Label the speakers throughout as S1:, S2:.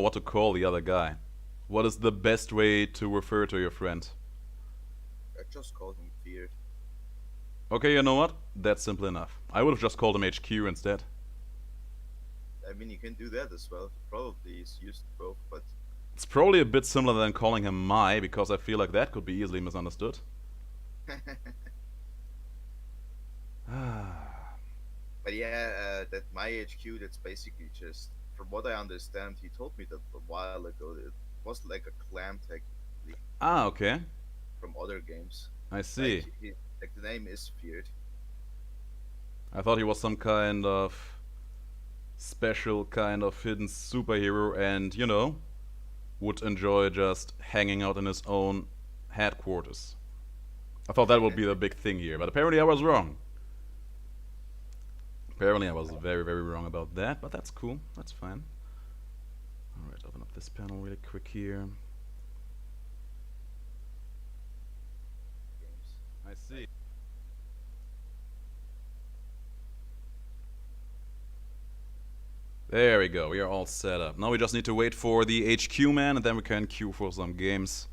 S1: what to call the other guy. What is the best way to refer to your friend?
S2: I just called him Feared.
S1: Okay, you know what? That's simple enough. I would have just called him HQ instead.
S2: I mean, you can do that as well. Probably is used both, but
S1: It's probably a bit similar than calling him my, because I feel like that could be easily misunderstood.
S2: but yeah, that my HQ. That's basically just, from what I understand, he told me that a while ago. It was like a clan technically
S1: Ah, okay.
S2: from other games.
S1: I see.
S2: Like the name is Feared.
S1: I thought he was some kind of special kind of hidden superhero and, you know, would enjoy just hanging out in his own headquarters. I thought that would be the big thing here, but apparently I was wrong. Apparently I was very, very wrong about that, but that's cool. That's fine. Alright, open up this panel really quick here. I see. There we go, we are all set up. Now we just need to wait for the HQ man and then we can queue for some games.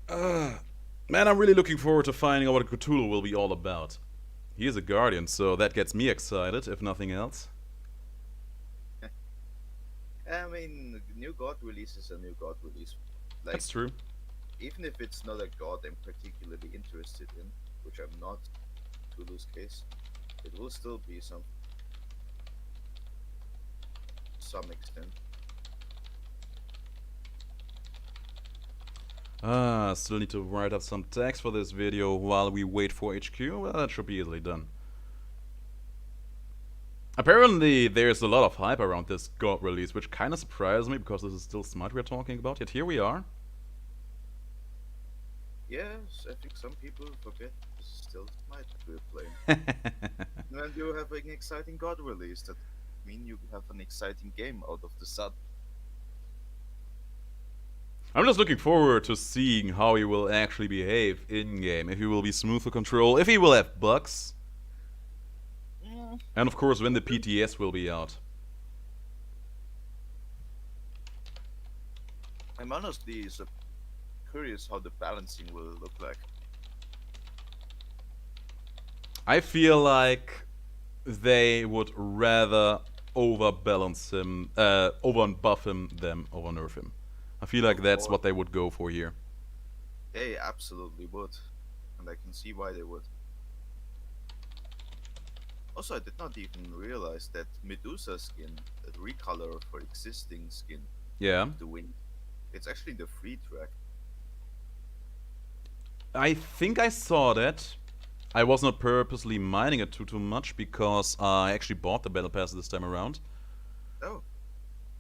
S1: Man, I'm really looking forward to finding out what Cthulhu will be all about. He is a guardian, so that gets me excited, if nothing else.
S2: I mean, new god release is a new god release. Like,
S1: That's true.
S2: even if it's not a god I'm particularly interested in, which I'm not, Cthulhu's case, it will still be some extent.
S1: Still need to write up some text for this video while we wait for HQ. Well, that should be easily done. Apparently, there's a lot of hype around this god release, which kind of surprised me because this is still Smite we're talking about. Yet here we are.
S2: Yes, I think some people forget this is still Smite we're playing. And you have an exciting god release. That mean you have an exciting game out of the sun.
S1: I'm just looking forward to seeing how he will actually behave in-game. If he will be smooth to control, if he will have bugs. And of course when the PTS will be out.
S2: I'm honestly curious how the balancing will look like.
S1: I feel like they would rather overbalance him, over buff him than over nerf him. I feel like that's what they would go for here.
S2: They absolutely would, and I can see why they would. Also, I did not even realize that Medusa skin, that recolor for existing skin,
S1: Yeah.
S2: the wind, it's actually the free track.
S1: I think I saw that. I was not purposely mining it too much because I actually bought the battle pass this time around.
S2: Oh.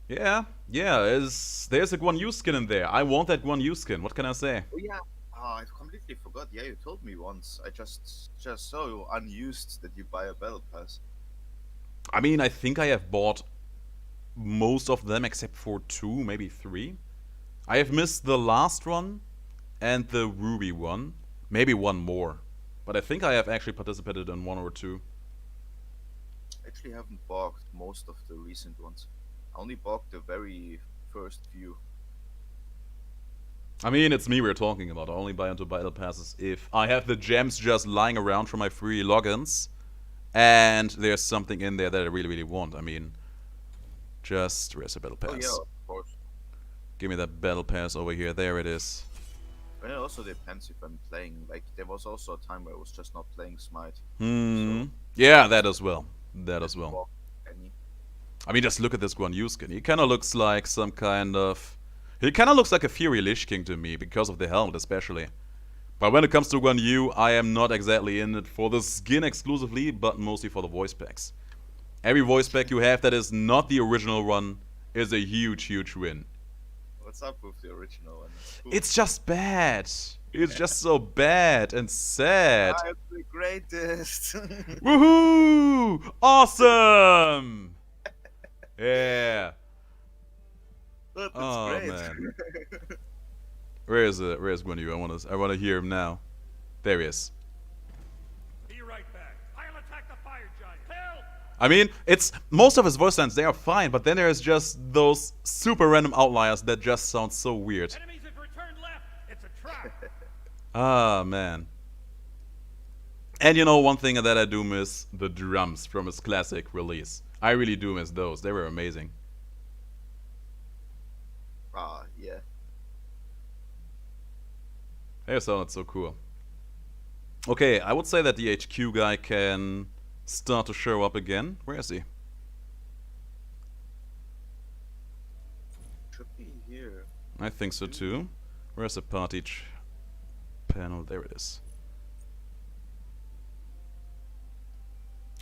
S1: Yeah, there's a Guan Yu skin in there. I want that Guan Yu skin. What can I say?
S2: Oh yeah. Oh, I completely forgot. Yeah, you told me once. I just so unused that you buy a battle pass.
S1: I mean, I think I have bought most of them except for 2, maybe 3. I have missed the last one and the Ruby one. Maybe one more. But I think I have actually participated in 1 or 2.
S2: I actually haven't bought most of the recent ones. I only bought the very first few.
S1: I mean, it's me we're talking about. I only buy into battle passes if I have the gems just lying around for my free logins and there's something in there that I really, really want. I mean, just where's the battle pass?
S2: Oh yeah, of course.
S1: Give me that battle pass over here. There it is.
S2: But it also depends if I'm playing. Like, there was also a time where I was just not playing Smite.
S1: So yeah, that as well. That as well.
S2: Any.
S1: I mean, just look at this Guan Yu skin. He kind of looks like some kind of... He kind of looks like a Fury Lich King to me, because of the helmet especially. But when it comes to Guan Yu, I am not exactly in it for the skin exclusively, but mostly for the voice packs. Every voice pack you have that is not the original one is a huge, huge win.
S2: What's up with the original one? Cool.
S1: It's just bad. It's just so bad and sad.
S2: I'm the greatest.
S1: Woohoo! Awesome! Yeah.
S2: That's
S1: Oh
S2: great.
S1: man. Where's Guan Yu? I wanna hear him now. There he is.
S3: Be right back. I'll attack the fire giant. Help!
S1: I mean, it's most of his voice lines, they are fine, but then there's just those super random outliers that just sound so weird.
S3: Enemies have returned left. It's a trap.
S1: Ah, man. And you know, one thing that I do miss, the drums from his classic release. I really do miss those. They were amazing.
S2: Ah, yeah.
S1: They sounded so cool. Okay, I would say that the HQ guy can start to show up again. Where is he?
S2: Should be here.
S1: I think so too. Where's the party panel? There it is.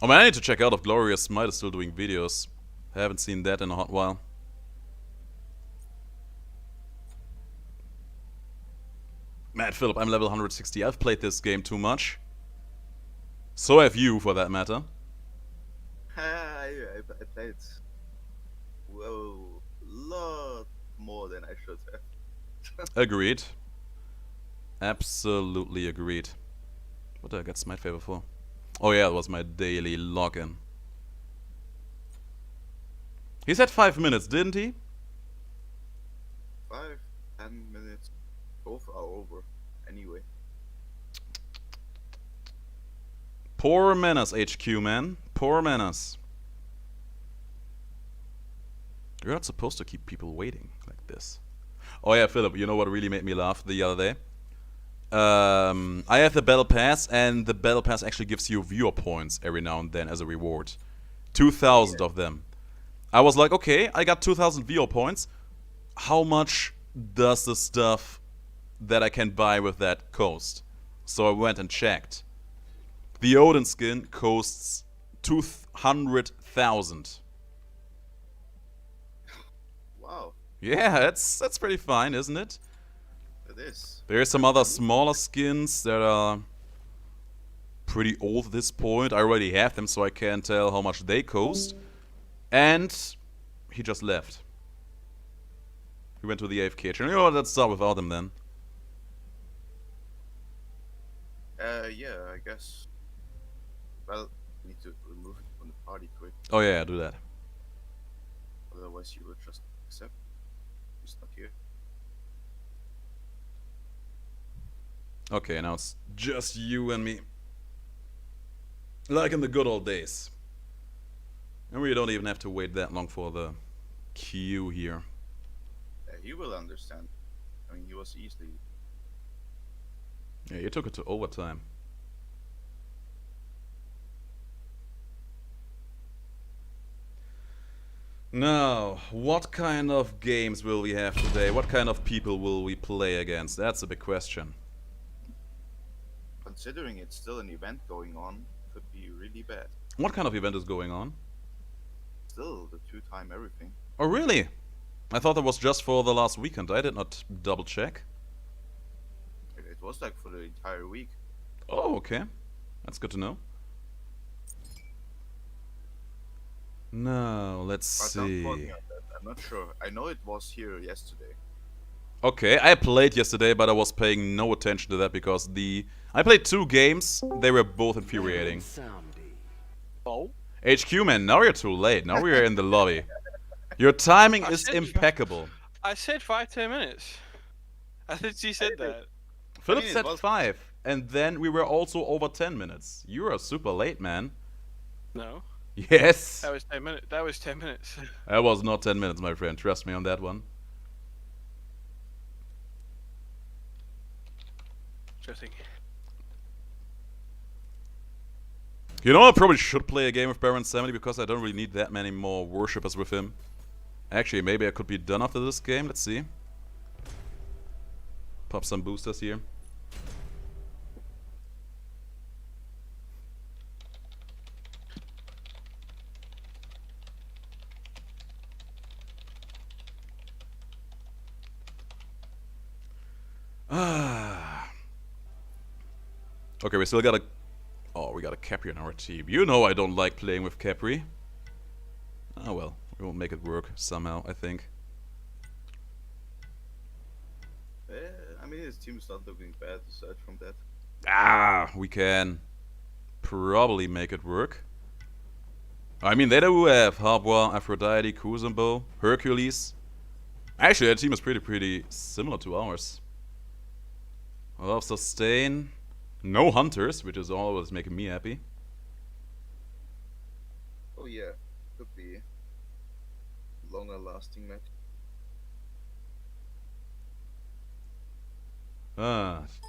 S1: Oh man, I need to check out if Glorious Smite is still doing videos. I haven't seen that in a hot while. Mad Philip, I'm level 160. I've played this game too much. So have you, for that matter.
S2: I played whoa, lot more than I should have.
S1: Agreed. Absolutely agreed. What did I get Smite favor for? Oh yeah, it was my daily login. He said 5 minutes, didn't he?
S2: 5, 10 minutes. Both are over. Anyway.
S1: Poor Menace, HQ, man. Poor Menace. You're not supposed to keep people waiting like this. Oh yeah, Philip, you know what really made me laugh the other day? I have the Battle Pass, and the Battle Pass actually gives you viewer points every now and then as a reward. 2,000 of them. I was like, okay, I got 2,000 viewer points. How much does the stuff that I can buy with that cost? So I went and checked. The Odin skin costs 200,000.
S2: Wow,
S1: Yeah, that's pretty fine, isn't it?
S2: it is.
S1: There's some other smaller skins that are pretty old at this point. I already have them, so I can't tell how much they cost. And he just left. He went to the AFK channel. You know what, let's start without him then.
S2: Yeah, I guess. Well, we need to remove him from the party quick.
S1: Oh yeah, do that.
S2: Otherwise, you would just accept. He's not here.
S1: Okay, now it's just you and me. Like in the good old days. And we don't even have to wait that long for the queue here.
S2: He will understand. I mean, he was easily.
S1: Yeah, you took it to overtime. Now, what kind of games will we have today? What kind of people will we play against? That's a big question.
S2: Considering it's still an event going on, could be really bad.
S1: What kind of event is going on?
S2: Still, the 2-time everything.
S1: Oh, really? I thought that was just for the last weekend. I did not double check.
S2: It was like for the entire week.
S1: Oh, okay. That's good to know. Now, let's
S2: But don't
S1: see.
S2: quote me on that. I'm not sure. I know it was here yesterday.
S1: Okay, I played yesterday, but I was paying no attention to that because I played 2 games. They were both infuriating.
S4: Oh?
S1: HQ man, now you're too late. Now we're in the lobby. Your timing
S4: I
S1: is
S4: said-
S1: impeccable.
S4: I said 5-10 minutes. I think she said that.
S1: Philip
S2: mean, it
S1: said
S2: was-
S1: 5, and then we were also over 10 minutes. You are super late, man.
S4: No,
S1: Yes.
S4: that was 10 minutes. That was 10 minutes.
S1: That was not 10 minutes, my friend. Trust me on that one.
S4: Interesting.
S1: You know, I probably should play a game with Baron 70 because I don't really need that many more worshippers with him. Actually, maybe I could be done after this game. Let's see. Pop some boosters here. Okay, we still got a... Oh, we got a Capri in our team. You know I don't like playing with Capri. Oh well, we will make it work somehow, I think.
S2: I mean, his team is not looking bad aside from that.
S1: Ah, we can probably make it work. I mean, they do have Habwa, Aphrodite, Kuzumbo, Hercules. Actually, that team is pretty similar to ours. A lot of sustain. No hunters, which is always making me happy.
S2: Oh yeah, could be longer lasting match.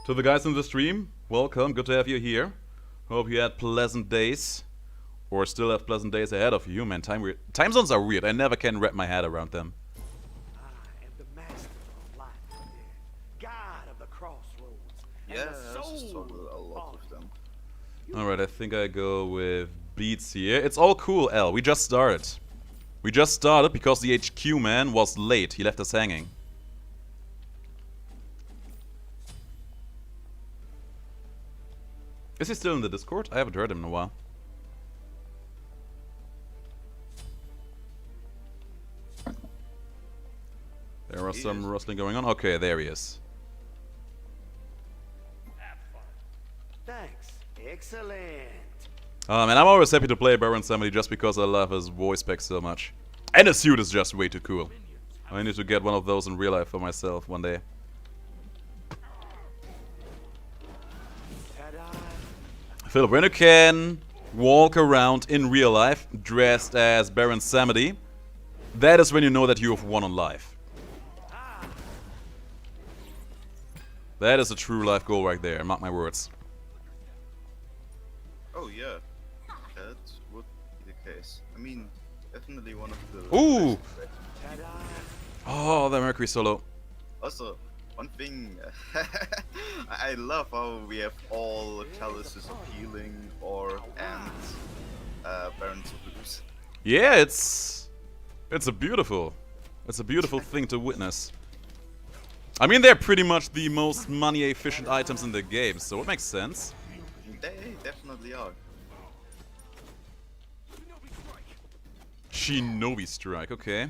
S1: To the guys in the stream, welcome, good to have you here. Hope you had pleasant days. Or still have pleasant days ahead of you, man. Time zones are weird, I never can wrap my head around them.
S3: I am the master of life and death, god of the crossroads, and
S2: Yeah,
S3: the
S2: I also
S3: soul
S2: struggle a lot
S3: of
S2: with them.
S1: Alright, I think I go with beats here. It's all cool, L. We just started. We just started because the HQ man was late. He left us hanging. Is he still in the Discord? I haven't heard him in a while. There was some rustling going on. Okay, there he is.
S3: Thanks. Excellent.
S1: Man, I'm always happy to play Baron Samedi just because I love his voice pack so much. And his suit is just way too cool. I need to get one of those in real life for myself one day. Philip, when you can walk around in real life dressed as Baron Samedi, that is when you know that you have won on life. That is a true life goal right there, mark my words.
S2: Oh yeah, that would be the case. I mean, definitely one of the...
S1: Ooh! Oh, the Mercury solo.
S2: Also, one thing, I love how we have all chalices of healing and Barons of Blues.
S1: Yeah, it's a beautiful thing to witness. I mean, they're pretty much the most money-efficient items in the game, so it makes sense.
S2: They definitely are.
S1: Shinobi Strike, okay.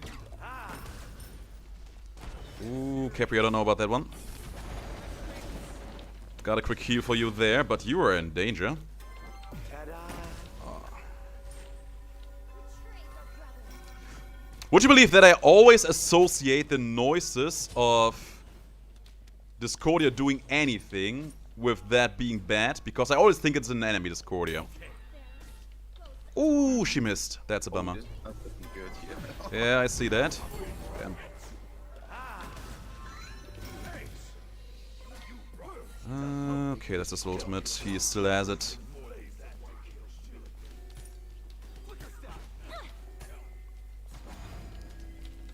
S1: Ooh, Capri, I don't know about that one. Got a quick heal for you there, but you are in danger. Would you believe that I always associate the noises of Discordia doing anything with that being bad? Because I always think it's an enemy Discordia. Ooh, she missed. That's a bummer.
S2: This is not looking good here.
S1: Yeah, I see that. Damn. Okay, that's his ultimate. He still has it.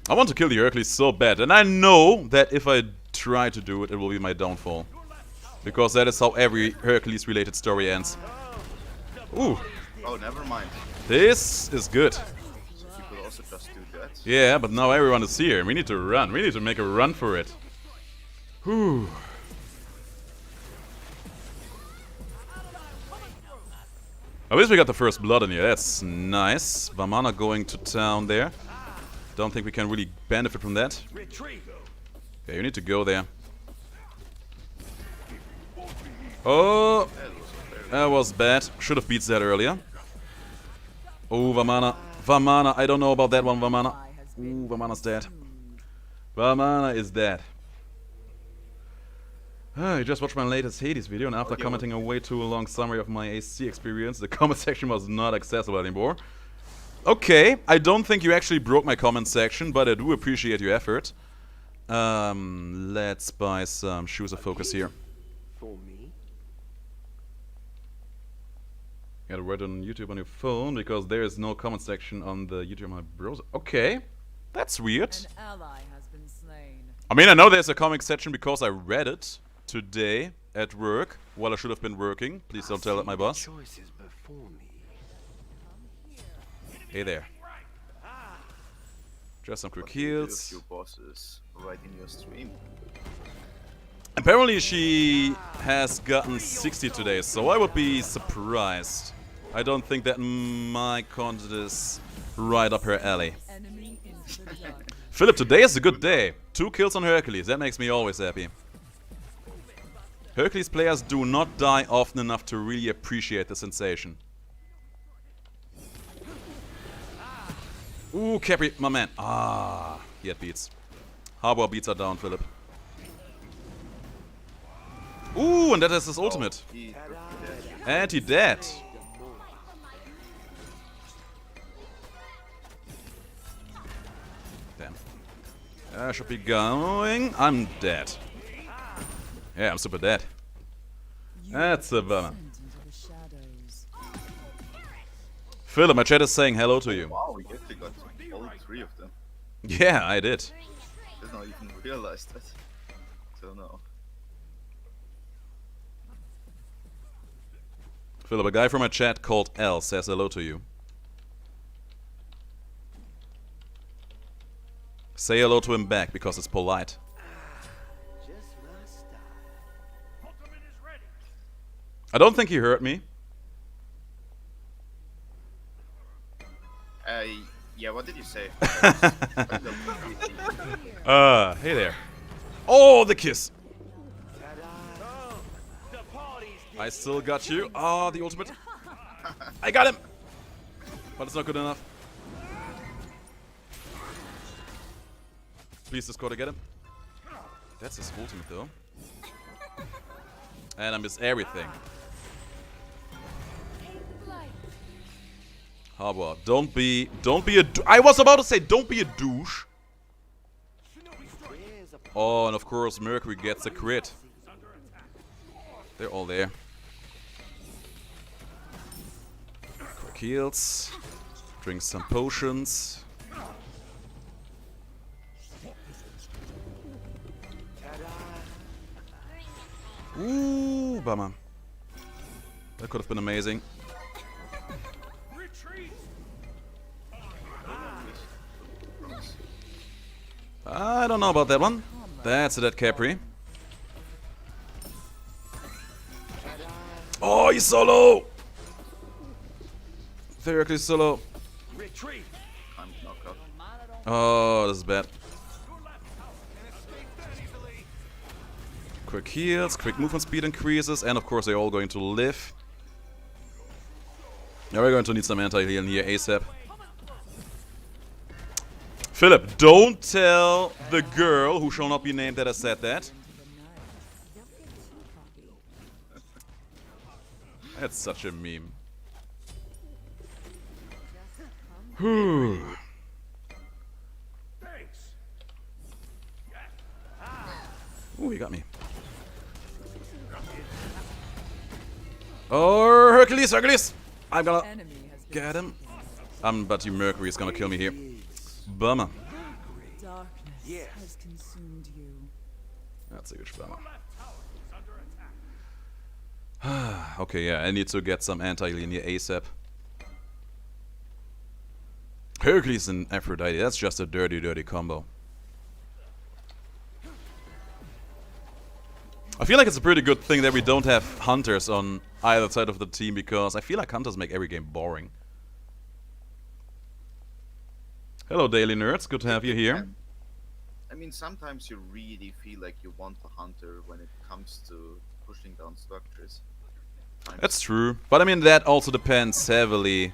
S1: I want to kill the Hercules so bad, and I know that if I try to do it, it will be my downfall. Because that is how every Hercules-related story ends. Ooh.
S2: Oh, never mind.
S1: This is good.
S2: People also just do that.
S1: Yeah, but now everyone is here. We need to run. We need to make a run for it. Whew. At least we got the first blood in here. That's nice. Vamana going to town there. Don't think we can really benefit from that. Okay, you need to go there. Oh, that was bad. Should have beat that earlier. Oh, Vamana. Vamana, I don't know about that one, Vamana. Ooh, Vamana's dead. Vamana is dead. I just watched my latest Hades video, and after commenting a way too long summary of my AC experience, the comment section was not accessible anymore. Okay, I don't think you actually broke my comment section, but I do appreciate your effort. Let's buy some shoes of focus here.
S3: For me?
S1: Gotta write on YouTube on your phone, because there is no comment section on the YouTube on my browser. Okay, that's weird.
S5: An ally has been slain.
S1: I mean, I know there's a comic section because I read it today at work while I should have been working. Please don't tell that my boss.
S3: Choices before me.
S1: Hey there. Just some quick
S2: What do you do if
S1: heals.
S2: your boss is right in your stream?
S1: Apparently she has gotten 60 today, so I would be surprised. I don't think that my content is right up her alley.
S5: Enemy into the dark.
S1: Philip, today is a good day. 2 kills on Hercules, that makes me always happy. Hercules players do not die often enough to really appreciate the sensation. Ooh, Capri, my man. Ah, he had beats. Harbor beats are down, Philip. Ooh, and that is his ultimate.
S2: He
S1: And he dead. Damn. I should be going. I'm dead. Yeah, I'm super dead. That's a bummer.
S5: Descent into the shadows.
S1: Philip, my chat is saying hello to you.
S2: wow, we actually got all 3 of them.
S1: Yeah, I did.
S2: Did not even realize that. So no.
S1: Philip, a guy from my chat called L says hello to you. Say hello to him back because it's polite.
S3: Just my style.
S1: I don't think he heard me.
S2: Yeah, what did you say?
S1: Hey there. Oh, the kiss.
S3: The party's
S1: I still got you. Oh, the ultimate. I got him. But it's not good enough. Please, Discord, to get him. That's his ultimate, though. And I miss everything. Harbor, don't be a I was about to say, don't be a douche. Oh, and of course, Mercury gets a crit. They're all there. Quick heals. Drink some potions. Ooh, bummer. That could have been amazing. I don't know about that one. That's a dead Capri. Oh, he's solo! Theoretically solo.
S3: retreat.
S2: I'm knocked out.
S1: Oh, this is bad. Quick heals, quick movement speed increases, and of course they're all going to live. Now we're going to need some anti-heal here ASAP. Philip, don't tell the girl who shall not be named that I said that. That's such a meme. Whew. Ooh, he got me. Oh, Hercules, Hercules! I'm gonna
S5: Enemy has been
S1: get him. But you Mercury is gonna kill me here. Bummer.
S5: Darkness has consumed you.
S1: That's a huge bummer. Okay, yeah, I need to get some anti-heal here ASAP. Hercules and Aphrodite, that's just a dirty, dirty combo. I feel like it's a pretty good thing that we don't have hunters on either side of the team, because I feel like hunters make every game boring. Hello, Daily Nerds. Good to have you here.
S2: I mean, sometimes you really feel like you want a hunter when it comes to pushing down structures.
S1: That's true. But I mean, that also depends heavily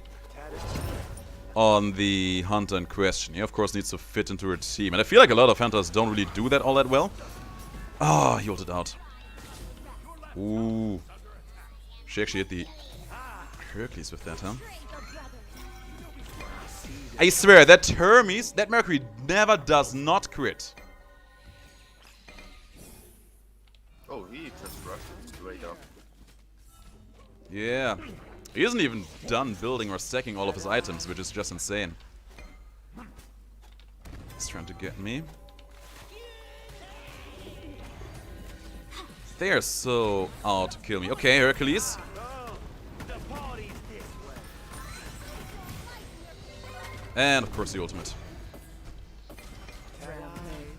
S1: on the hunter in question. He, of course, needs to fit into a team. And I feel like a lot of hunters don't really do that all that well. Ah, he ulted out. Ooh. She actually hit the Hercules with that, huh? I swear, that Hermes, that Mercury never does not crit.
S2: Oh, he just rushed it straight up.
S1: Yeah. He isn't even done building or stacking all of his items, which is just insane. He's trying to get me. They are so out to kill me. Okay, Hercules.
S3: The party's this way.
S1: And of course the ultimate.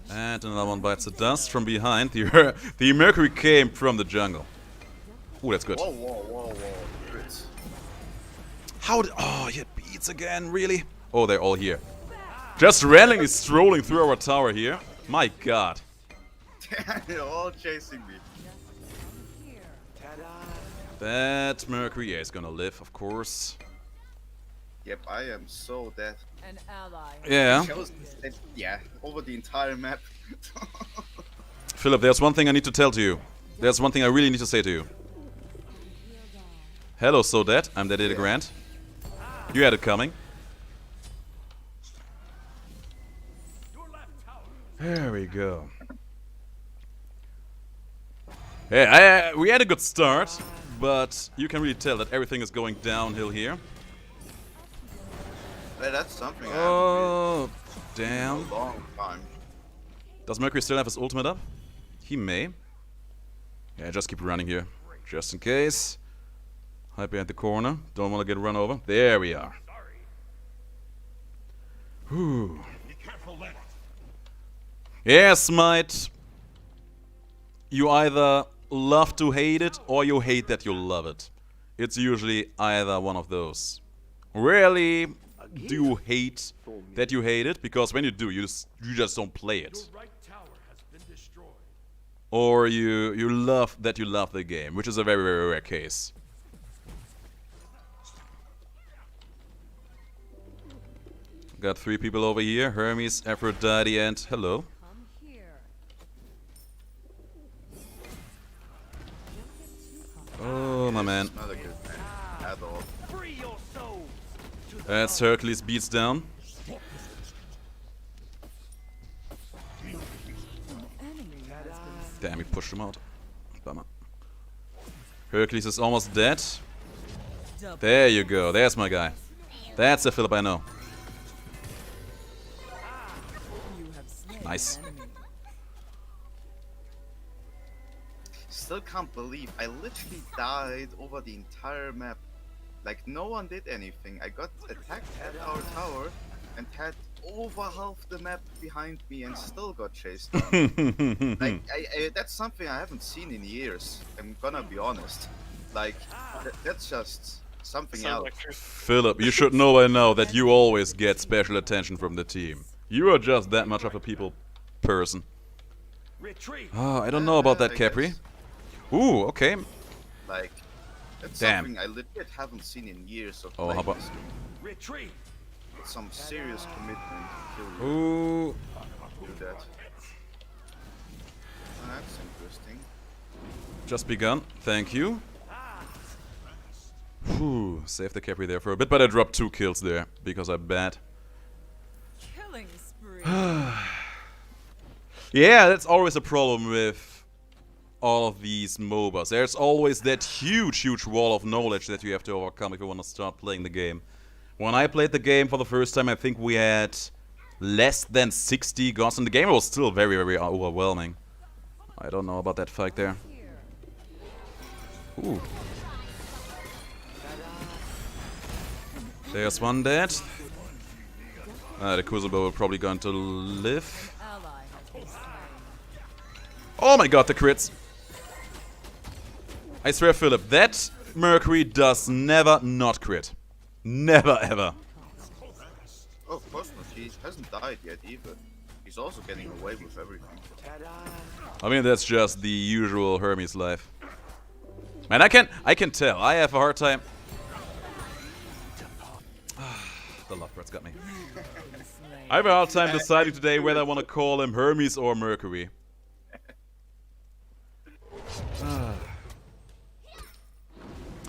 S1: And another one bites the dust from behind. The Mercury came from the jungle. Ooh, that's good.
S2: Whoa, whoa, whoa, whoa. Crits.
S1: How did... Oh, he had beats again, really? Oh, they're all here. Just randomly strolling through our tower here. My god.
S2: They're all chasing me.
S1: That Mercury, yeah, is gonna live, of course.
S2: Yep, I am so dead.
S5: An ally.
S1: Yeah.
S2: Shows that, yeah, over the entire map.
S1: Philip, there's one thing I need to tell to you. There's one thing I really need to say to you. Hello, so dead. I'm Daddy DeGrand. You had it coming. There we go. Hey, we had a good start, but you can really tell that everything is going downhill here.
S2: Yeah, that's something I
S1: Oh,
S2: haven't
S1: damn.
S2: been in a long time.
S1: Does Mercury still have his ultimate up? He may. Yeah, just keep running here, just in case. Hide behind the corner. Don't want to get run over. There we are. Whew. Yeah, Smite. You either love to hate it, or you hate that you love it. It's usually either one of those. Rarely do you hate that you hate it, because when you do, you just don't play it. Or you love that you love the game, which is a very, very rare case. Got 3 people over here. Hermes, Aphrodite, and hello.
S5: Come here.
S1: Oh, my man.
S2: Not a good man at all.
S3: Free your souls.
S1: That's Hercules beats down. Damn, he pushed him out. Bummer. Hercules is almost dead. There you go. There's my guy. That's the Philip I know.
S5: You have slain
S1: Nice.
S5: an enemy.
S2: Still can't believe I literally died over the entire map. Like, no one did anything. I got attacked at our tower and had over half the map behind me and still got chased down. Like, that's something I haven't seen in years. I'm gonna be honest. Like, that's just something
S4: Sounds
S2: else.
S4: like truth.
S1: Philip, you should know by now that you always get special attention from the team. You are just that much of a people person.
S3: Retreat.
S1: Oh, I don't know about that,
S2: I
S1: Capri.
S2: guess.
S1: Ooh, okay.
S2: Like, that's
S1: Damn.
S2: something I legit haven't seen in years of
S1: Oh,
S2: playing
S1: how about-
S2: this game.
S3: Retreat.
S2: Some serious commitment to kill you
S1: Ooh.
S2: do that. Oh, that's interesting.
S1: Just begun. Thank you. Whew, save the Capri there for a bit, but I dropped 2 kills there because I'm bad.
S5: Killing spree.
S1: Yeah, that's always a problem with all of these MOBAs. There's always that huge, huge wall of knowledge that you have to overcome if you want to start playing the game. When I played the game for the first time, I think we had less than 60 gods in the game. It was still very, very overwhelming. I don't know about that fight there. Ooh. There's one dead. The Crucible will probably going to live.
S5: Ally has been slain.
S1: Oh my god, the crits. I swear, Philip, that Mercury does never not crit. Never, ever.
S2: Oh, of course not. He hasn't died yet either. He's also getting away with everything.
S1: I mean, that's just the usual Hermes life. Man, I can tell. I have a hard time. The lovebirds got me. I have a hard time deciding today whether I want to call him Hermes or Mercury.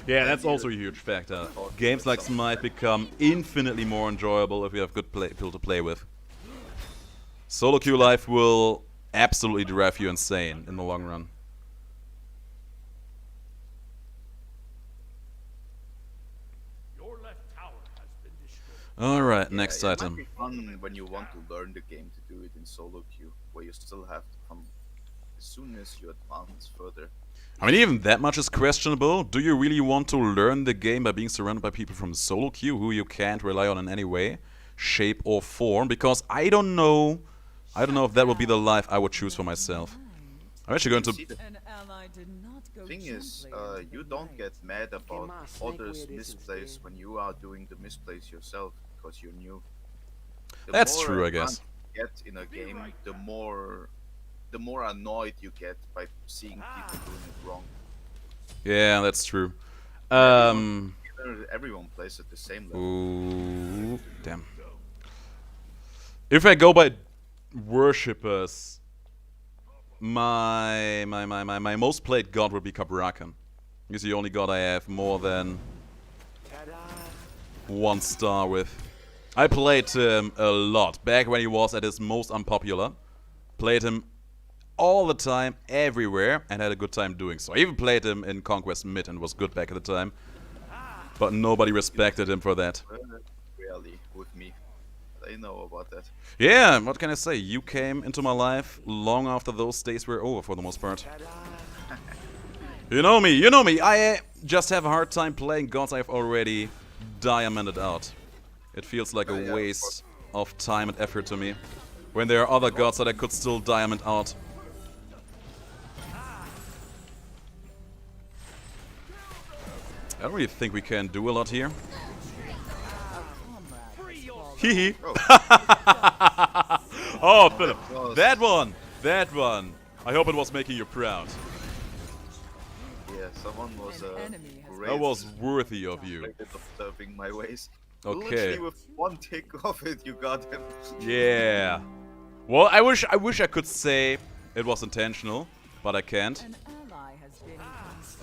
S1: Yeah, that's also a huge factor. Games like Smite become infinitely more enjoyable if you have good people to play with. Solo queue life will absolutely drive you insane in the long run.
S3: Your left tower has been destroyed.
S1: Alright, next
S2: It
S1: item.
S2: might be fun when you want to learn the game to do it in solo queue, where you still have to come as soon as you advance further.
S1: I mean, even that much is questionable. Do you really want to learn the game by being surrounded by people from solo queue who you can't rely on in any way, shape or form? Because I don't know if that would be the life I would choose for myself. I'm actually going to...
S2: See, the
S5: An ally did not go
S2: thing is,
S5: gently
S2: you
S5: into the
S2: don't
S5: night.
S2: get mad about
S3: Ma, snake
S2: others'
S3: where it is
S2: misplays
S3: instead.
S2: when you are doing the misplays yourself, because you're new. The
S1: That's
S2: more
S1: true, I guess.
S2: advanced you get in a game, the more annoyed you get by seeing people doing it wrong.
S1: Yeah, that's true.
S2: Everyone everyone plays at the same level.
S1: Ooh, damn. If I go by worshippers, my most played god would be Cabrakan. He's the only god I have more than 1 star with. I played him a lot back when he was at his most unpopular. Played him all the time, everywhere, and had a good time doing so. I even played him in Conquest Mid and was good back at the time. But nobody respected him for that.
S2: Really, with me. I know about that.
S1: Yeah, what can I say? You came into my life long after those days were over for the most part. You know me. I just have a hard time playing gods I've already diamonded out. It feels like a waste of time and effort to me. When there are other gods that I could still diamond out. I don't really think we can do a lot here. Hee Oh, Philip. That one. I hope it was making you proud.
S2: Yeah, someone was great.
S1: That was worthy of you.
S2: Observing my ways.
S1: Okay.
S2: Literally with one tick of it, you got him.
S1: Yeah. Well, I wish I could say it was intentional, but I can't.
S5: An ally has been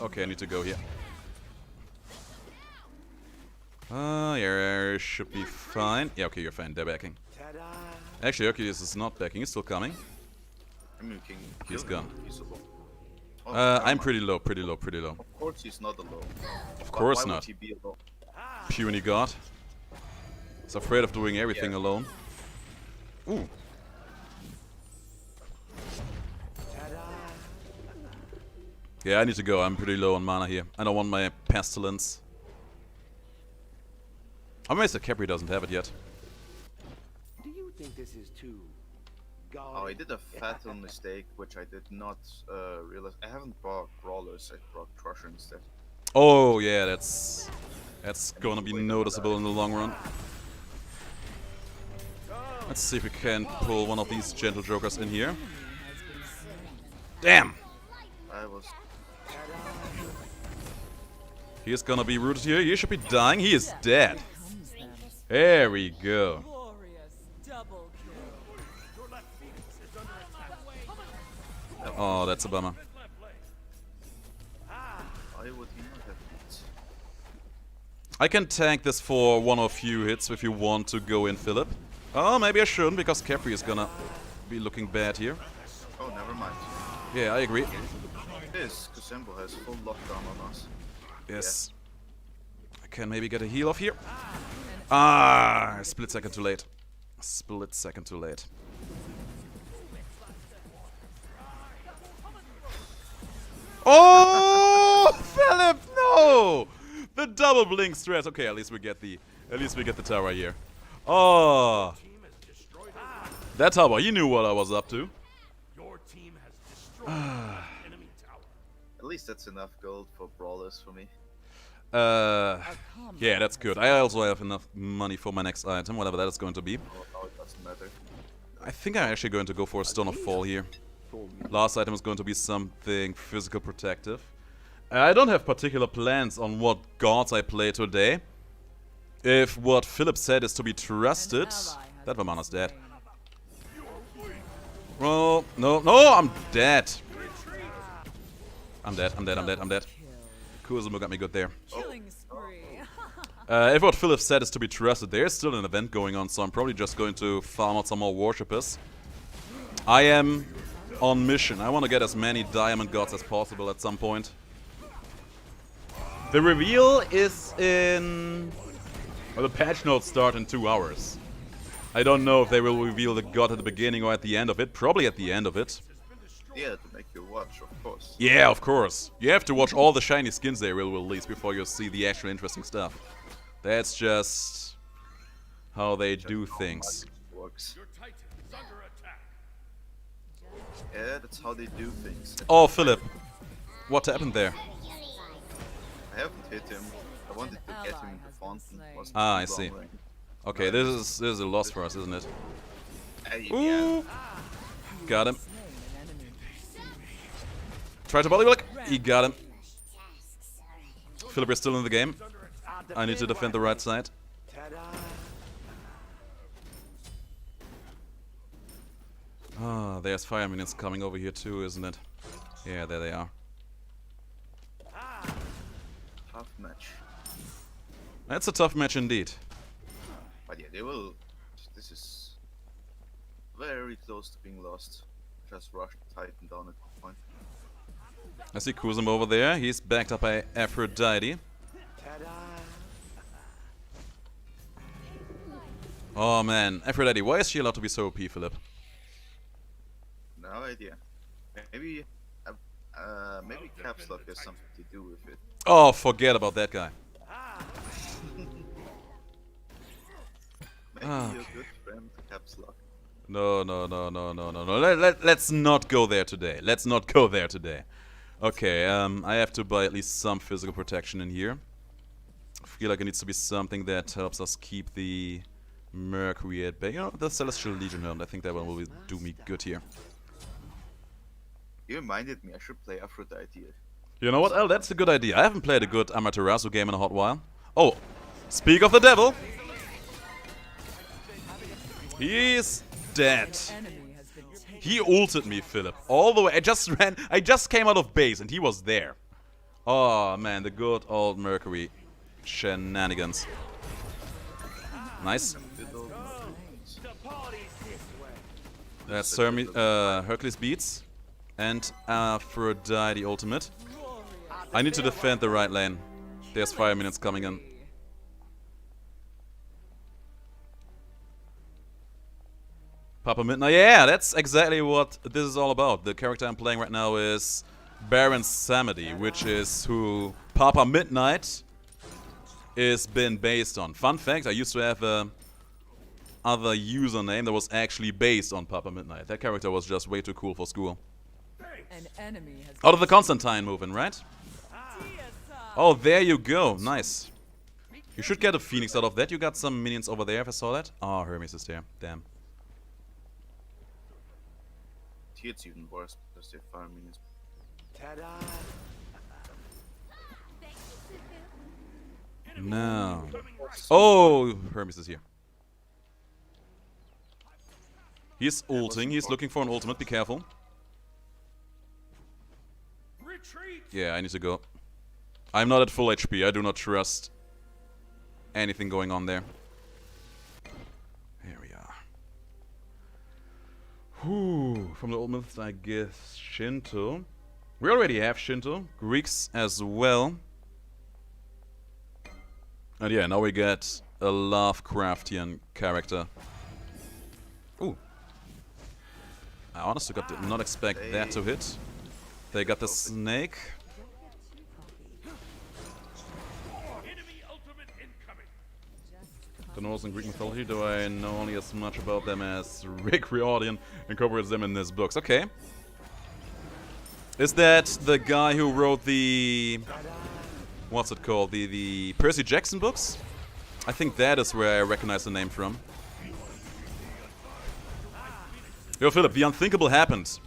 S1: Okay, I need to go here. Yeah, should be fine. Yeah, okay, you're fine. They're backing. Actually, Hercules is not backing. He's still coming.
S2: I mean, you can
S1: He's
S2: kill him.
S1: gone.
S2: He's alone. Oh,
S1: I'm
S2: never
S1: pretty low, pretty low, pretty low.
S2: mind. Of course he's not alone.
S1: Of course
S2: Why
S1: not.
S2: Would he be alone?
S1: Puny god. He's afraid of doing everything alone. Ooh. Yeah, I need to go. I'm pretty low on mana here. I don't want my pestilence. I'm amazed that Capri doesn't have it yet.
S3: Do you think this is too
S2: Oh, I did a fatal mistake, which I did not realize. I haven't brought brawlers. I brought Crusher instead.
S1: Oh yeah, that's gonna be noticeable in the long run. Let's see if we can pull one of these gentle jokers in here. Damn!
S2: I was.
S1: He is gonna be rooted here. He should be dying. He is dead. There we go.
S5: glorious double kill.
S1: Oh, that's a bummer.
S2: Why would he not have beat?
S1: I can tank this for one or few hits if you want to go in, Philip. Oh, maybe I shouldn't because Capri is gonna be looking bad here.
S2: Oh, never mind.
S1: Yeah, I agree.
S2: This Kusembo has full lockdown on us.
S1: Yes. I can maybe get a heal off here. Ah, a split second too late. Split second too late. Oh, Philip, no! The double blink stress. Okay, at least we get the tower here. Oh, that tower. You knew what I was up to.
S3: Your team has destroyed the enemy tower.
S2: At least that's enough gold for brawlers for me.
S1: Yeah, that's good. I also have enough money for my next item, whatever that is going to be.
S2: Oh, now it doesn't matter.
S1: I think I'm actually going to go for a Stone of Fall here. Last item is going to be something physical protective. I don't have particular plans on what gods I play today. If what Philip said is to be trusted, that Vamana's dead. Oh, no, I'm dead. I'm dead. Kuzumu got me good there.
S5: Killing spree.
S1: If what Philip said is to be trusted, there's still an event going on, so I'm probably just going to farm out some more worshippers. I am on mission. I want to get as many diamond gods as possible at some point. The reveal is in... Well, the patch notes start in 2 hours. I don't know if they will reveal the god at the beginning or at the end of it. Probably at the end of it.
S2: Yeah, to make you watch, of course.
S1: Yeah, of course. You have to watch all the shiny skins they will release before you see the actual interesting stuff. That's just how they do things.
S2: Works.
S3: Your Titan is under attack.
S2: Yeah, that's how they do things.
S1: Oh, Philip. What happened there?
S2: I haven't hit him. I wanted to get him in the fountain. Wasn't
S1: Ah, I
S2: too
S1: see.
S2: long range.
S1: Okay, this is a loss for us, isn't it?
S2: Yeah.
S1: Ooh. Got him. Try to body block. He got him. Philip is still in the game. I need to defend the right side.
S3: Ta-da!
S1: Ah, there's fire minions coming over here too, isn't it? Yeah, there they are.
S2: Tough match.
S1: That's a tough match indeed.
S2: But yeah, they will. This is very close to being lost. Just rushed Titan down at one point.
S1: I see Kuzum over there. He's backed up by Aphrodite.
S3: Ta-da!
S1: Oh man, Aphrodite, why is she allowed to be so OP, Philip?
S2: No idea. Maybe, maybe Caps Lock has something to do with it.
S1: Oh, forget about that guy.
S2: Maybe
S1: Ah,
S2: your good friend Caps Lock.
S1: No. Let's not go there today. Let's not go there today. Okay, I have to buy at least some physical protection in here. I feel like it needs to be something that helps us keep the Mercury at bay. You know, the Celestial Legion helmet. I think that one will do me good here.
S2: You reminded me I should play Aphrodite.
S1: You know what, El? That's a good idea. I haven't played a good Amaterasu game in a hot while. Oh, speak of the devil! He's dead.
S5: Enemy has been taken.
S1: He ulted me, Philip. All the way. I just came out of base and he was there. Oh man, the good old Mercury shenanigans. Nice.
S3: The party's this way.
S1: That's Hercules beats. And Aphrodite ultimate. I need to defend the right lane. There's fire minions coming in. Papa Midnight. Yeah, that's exactly what this is all about. The character I'm playing right now is Baron Samedi, which is who Papa Midnight is been based on. Fun fact, I used to have a other username that was actually based on Papa Midnight. That character was just way too cool for school.
S5: An enemy has
S1: Out of the Constantine movement, right? Oh, there you go. Nice. You should get a Phoenix out of that. You got some minions over there if I saw that. Oh, Hermes is there. Damn.
S2: Here it's even worse because they fire minions.
S3: Ta-da!
S1: No. Oh, Hermes is here. He's ulting. He's looking for an ultimate. Be careful.
S3: Retreat!
S1: Yeah, I need to go. I'm not at full HP. I do not trust anything going on there. Here we are. Whew. From the old myths, I guess Shinto. We already have Shinto. Greeks as well. And yeah, now we get a Lovecraftian character. Ooh. I honestly did not expect that to hit. They got the snake.
S3: Enemy ultimate incoming.
S1: The Norse and Greek mythology, do I know only as much about them as Rick Riordan incorporates them in his books. Okay. Is that the guy who wrote the... what's it called? The Percy Jackson books? I think that is where I recognize the name from. Yo, Philip, the unthinkable happened.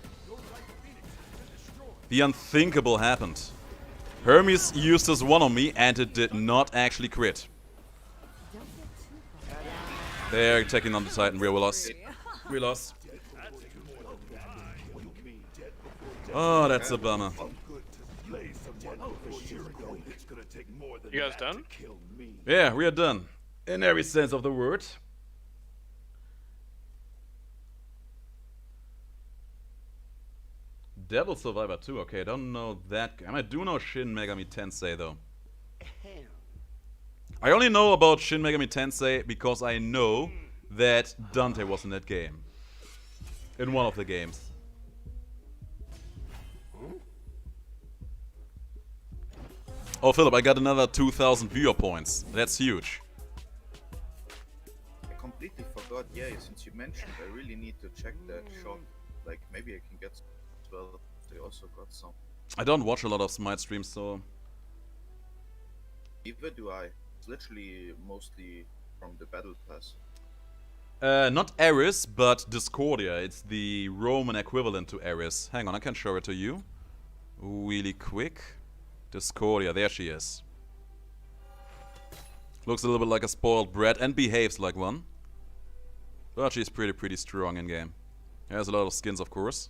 S1: The unthinkable happened. Hermes used his one on me and it did not actually crit. They're attacking on the Titan. We lost. We lost. Oh, that's a bummer.
S4: You guys done?
S1: Yeah, we are done. In every sense of the word. Devil Survivor 2, okay, I don't know that game. I do know Shin Megami Tensei though. I only know about Shin Megami Tensei because I know that Dante was in that game. In one of the games. Oh, Philip, I got another 2,000 viewer points. That's huge.
S2: I completely forgot. Yeah, since you mentioned, I really need to check that shop. Like maybe I can get. Well, they also got some.
S1: I don't watch a lot of Smite streams, so...
S2: Neither do I. It's literally mostly from the battle pass.
S1: Not Eris, but Discordia. It's the Roman equivalent to Eris. Hang on, I can show it to you. Really quick. Discordia, there she is. Looks a little bit like a spoiled brat and behaves like one. But she's pretty strong in game. Has a lot of skins, of course.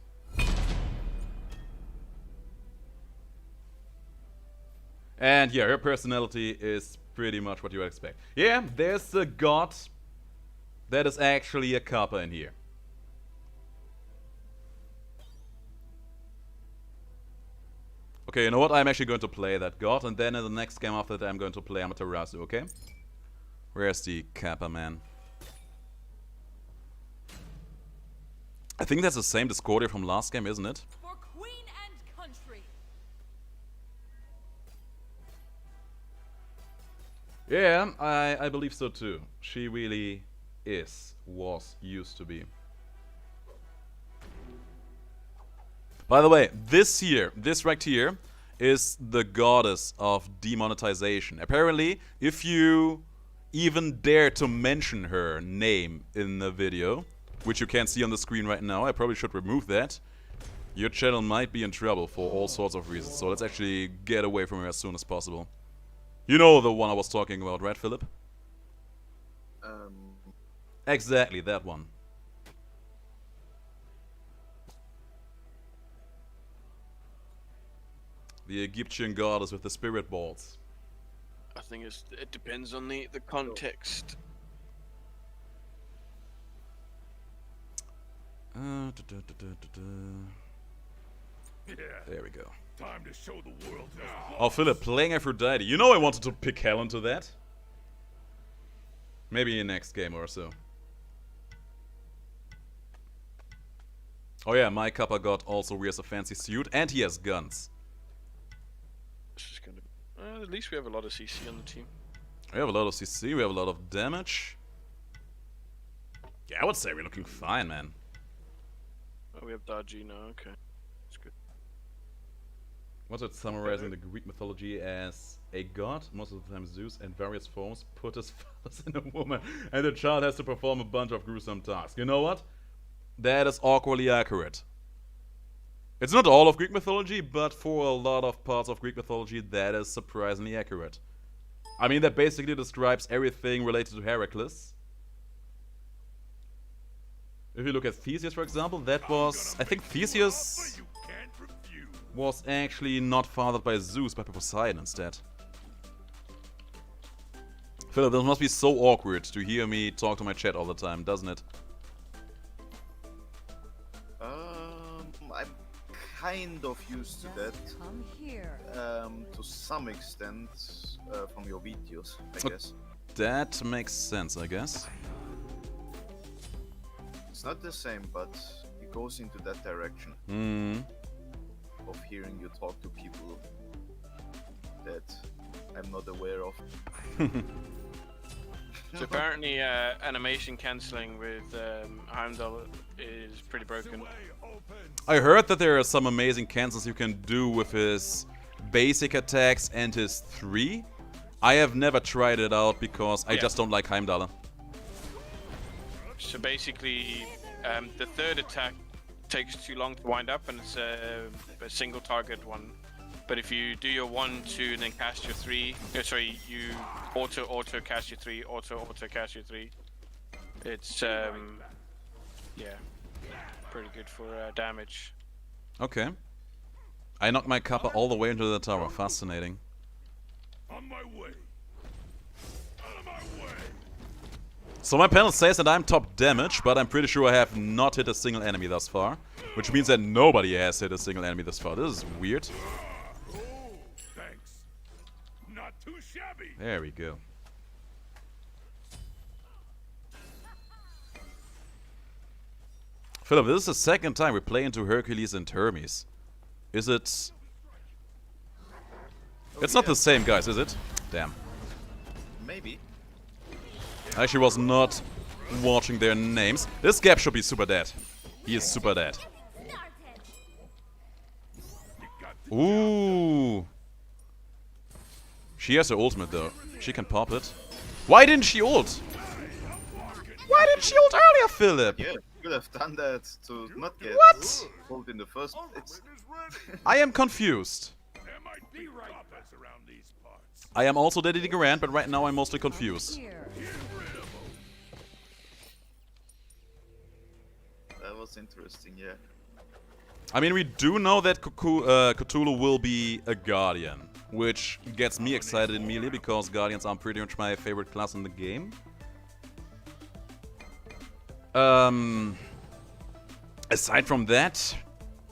S1: And yeah, her personality is pretty much what you would expect. Yeah, there's a god that is actually a copper in here. Okay, you know what? I'm actually going to play that god, and then in the next game after that I'm going to play Amaterasu, okay? Where's the Kappa man? I think that's the same Discordia from last game, isn't it?
S5: For queen and country.
S1: Yeah, I believe so too. She really was, used to be. By the way, this right here, is the goddess of demonetization. Apparently, if you even dare to mention her name in the video, which you can't see on the screen right now, I probably should remove that, your channel might be in trouble for all sorts of reasons. So let's actually get away from her as soon as possible. You know the one I was talking about, right, Philip? Exactly, that one. The Egyptian goddess with the spirit balls.
S4: I think it depends on the context.
S1: There we go.
S3: Time to show the world.
S1: Oh, Philip, playing Aphrodite. You know I wanted to pick Helen to that. Maybe in next game or so. Oh yeah, my Kappa god also wears a fancy suit and he has guns.
S4: This is gonna. At least we have a lot of CC on the team.
S1: We have a lot of CC, we have a lot of damage. Yeah, I would say we're looking fine, man.
S4: Oh, we have Daji now. Okay, that's good.
S1: What's it summarizing the Greek mythology as a god, most of the time Zeus, and various forms, put his fellows in a woman, and the child has to perform a bunch of gruesome tasks. You know what? That is awkwardly accurate. It's not all of Greek mythology, but for a lot of parts of Greek mythology, that is surprisingly accurate. I mean, that basically describes everything related to Heracles. If you look at Theseus, for example, that was... I think Theseus was actually not fathered by Zeus, but by Poseidon instead. Philip, this must be so awkward to hear me talk to my chat all the time, doesn't it?
S2: I'm kind of used to that.
S5: Come here.
S2: To some extent, from your videos, I guess.
S1: That makes sense, I guess.
S2: It's not the same, but it goes into that direction. Of hearing you talk to people that I'm not aware of.
S4: So apparently, animation cancelling with Heimdall is pretty broken.
S1: I heard that there are some amazing cancels you can do with his basic attacks and his 3. I have never tried it out because I just don't like Heimdall.
S4: So basically, the third attack takes too long to wind up, and it's a single target one. But if you do your 1, 2, and then cast your 3, you auto cast your 3, auto cast your 3. It's yeah, pretty good for damage.
S1: Okay. I knocked my Kappa all the way into the tower. Fascinating.
S3: On my way. Out of my way.
S1: So my panel says that I'm top damage, but I'm pretty sure I have not hit a single enemy thus far. Which means that nobody has hit a single enemy thus far. This is weird.
S3: Oh, thanks. Not too shabby.
S1: There we go. Philip, this is the second time we play into Hercules and Hermes. Is it... It's not the same guys, is it? Damn.
S2: Maybe.
S1: I actually was not watching their names. This Gap should be super dead. He is super dead. Ooh. She has her ultimate though. She can pop it. Why didn't she ult? Why didn't she ult earlier, Philip?
S2: Yeah, you could have done that to not get pulled in the first place.
S1: I am confused.
S3: There might be robbers around these parts.
S1: I am also Daddy DeGrand, but right now I'm mostly confused.
S5: Here.
S2: That was interesting, yeah.
S1: I mean, we do know that Cthulhu will be a Guardian, which gets me excited immediately because Guardians are pretty much my favorite class in the game. Aside from that,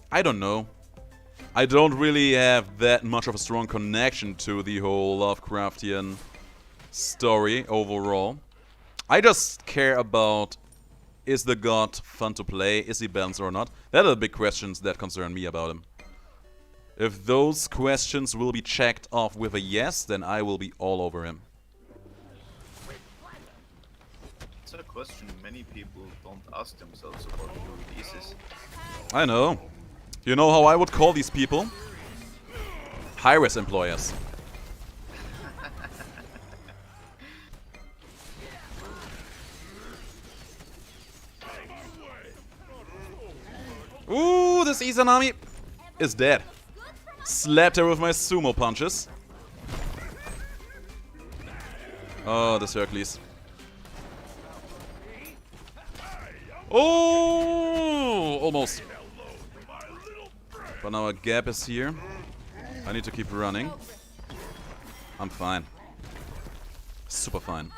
S1: I don't know. I don't really have that much of a strong connection to the whole Lovecraftian story overall. I just care about, is the god fun to play? Is he balanced or not? That are the big questions that concern me about him. If those questions will be checked off with a yes, then I will be all over him.
S2: It's a question many people don't ask themselves about new releases.
S1: I know. You know how I would call these people? HiRez employers. Ooh, this Izanami is dead. Slapped her with my sumo punches. Oh, this Hercules. Oh, almost. But now a gap is here. I need to keep running. I'm fine. Super fine.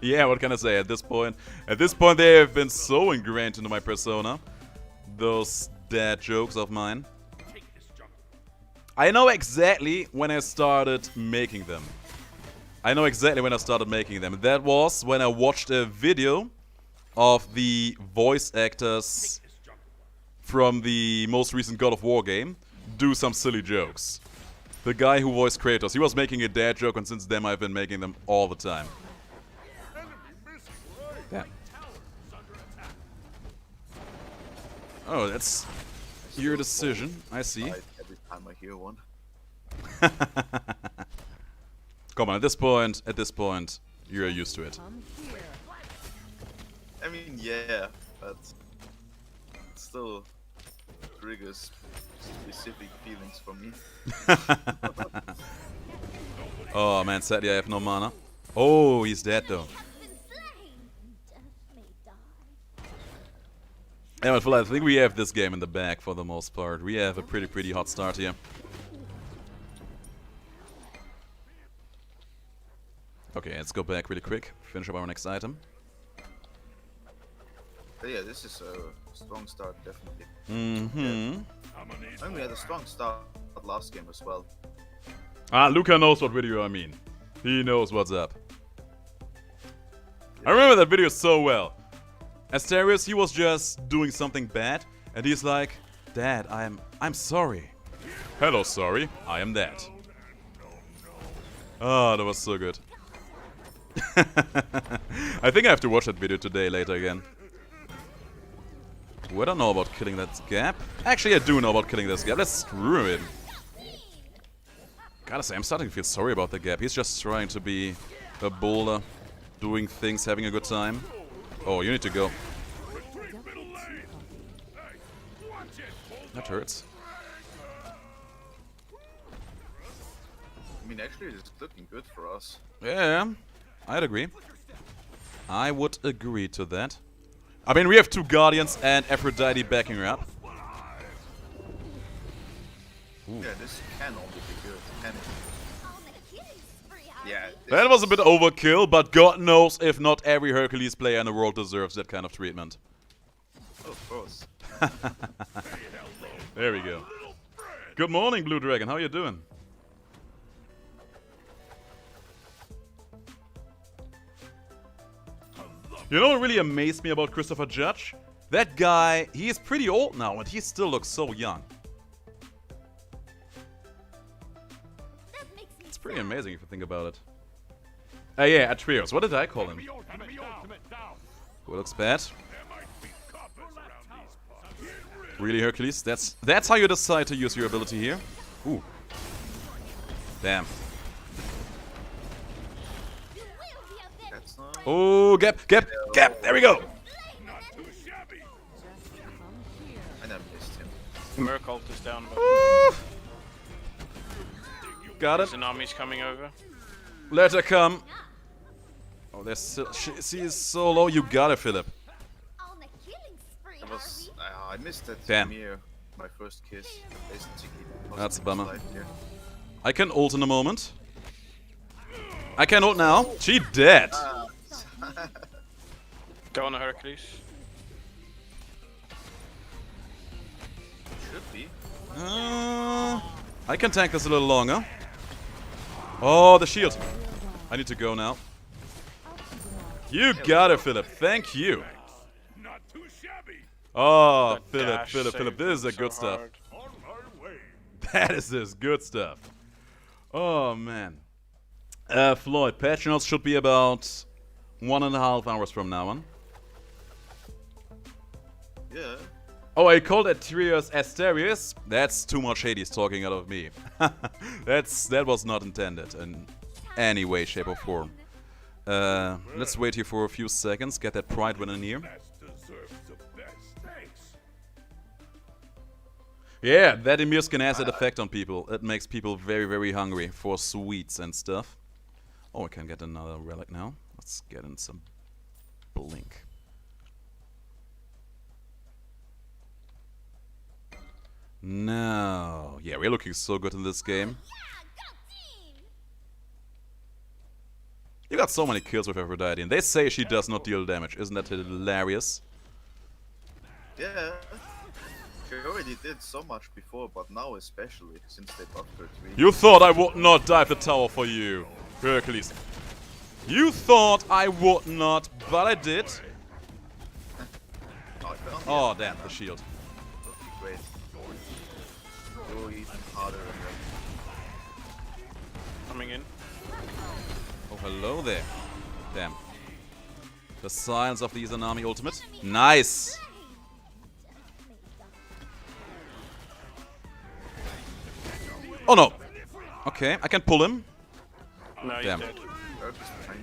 S1: Yeah, what can I say at this point? At this point they have been so ingrained into my persona. Those dad jokes of mine. I know exactly when I started making them. That was when I watched a video of the voice actors from the most recent God of War game do some silly jokes. The guy who voiced Kratos, he was making a dad joke, and since then I've been making them all the time. Yeah. Oh, that's your decision. I see.
S2: Every time I hear one.
S1: Come on, at this point, you're used to it.
S5: Come here.
S2: I mean, yeah, but it still triggers specific feelings for me.
S1: Oh man, sadly I have no mana. Oh, he's dead though. Yeah, but I think we have this game in the bag for the most part. We have a pretty hot start here. Okay, let's go back really quick. Finish up our next item.
S2: But yeah, this is a strong start, definitely.
S1: Mm-hmm.
S2: And we had a strong start last game as well.
S1: Ah, Luca knows what video I mean. He knows what's up. I remember that video so well. Asterius, he was just doing something bad, and he's like, Dad, I'm sorry. Hello, sorry. I am that. Oh, that was so good. I think I have to watch that video today later again. I don't know about killing that gap. Actually, I do know about killing this gap. Let's screw him. Gotta say, I'm starting to feel sorry about the gap. He's just trying to be a boulder, doing things, having a good time. Oh, you need to go. That hurts.
S2: I mean, actually, it's looking good for us.
S1: Yeah, I'd agree. I would agree to that. I mean, we have two Guardians and Aphrodite backing her up. Ooh.
S2: Yeah, this can only be good. Can it? Yeah.
S1: That was a bit overkill, but God knows if not every Hercules player in the world deserves that kind of treatment.
S2: Oh, of course.
S1: There we go. Good morning, Blue Dragon. How you doing? You know what really amazed me about Christopher Judge? That guy, he is pretty old now, and he still looks so young. It's pretty amazing if you think about it. Yeah, Atreus. What did I call him? Who looks bad? Really, Hercules? That's how you decide to use your ability here? Ooh. Damn.
S2: That's not.
S1: Oh, gap! There we go!
S4: Merc ult is down, but
S1: Got it.
S4: there's an army's coming over.
S1: Let her come. Oh, there's still, she is so low. You got it, Philip.
S5: On a killing spree,
S2: I was, I missed that
S1: Damn.
S2: Ymir, my first kiss. Basically,
S1: That's a bummer.
S2: life here.
S1: I can ult in a moment. I can ult now. She dead.
S4: Go on a Hercules.
S2: Should be.
S1: I can tank this a little longer. Oh, the shield. I need to go now. You got it, Philip. Thank you.
S3: Not too shabby.
S1: Oh,
S4: That
S1: Philip,
S4: dash
S1: Philip,
S4: saved
S1: Philip. This is
S4: him
S1: the good
S4: so
S1: stuff.
S4: hard.
S3: On our way.
S1: That is this good stuff. Oh, man. Floyd, patch notes should be about 1.5 hours from now on.
S2: Yeah.
S1: Oh, I called it Trios Asterius. That's too much Hades talking out of me. That was not intended in any way, shape, or form. Let's wait here for a few seconds. Get that pride win in here.
S3: Best deserves the best. Thanks.
S1: Yeah, that Emir skin has that effect on people. It makes people very, very hungry for sweets and stuff. Oh, I can get another relic now. Let's get in some blink. No. Yeah, we're looking so good in this game. You got so many kills with Aphrodite, and they say she does not deal damage. Isn't that hilarious?
S2: Yeah. She already did so much before, but now especially, since they buffed her 3.
S1: You thought I would not dive the tower for you, Hercules. You thought I would not, but I did.
S2: Oh, I found
S1: Oh, damn, the shield.
S2: That would be great. Go even harder in
S4: Coming in.
S1: Oh, hello there. Damn. The silence of the Izanami ultimate. Nice! Oh no! Okay, I can pull him.
S4: No, he's
S1: Damn.
S4: dead.
S2: there. Merc is behind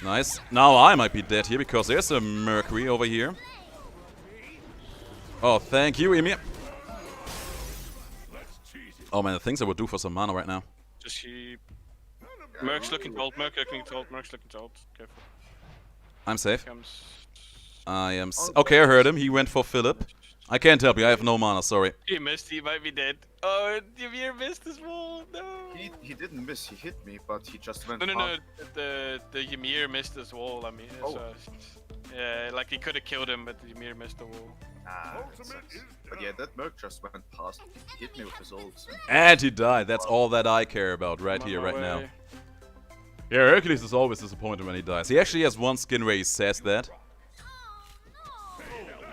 S2: you.
S1: Nice. Now I might be dead here because there's a Mercury over here. Oh, thank you, Emir. Oh man, the things I would do for some mana right now.
S4: Just keep. Merc's looking to ult, Merc looking to ult, Merc's looking to ult. Careful.
S1: I'm safe.
S4: Comes.
S1: I am. Okay, I heard him. He went for Philip. I can't help you. I have no mana. Sorry.
S4: He missed, he might be dead. Oh, Ymir missed his wall. No.
S2: He didn't miss, he hit me, but he just went
S4: No,
S2: past.
S4: the Ymir missed his wall. I mean,
S2: Oh.
S4: yeah, like he could have killed him, but the Ymir missed the wall.
S2: Ah, that sucks. But yeah, that Merc just went past. He hit me with his ults.
S1: And he died. That's all that I care about right
S4: I'm on
S1: here,
S4: my
S1: right now.
S4: way.
S1: Yeah, Hercules is always disappointed when he dies. He actually has one skin where he says that.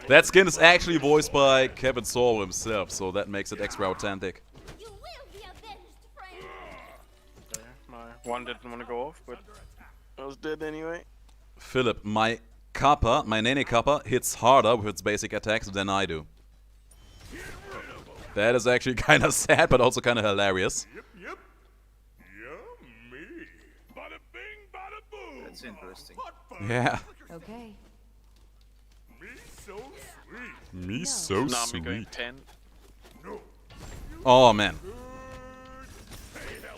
S1: That skin is actually voiced by Kevin Sorrell himself, so that makes it extra authentic.
S5: You will be avenged, friend.
S4: Okay, my one didn't want to go off, but I was dead anyway.
S1: Philip, my Kappa, my Nene Kappa, hits harder with its basic attacks than I do. That is actually kind of sad, but also kind of hilarious.
S3: Yep. Yummy. Bada bing, bada boom.
S2: That's interesting.
S3: Hot fun.
S1: Yeah.
S5: Okay.
S3: Me so sweet.
S1: Me so
S4: Tsunami going
S1: sweet.
S4: 10.
S3: No.
S1: Oh man.
S3: Say hello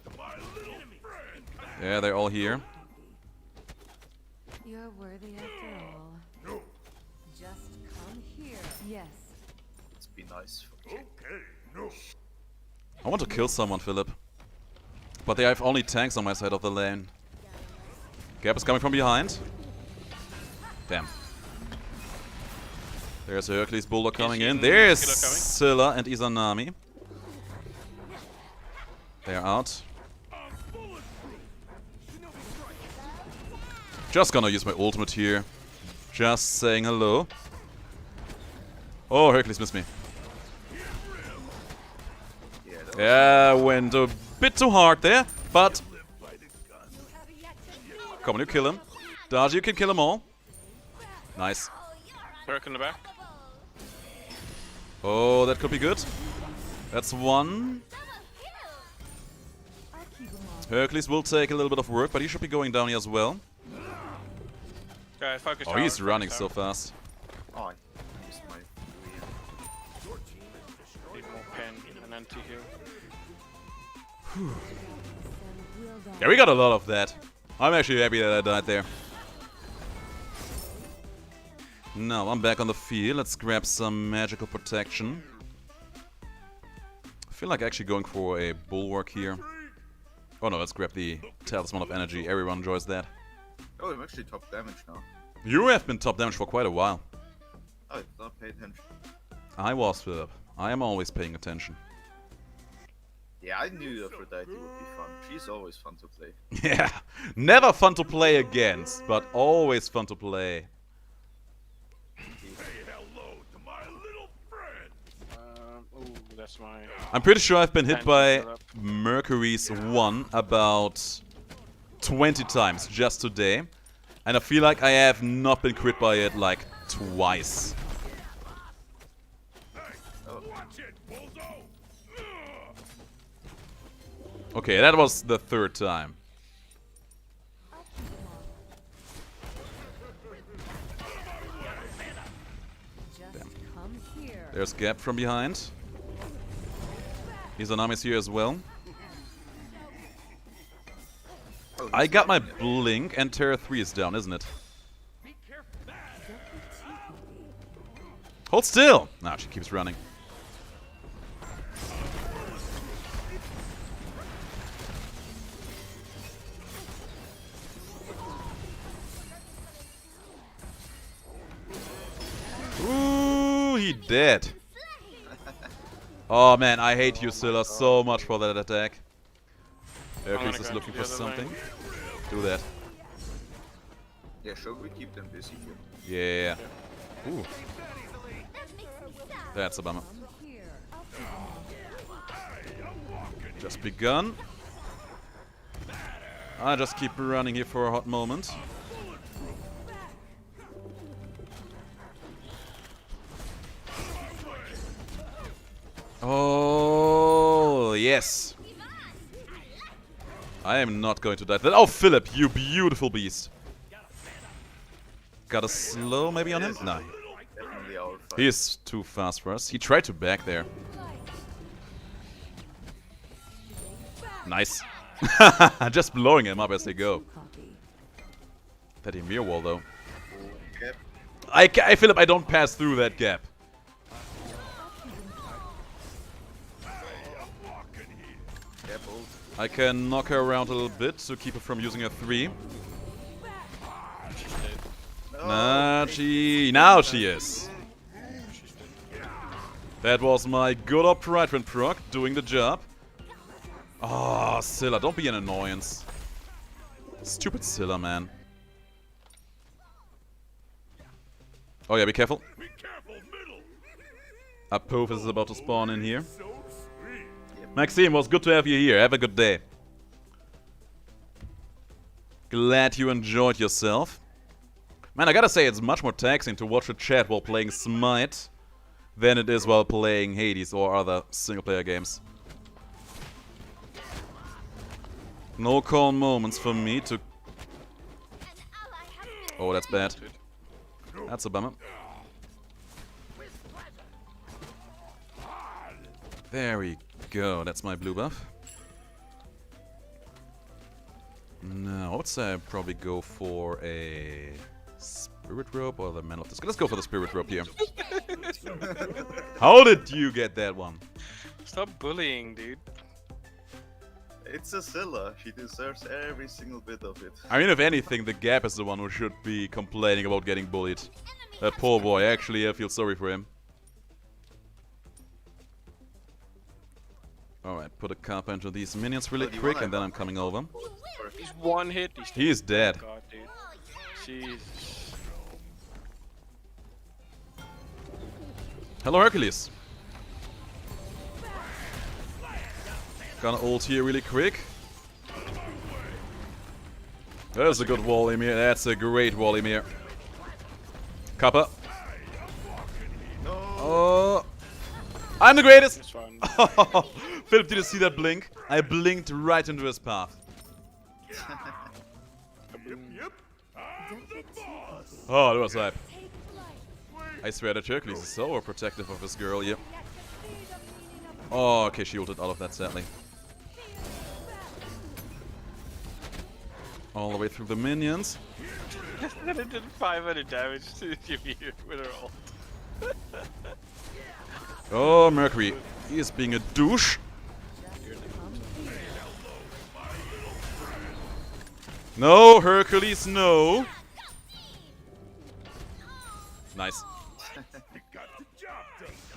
S3: to my little friend.
S1: Yeah, they're all here.
S5: You're worthy after all.
S3: No.
S5: Just come here. Yes.
S2: Let's be nice.
S3: Okay. No.
S1: I want to kill someone, Philip. But they have only tanks on my side of the lane. Gap is coming from behind. Damn. There's a Hercules Bulldog coming in. There's
S4: Killer coming.
S1: Scylla and Izanami. They're out. Just gonna use my ultimate here. Just saying hello. Oh, Hercules missed me.
S2: Yeah, that was
S1: Yeah, went a bit too hard there, but... Come on, you kill him. Dodge, you can kill them all. Nice.
S4: Merc in the back.
S1: Oh, that could be good. That's one.
S5: I'll keep them all.
S1: Hercules will take a little bit of work, but he should be going down here as well.
S4: Focus
S1: Oh,
S4: tower,
S1: he's
S4: focus
S1: running
S4: tower.
S1: so fast.
S2: Oh, I missed my Korean.
S4: anti-heal.
S1: Yeah, we got a lot of that. I'm actually happy that I died there. Now, I'm back on the field. Let's grab some magical protection. I feel like actually going for a bulwark here. Oh no, let's grab the Talisman of Energy. Everyone enjoys that.
S2: Oh, I'm actually top damage now.
S1: You have been top damage for quite a while.
S2: Oh, I did not pay attention.
S1: I was, Philip. I am always paying attention.
S2: Yeah, I knew Aphrodite would be fun. She's always fun to play.
S1: Yeah, never fun to play against, but always fun to play.
S4: Ooh, that's my...
S1: I'm pretty sure I've been hit by
S4: Setup.
S1: Mercury's 1 about 20 times just today. And I feel like I have not been crit by it like twice. Okay, that was the third time.
S5: Just come here.
S1: There's Gap from behind. Izanami's here as well.
S2: Oh,
S1: I got my blink and Terra 3 is down, isn't it? Hold still! Nah, she keeps running. Ooh, he dead. Oh man, I hate you, Scylla, so much for that attack. Hercules
S4: gonna
S1: is
S4: go
S1: looking
S4: to
S1: for
S4: the other
S1: something.
S4: lane.
S1: Do that.
S2: Yeah, should we keep them busy here?
S1: Yeah. Ooh. That's a bummer.
S5: Come here.
S1: Just begun. I just keep running here for a hot moment. Oh, yes. I am not going to die. Oh, Philip, you beautiful beast. Got a slow maybe on him? No.
S2: Definitely our fight.
S1: He is too fast for us. He tried to back there. Nice. Just blowing him up as they go.
S5: Copy.
S1: That Emir wall, though.
S2: Yep.
S1: Philip, I don't pass through that gap.
S2: Yep, ult.
S1: I can knock her around a little bit to keep her from using her 3. Now she is. That was my good op right when proc, doing the job. Oh, Scylla, don't be an annoyance. Stupid Scylla, man. Oh yeah, be careful. Apophis is about to spawn in here. Maxime, was good to have you here. Have a good day. Glad you enjoyed yourself. Man, I gotta say, it's much more taxing to watch a chat while playing Smite than it is while playing Hades or other single-player games. No calm moments for me to... Oh, that's bad. That's a bummer. There we go. That's my blue buff. Now, I would say I'd probably go for a spirit rope or the man of the... Let's go for the spirit rope here. How did you get that one?
S4: Stop bullying, dude.
S2: It's a Scylla. She deserves every single bit of it.
S1: I mean, if anything, the Gap is the one who should be complaining about getting bullied. That poor boy. Actually, I feel sorry for him. Alright, put a cap into these minions really quick, and then I'm coming over.
S4: He's one hit.
S1: He is dead.
S4: Oh God, dude. Jeez.
S1: Hello, Hercules. Gonna ult here really quick. There's a good wall, Emir. That's a great wall, Emir. Kappa.
S2: No.
S1: Oh, I'm the greatest.
S4: It's fine.
S1: Philip, did you see that blink? I blinked right into his path. Oh, that was hype. I swear that Hercules is so overprotective of his girl, yeah. Oh, okay, she ulted out of that, sadly. All the way through the minions.
S4: Then it did 500 damage to Ymir with her ult.
S1: Oh, Mercury. He is being a douche. No, Hercules, no. Nice.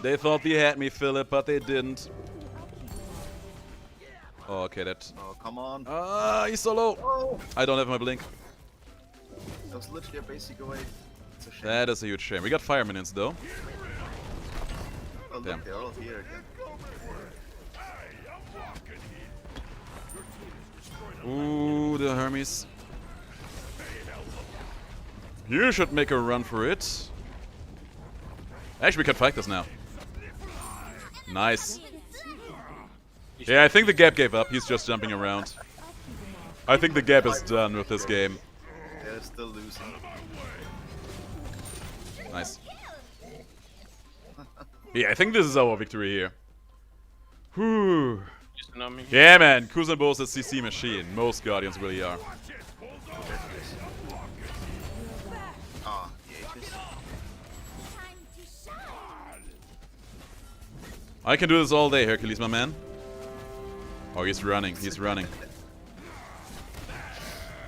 S1: They thought they had me, Philip, but they didn't. Oh, okay, that...
S2: Oh, come on.
S1: Ah, he's so low.
S2: Oh,
S1: I don't have my blink.
S2: that was literally a basic away. It's a shame.
S1: That is a huge shame. We got fire minions, though.
S2: Oh, look,
S1: damn.
S2: they're all here again.
S1: Ooh, the Hermes. You should make a run for it. Actually, we can fight this now. Nice. Yeah, I think the Gap gave up. He's just jumping around. I think the Gap is done with this game.
S2: They're still losing.
S1: Nice. Yeah, I think this is our victory here. Whew. Yeah, man. Kuzenbo is a CC machine. Most Guardians really are.
S2: Ah, the Aegis.
S1: I can do this all day, Hercules, my man. Oh, he's running. He's running.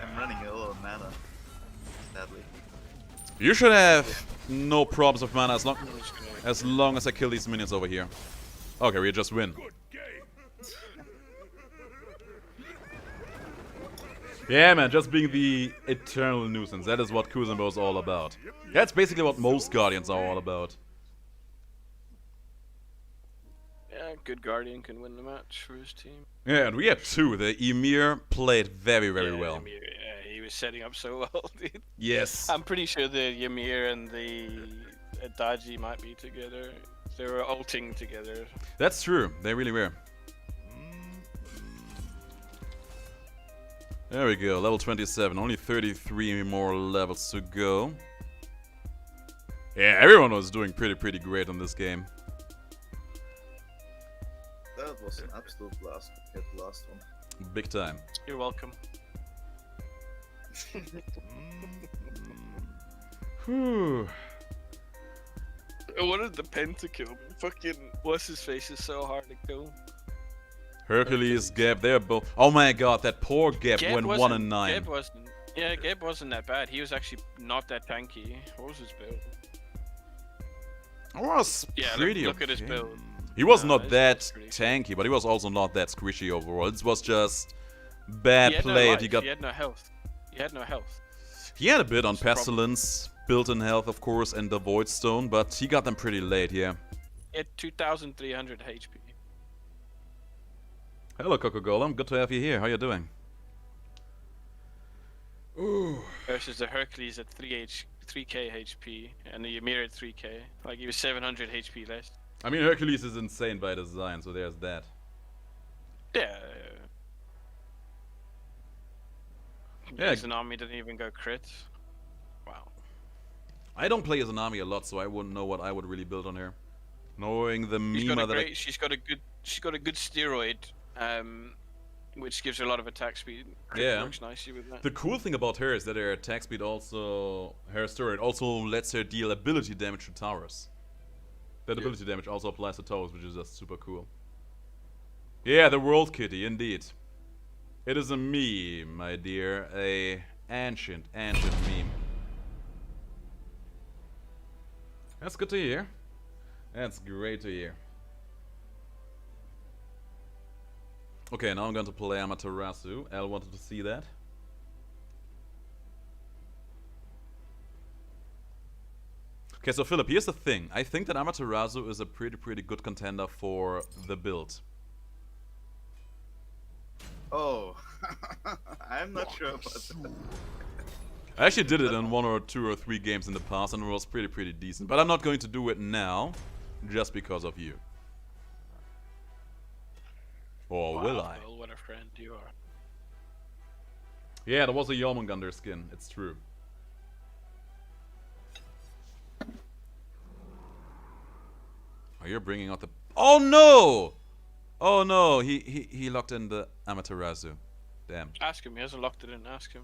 S2: I'm running a lot of mana. Sadly.
S1: You should have no problems with mana as long as I kill these minions over here. Okay, we just win. Yeah, man, just being the eternal nuisance. That is what Kuzenbo is all about. That's basically what most Guardians are all about.
S4: Yeah, good Guardian can win the match for his team.
S1: Yeah, and we had two. The Ymir played very, very well.
S4: Ymir, yeah, he was setting up so well, dude.
S1: Yes.
S4: I'm pretty sure the Ymir and the Adachi might be together. They were ulting together.
S1: That's true. They really were. There we go. Level 27. Only 33 more levels to go. Yeah, everyone was doing pretty great on this game.
S2: That was an absolute blast compared to the last one.
S1: Big time.
S4: You're welcome.
S1: Whew.
S4: I wanted the pentakill. Fucking what's his face is so hard to kill.
S1: Hercules, Gab, they're both. Oh my god, that poor Gab went 1 and 9.
S4: Gab wasn't. Yeah, Gab wasn't that bad. He was actually not that tanky. What was his build?
S1: It was
S4: Yeah,
S1: pretty
S4: look at his
S1: okay.
S4: build.
S1: He was
S4: No,
S1: not
S4: his
S1: that
S4: build's pretty
S1: tanky, but he was also not that squishy overall. It was just bad
S4: He had
S1: play.
S4: no
S1: And he
S4: life.
S1: got.
S4: He had no health. He had no health.
S1: He had a bit on
S4: That's the problem.
S1: Pestilence, built-in health, of course, and the Void Stone, but he got them pretty late. Yeah.
S4: He had 2,300 HP.
S1: Hello, Coco Golem. Good to have you here. How you doing? Ooh.
S4: Versus the Hercules at 3k HP and the Ymir at 3k. Like he was 700 HP less.
S1: I mean, Hercules is insane by design, so there's that.
S4: Yeah.
S1: Yeah.
S4: His army didn't even go crit. Wow.
S1: I don't play as an army a lot, so I wouldn't know what I would really build on her. Knowing the
S4: She's got
S1: Mima
S4: a
S1: that
S4: great. She's got a good steroid, which gives her a lot of attack speed. Crit
S1: Yeah.
S4: works nicely with that.
S1: The cool thing about her is that her attack speed also, her steroid also lets her deal ability damage to towers. That ability damage also applies to towers, which is just super cool. Yeah, the World Kitty, indeed. It is a meme, my dear. A ancient meme. That's good to hear. That's great to hear. Okay, now I'm going to play Amaterasu. Al wanted to see that. Okay, so Philip, here's the thing. I think that Amaterasu is a pretty good contender for the build.
S2: Oh, I'm not sure about that.
S1: I actually did it in 1 or 2 or 3 games in the past and it was pretty decent. But I'm not going to do it now, just because of you. Or will I?
S4: Well, what a friend you are.
S1: Yeah, there was a Jormungandr skin, it's true. Oh, you're bringing out the... Oh no! Oh no, he locked in the Amaterasu. Damn.
S4: Ask him. He hasn't locked it in. Ask him.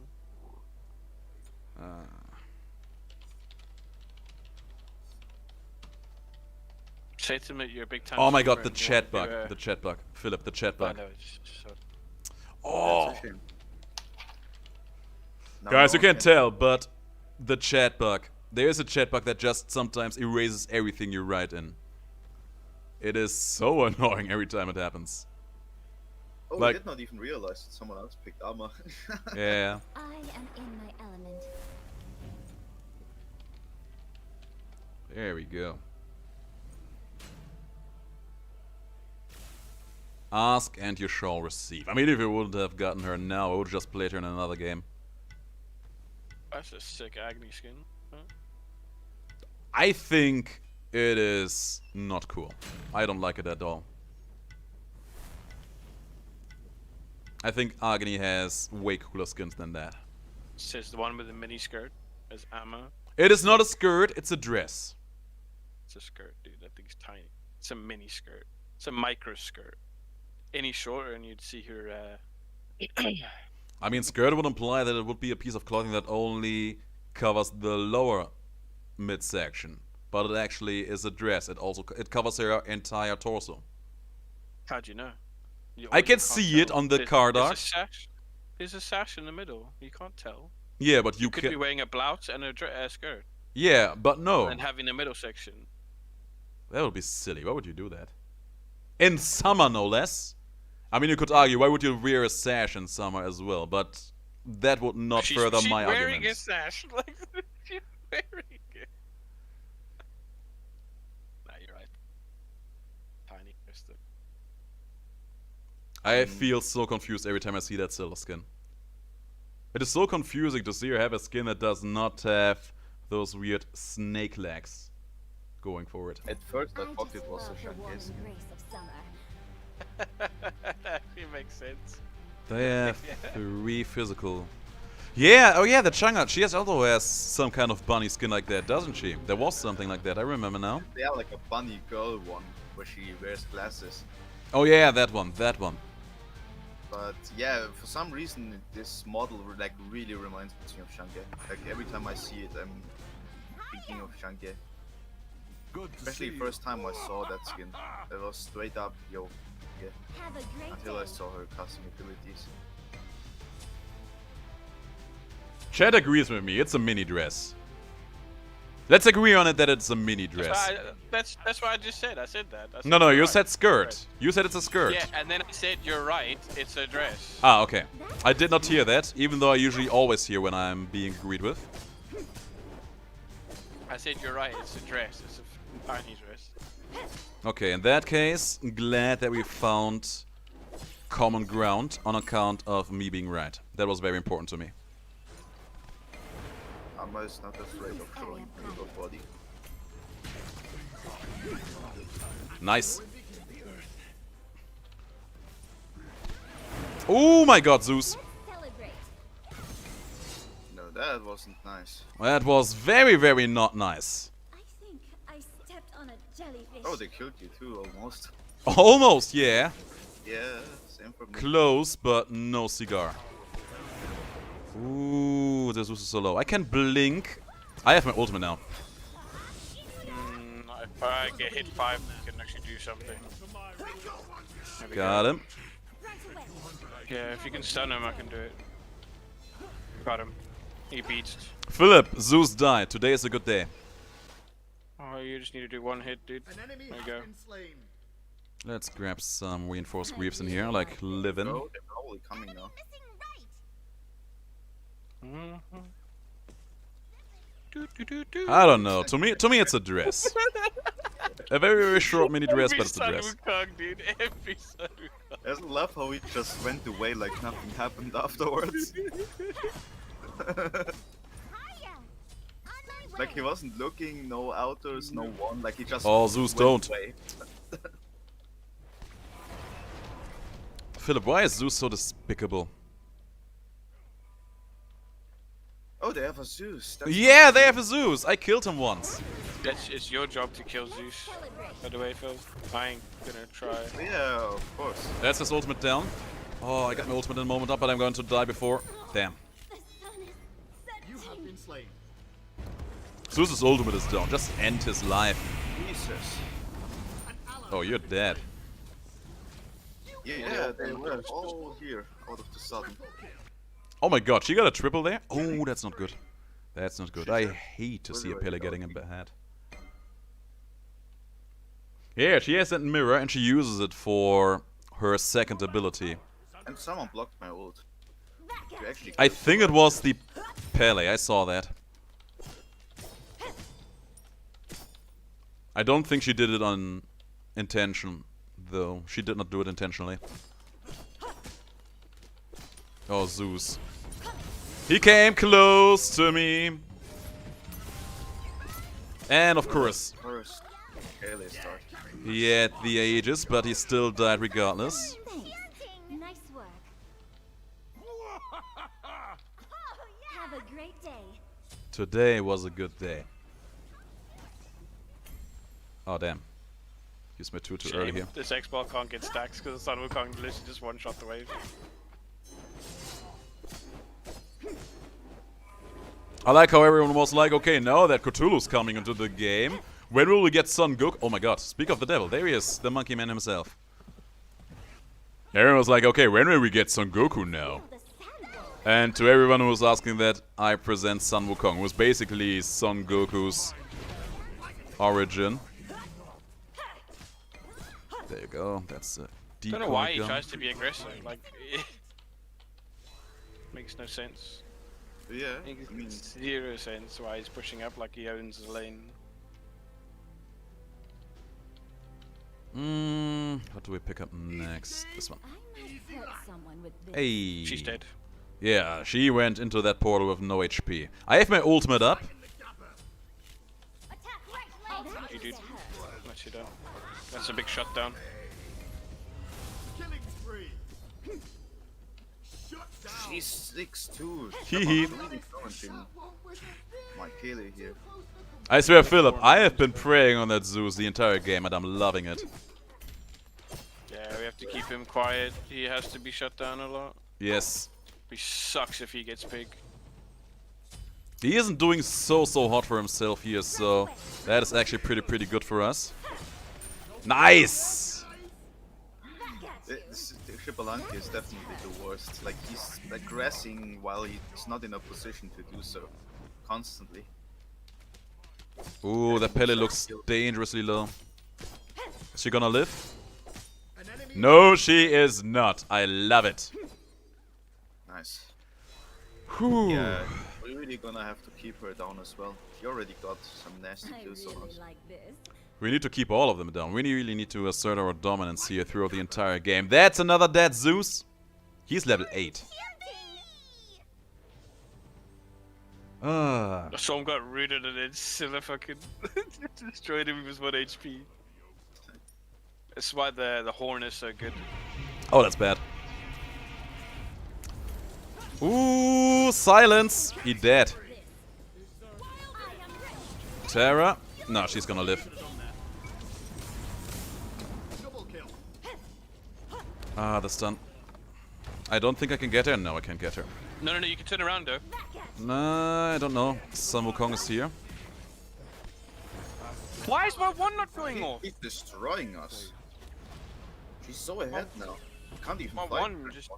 S4: Say to him that you're a big time.
S1: Oh my god,
S4: streamer
S1: the
S4: and you
S1: chat
S4: want
S1: bug.
S4: to,
S1: The chat bug. Philip, the chat
S4: I
S1: bug.
S4: know, it's so...
S1: Oh!
S2: That's a shame. Now
S1: Guys,
S2: no
S1: you
S2: one
S1: can't tell, but the chat bug. There is a chat bug that just sometimes erases everything you write in. It is so annoying every time it happens.
S2: Oh,
S1: like-
S2: I did not even realize that someone else picked armor.
S1: Yeah.
S5: I am in my element.
S1: There we go. Ask and you shall receive. I mean, if you wouldn't have gotten her now, I would have just played her in another game.
S4: That's a sick Agni skin. Huh?
S1: I think it is not cool. I don't like it at all. I think Agni has way cooler skins than that.
S4: Says the one with the mini skirt as ammo.
S1: It is not a skirt, it's a dress.
S4: It's a skirt, dude. That thing's tiny. It's a mini skirt. It's a micro skirt. Any shorter and you'd see her.
S1: I mean, skirt would imply that it would be a piece of clothing that only covers the lower midsection. But it actually is a dress. It covers her entire torso.
S4: How'd you know?
S1: I
S4: You
S1: can
S4: can't
S1: see it
S4: tell.
S1: on the card
S4: There's
S1: art.
S4: a sash. There's a sash in the middle. You can't tell.
S1: Yeah, but you
S4: You could be
S1: can.
S4: wearing a blouse and a skirt,
S1: Yeah, but no.
S4: and having the middle section.
S1: That would be silly. Why would you do that? In summer, no less. I mean, you could argue, why would you wear a sash in summer as well? But that would not further my
S4: wearing
S1: argument.
S4: a sash. Like, she's wearing it. Nah, you're right. Tiny crystal.
S1: I feel so confused every time I see that silver skin. It is so confusing to see her have a skin that does not have those weird snake legs going forward.
S2: At first I thought
S5: just
S2: it was a
S5: love the warm
S2: Shanghai.
S5: grace of summer.
S4: That actually makes sense.
S1: They have 3 physical. Yeah, oh yeah, the Chang'e. She also has some kind of bunny skin like that, doesn't she? There was something like that, I remember now.
S2: They are like a bunny girl one, where she wears glasses.
S1: Oh yeah, that one, that one.
S2: But yeah, for some reason this model like really reminds me of Shanghai. Like every time I see it, I'm thinking of Shanghai. Especially first time I saw that skin. It was straight up, yo, yeah.
S5: Have a great
S2: Until
S5: day.
S2: I saw her custom abilities.
S1: Chad agrees with me, it's a mini dress. Let's agree on it that it's a mini dress.
S4: That's what I just said. I said that. I said
S1: No,
S4: you're
S1: you
S4: right.
S1: said skirt.
S4: Right.
S1: You said it's a skirt.
S4: Yeah, and then I said you're right. It's a dress.
S1: Ah, okay. I did not hear that, even though I usually always hear when I'm being agreed with.
S4: I said you're right. It's a dress. It's a tiny dress.
S1: Okay, in that case, glad that we found common ground on account of me being right. That was very important to me.
S2: Armor is not afraid of showing her body.
S1: Nice. Oh my god, Zeus.
S5: Celebrate.
S2: No, that wasn't nice.
S1: That was very, very not nice.
S5: I think I stepped on a jellyfish.
S2: Oh, they killed you too, almost.
S1: Almost, yeah.
S2: Yeah, same for me.
S1: Close, but no cigar. Ooh, the Zeus is so low. I can blink. I have my ultimate now.
S4: If I get hit 5, I can actually do something. There we
S1: Got
S4: go.
S1: him.
S4: Yeah, if you can stun him, I can do it. Got him. He beats.
S1: Philip, Zeus died. Today is a good day.
S4: Oh, you just need to do 1 hit, dude. There you go.
S1: Let's grab some reinforced greaves in here, like living.
S2: Oh, they're probably coming now.
S1: I don't know. To me, it's a dress. A very, very short mini dress, but it's a dress.
S4: Dude. Every son
S2: I just love how he just went away like nothing happened afterwards. Like he wasn't looking, no outers, no one, like he just
S1: Oh, Zeus,
S2: went
S1: don't.
S2: away.
S1: Philip, why is Zeus so despicable?
S2: Oh, they have a Zeus. That's
S1: Yeah, they have a Zeus. I killed him once.
S4: It's your job to kill Zeus. By the way, Phil. I ain't gonna try.
S2: Yeah, of course.
S1: That's his ultimate down. Oh, I got my ultimate in a moment up, but I'm going to die before. Damn.
S5: The sun is setting.
S1: Zeus's ultimate is down. Just end his life.
S2: Jesus.
S1: Oh, you're dead.
S2: Yeah, they were all here out of the sudden.
S1: Oh my god, she got a triple there? Oh, that's not good. That's not good. I hate to see a Pele getting in bad. Yeah, she has that mirror and she uses it for her second ability.
S2: And someone blocked my ult. You actually
S1: I think it was the Pele, I saw that. I don't think she did it on intention, though. She did not do it intentionally. Oh, Zeus. He came close to me. And of course,
S2: first Kaylee start.
S1: he had the Aegis, but he still died regardless.
S5: Thanks. Nice work. Have a great day.
S1: Today was a good day. Oh, damn. Used my 2 too early here.
S4: This X-Ball can't get stacks because the Sun Wukong literally just one-shot the wave.
S1: I like how everyone was like, okay, now that Cthulhu's coming into the game, when will we get Son Goku? Oh my god, speak of the devil, there he is, the monkey man himself. Everyone was like, okay, when will we get Son Goku now?
S5: The sandball.
S1: And to everyone who was asking that, I present Sun Wukong, who was basically Son Goku's origin. There you go, that's a decoy
S4: I don't know why he
S1: gun.
S4: tries to be aggressive, like... makes no sense.
S2: Yeah,
S4: Makes
S2: I mean,
S4: zero sense why he's pushing up like he owns his lane.
S1: What do we pick up next? This one.
S5: I might hurt someone with this.
S1: Hey.
S4: She's dead.
S1: Yeah, she went into that portal with no HP. I have my ultimate up.
S5: Attack right leg. That
S4: You
S5: is
S4: did.
S5: a hurt.
S4: What she done? That's a big shutdown.
S2: she's 6'2".
S1: Hee hee.
S2: Really challenging my Kaylee here.
S1: I swear, Philip, I have been preying on that Zeus the entire game and I'm loving it.
S4: Yeah, we have to keep him quiet. He has to be shut down a lot.
S1: Yes.
S4: He sucks if he gets big.
S1: He isn't doing so hot for himself here, so that is actually pretty good for us. Nice!
S2: The Shibalanki is definitely the worst. Like, he's aggressing while he's not in a position to do so. Constantly.
S1: Ooh, that Pele looks dangerously low. Is she gonna live? No, she is not. I love it.
S2: Nice.
S1: Whew.
S2: Yeah, we're really gonna have to keep her down as well. She already got some nasty
S5: I
S2: kills on
S5: really
S2: us.
S5: like this.
S1: We need to keep all of them down. We really need to assert our dominance here throughout the entire game. That's another dead Zeus. He's level 8. Ah.
S4: Storm got rooted and then Scylla fucking destroyed him with his 1 HP. That's why the horn is so good.
S1: Oh, that's bad. Ooh, silence. He dead. Terra. No, she's gonna live. Ah, the stun. I don't think I can get her. No, I can't get her.
S4: No, you can turn around though.
S1: Nah, I don't know. Sun Wukong is here.
S4: Why is my one not going off?
S2: He's destroying us. She's so ahead now. Can't even
S4: My
S2: fight.
S4: one just...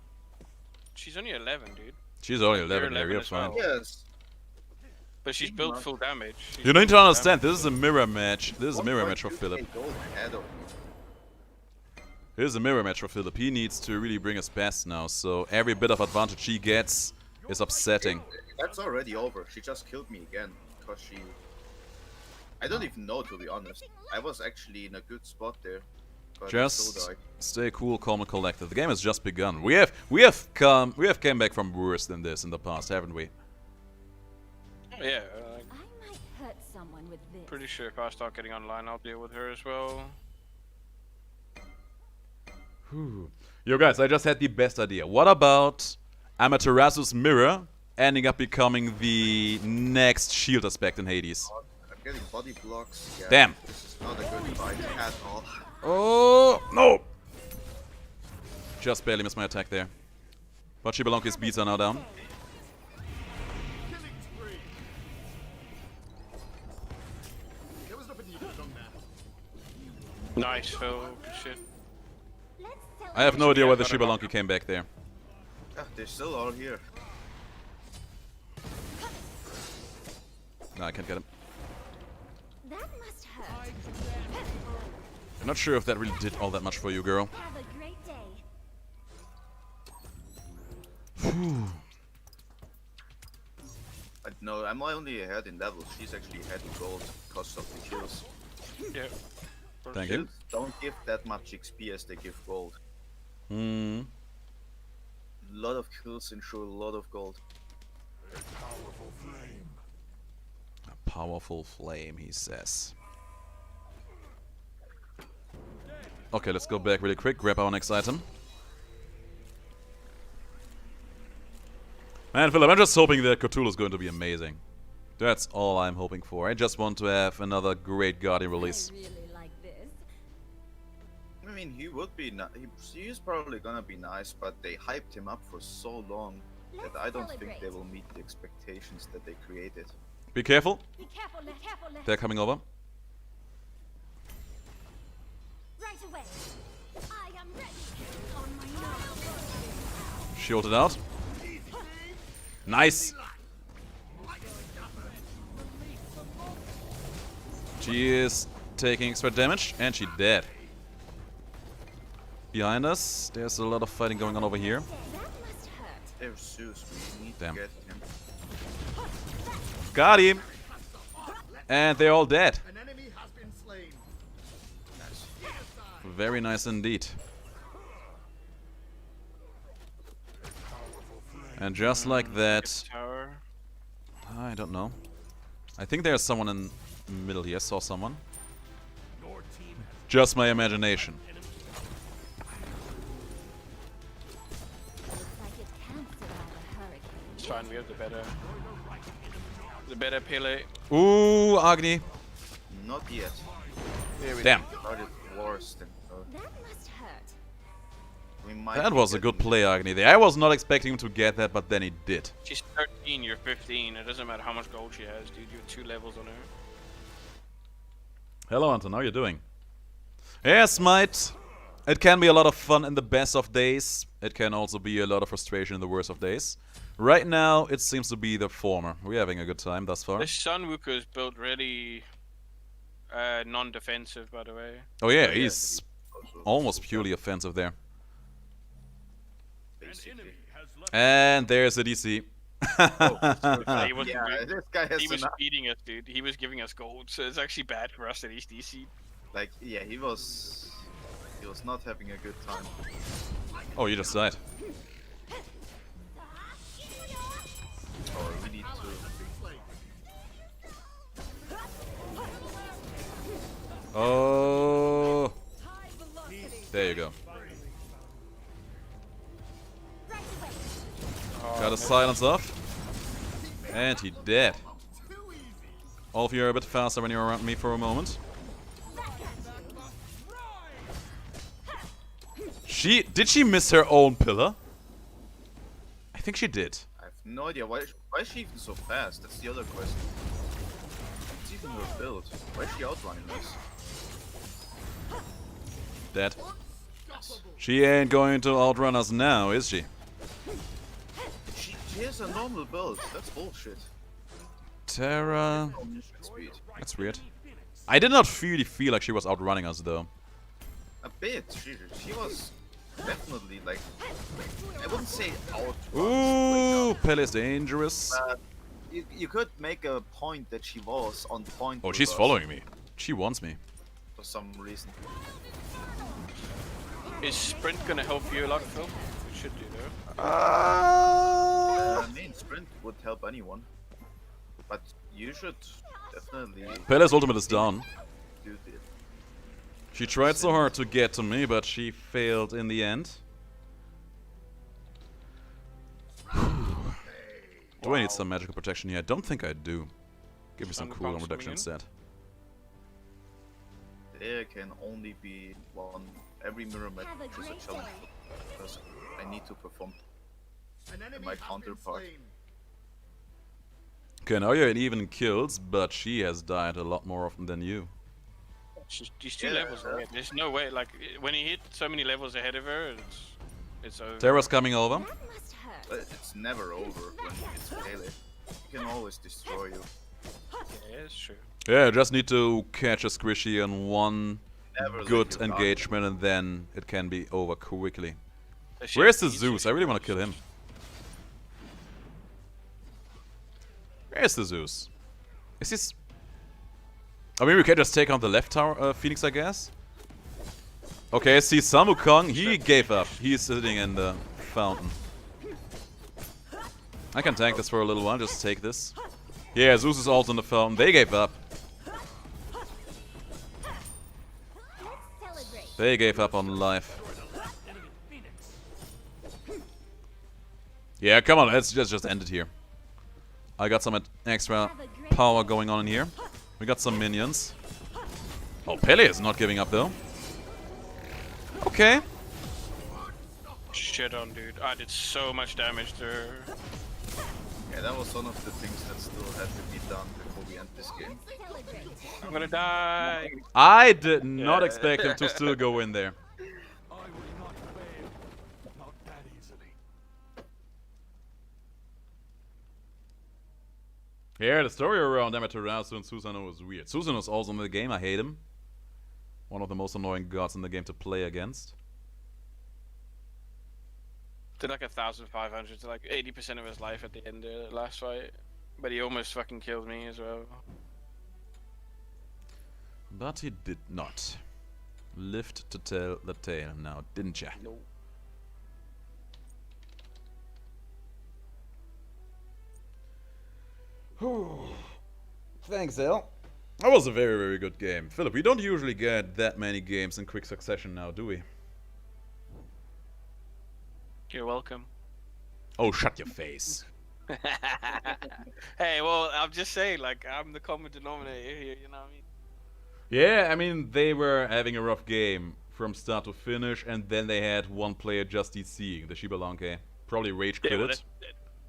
S4: She's only 11, dude.
S1: She's only
S4: You're
S1: 11 here.
S4: 11
S1: You're
S4: as
S1: fine.
S4: well.
S2: Yes.
S4: But she's built full damage. She's
S1: You need to
S4: built
S1: understand. This is a mirror match. This is a mirror match for
S2: 1.2K
S1: Philip.
S2: gold ahead of me.
S1: This is a mirror match for Philip. He needs to really bring his best now. So every bit of advantage he gets is upsetting.
S2: That's already over. She just killed me again. Because she... I don't even know, to be honest. I was actually in a good spot there. But I
S1: Just
S2: so died.
S1: stay cool, calm, and collected. The game has just begun. We have came back from worse than this in the past, haven't we?
S4: Yeah,
S5: I might hurt someone with this.
S4: pretty sure if I start getting online, I'll deal with her as well.
S1: Whew. Yo guys, I just had the best idea. What about Amaterasu's mirror ending up becoming the next shield aspect in Hades?
S2: Getting body blocks. Yeah,
S1: Damn.
S2: This is not a good fight at all.
S1: Oh, no! Just barely missed my attack there. But Shibelonki's beats are now down.
S4: Nice, oh shit.
S5: Let's
S1: I have no idea why the
S4: got him up.
S1: Shibelonki came back there.
S2: Yeah, they're still all here.
S1: No, I can't get him.
S5: That must hurt.
S1: I'm not sure if that really did all that much for you, girl.
S5: Have a great day.
S2: No, I'm only ahead in levels. She's actually ahead in gold because of the kills.
S4: Yeah.
S1: Thank you.
S2: Kills don't give that much XP as they give gold.
S1: Hmm.
S2: A lot of kills ensure a lot of gold.
S1: A powerful flame, he says. Okay, let's go back really quick, grab our next item. Man, Philip, I'm just hoping that Cthulhu is going to be amazing. That's all I'm hoping for. I just want to have another great Guardian release.
S5: I really like this.
S2: I mean, he would be. He's probably gonna be nice, but they hyped him up for so long that I don't think they will meet the expectations that they created.
S1: Be careful.
S5: Be careful, left.
S1: They're coming over.
S5: Right away. I am ready. On my nose.
S1: Shielded out. Nice. She is taking extra damage, and she dead. Behind us, there's a lot of fighting going on over here.
S5: That must hurt.
S2: There's Zeus. We need
S1: Damn.
S2: to get him.
S1: Got him. And they're all dead.
S6: An enemy has been slain.
S2: Nice.
S1: Very nice indeed. And just like that,
S4: Tower.
S1: I don't know. I think there's someone in the middle here. Saw someone. Just my imagination.
S5: Looks like it can't survive a hurricane.
S4: It's fine, we have the better Pele.
S1: Ooh, Agni.
S2: Not yet.
S1: Damn.
S2: Started worse than.
S5: That must hurt.
S2: We might
S1: That
S2: be
S1: was a good play, Agni. There. I was not expecting him to get that, but then he did.
S4: She's 13, you're 15. It doesn't matter how much gold she has, dude. You have 2 levels on her.
S1: Hello, Anton. How are you doing? Yeah, Smite. It can be a lot of fun in the best of days. It can also be a lot of frustration in the worst of days. Right now, it seems to be the former. We're having a good time thus far.
S4: This Sun Wooker is built really non-defensive, by the way.
S1: Oh yeah,
S2: yeah,
S1: he's almost purely offensive there.
S2: basically.
S1: And there's the DC.
S4: He was,
S2: Yeah, this guy has
S4: he was
S2: enough.
S4: feeding us, dude. He was giving us gold, so it's actually bad for us that he's DC.
S2: Like, yeah, he was not having a good time.
S1: Oh, you just died.
S2: Or we need to.
S1: Oh. There you go. Got a silence off. And he dead. All of you are a bit faster when you're around me for a moment. Did she miss her own pillar? I think she did.
S2: I have no idea why is she even so fast? That's the other question. It's even her build. Why is she outrunning us?
S1: Dead. She ain't going to outrun us now, is she?
S2: She has a normal build. That's bullshit.
S1: Terra.
S2: Speed.
S1: That's weird. I did not really feel like she was outrunning us though.
S2: A bit. She was definitely like I wouldn't say out.
S1: Ooh, Pele is dangerous.
S2: You could make a point that she was on point.
S1: Oh,
S2: with
S1: she's
S2: us
S1: following me. She wants me.
S2: for some reason.
S4: Is Sprint gonna help you a lot, Phil? It should do, though.
S2: I mean, sprint would help anyone, but you should definitely
S1: Pele's ultimate is down.
S2: do this.
S1: She tried so hard to get to me, but she failed in the end. Do I need some magical protection here? I don't think I do. Give me some
S4: Sun
S1: cooldown
S4: bounce
S1: reduction
S4: coming in.
S1: instead.
S2: There can only be one. Every mirror match
S5: Have a
S2: is a
S5: great
S2: challenge
S5: day.
S2: because I need to perform
S6: An enemy
S2: my
S6: has been
S2: counterpart.
S6: slain.
S1: Okay, now you're in even kills, but she has died a lot more often than you.
S4: She's 2
S2: Yeah,
S4: levels ahead. There's no way. Like when you hit so many levels ahead of her, it's over.
S1: Terra's coming over.
S5: That must hurt.
S2: But it's never over when it's Pele. He can always destroy you.
S4: Yeah, it's true.
S1: Yeah, you just need to catch a squishy in one
S2: Never let
S1: good
S2: your guard
S1: engagement and then it can be over quickly.
S4: Does she
S1: Where's the
S4: have
S1: Zeus?
S4: speed?
S1: I really want to kill him. Where's the Zeus? Is this... I mean, we can just take on the left tower, Phoenix, I guess. Okay, see Samu Kong, he gave up. He's sitting in the fountain. I can tank this for a little while, just take this. Yeah, Zeus is also in the fountain. They gave up.
S5: Let's celebrate.
S1: They gave up on life. Yeah, come on, let's just end it here. I got some extra power going on in here. We got some minions. Oh, Pele is not giving up though. Okay.
S4: Shit on, dude. I did so much damage to her.
S2: Yeah, that was one of the things that still had to be done before we end this game.
S5: Celebrate.
S4: I'm gonna die.
S1: I did not
S4: Yeah.
S1: expect him to still go in there.
S3: I will not fail. Not that easily.
S1: Yeah, the story around Amaterasu and Susanoo was weird. Susanoo is also in the game, I hate him. One of the most annoying gods in the game to play against.
S4: Did like 1,500 to like 80% of his life at the end of the last fight. But he almost fucking killed me as well.
S1: But he did not. Lived to tell the tale now, didn't ya?
S4: No.
S1: Thanks, El. That was a very, very good game. Philip, we don't usually get that many games in quick succession now, do we?
S4: You're welcome.
S1: Oh, shut your face.
S4: Hey, well, I'm just saying, like, I'm the common denominator here, you know what I mean?
S1: Yeah, I mean, they were having a rough game from start to finish, and then they had one player just DCing, the Shibalanke. Probably rage quit
S4: Yeah, well,
S1: it.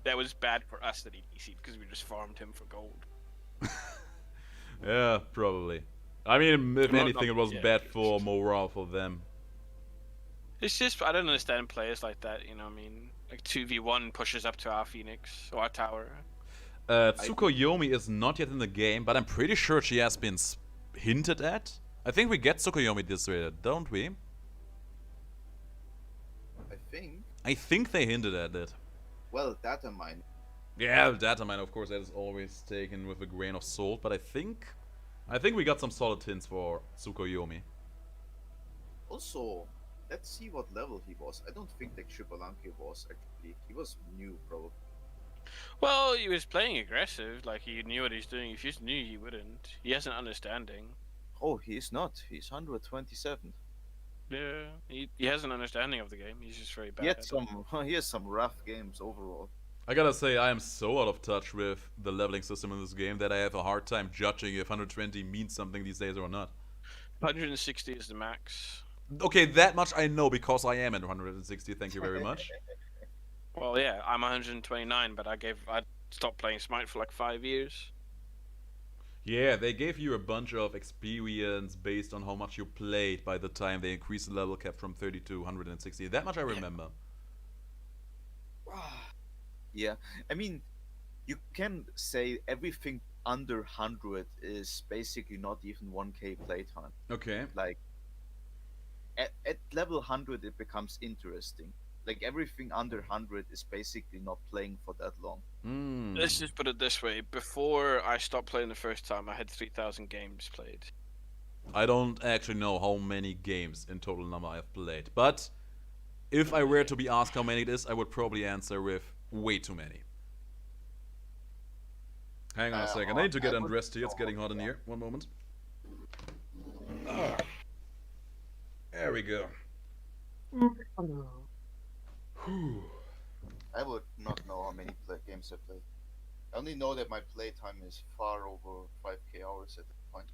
S4: that was bad for us that he DC'd because we just farmed him for gold.
S1: Yeah, probably. I mean, if
S4: Well,
S1: anything, it was
S4: yeah.
S1: bad for morale for them.
S4: It's just, I don't understand players like that, you know what I mean? Like 2v1 pushes up to our Phoenix, or our tower.
S1: Tsukuyomi is not yet in the game, but I'm pretty sure she has been hinted at. I think we get Tsukuyomi this way, don't we?
S2: I think.
S1: I think they hinted at it.
S2: Well, data mine.
S1: Yeah, data mine, of course, that is always taken with a grain of salt, but I think we got some solid hints for Tsukuyomi.
S2: Also, let's see what level he was. I don't think that Shibalanke was actually. He was new, probably.
S4: Well, he was playing aggressive, like he knew what he's doing. If you just knew, he wouldn't. He has an understanding.
S2: Oh, he is not. He's 127.
S4: Yeah, he has an understanding of the game. He's just very bad.
S2: He has some rough games overall.
S1: I gotta say, I am so out of touch with the leveling system in this game that I have a hard time judging if 120 means something these days or not.
S4: 160 is the max.
S1: Okay, that much I know because I am at 160, thank you very much.
S4: Well, yeah, I'm 129, but I stopped playing Smite for like 5 years.
S1: Yeah, they gave you a bunch of experience based on how much you played by the time they increased the level cap from 30 to 160. That much I remember.
S2: Yeah, I mean, you can say everything under 100 is basically not even 1k playtime.
S1: Okay.
S2: Like, at level 100 it becomes interesting. Like, everything under 100 is basically not playing for that long.
S1: Mm.
S4: Let's just put it this way. Before I stopped playing the first time, I had 3,000 games played.
S1: I don't actually know how many games in total number I have played, but if I were to be asked how many it is, I would probably answer with way too many. Hang on a second, I need to get undressed here, it's getting hot in here. One moment. Ah. There we go. Whew.
S2: I would not know how many games I played. I only know that my playtime is far over 5k hours at this point.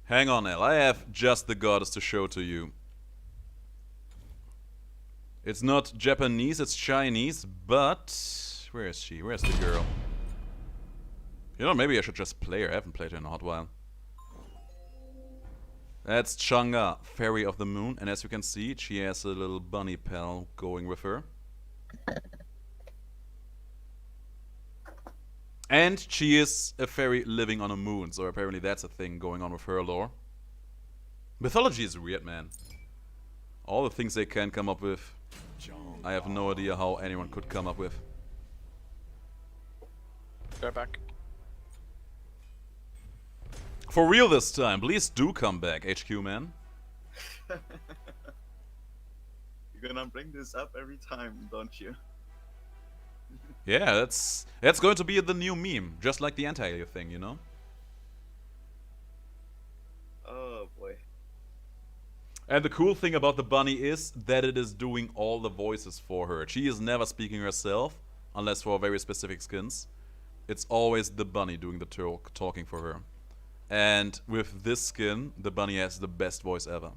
S1: Hang on, El. I have just the goddess to show to you. It's not Japanese, it's Chinese, but... Where is she? Where's the girl? You know, maybe I should just play her. I haven't played her in a hot while. That's Chang'e, Fairy of the Moon. And as you can see, she has a little bunny pal going with her. And she is a fairy living on a moon, so apparently that's a thing going on with her lore. Mythology is weird, man. All the things they can come up with, I have no idea how anyone could come up with.
S4: Go back.
S1: For real this time, please do come back, HQ man.
S2: You're gonna bring this up every time, don't you?
S1: Yeah, that's going to be the new meme, just like the anti-alien thing, you know?
S2: Oh boy.
S1: And the cool thing about the bunny is that it is doing all the voices for her. She is never speaking herself, unless for very specific skins. It's always the bunny doing the talking for her. And with this skin, the bunny has the best voice ever.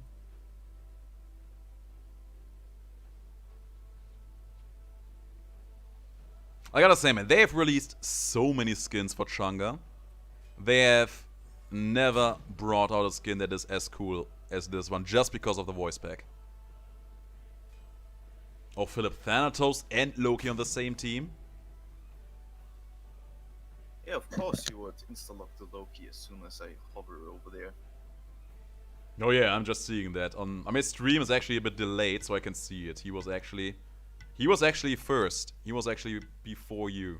S1: I gotta say, man, they have released so many skins for Chang'e. They have never brought out a skin that is as cool as this one, just because of the voice pack. Oh, Philip, Thanatos and Loki on the same team?
S2: Yeah, of course you would insta-lock the Loki as soon as I hover over there.
S1: Oh yeah, I'm just seeing that. I mean, stream is actually a bit delayed, so I can see it. He was actually first. He was actually before you.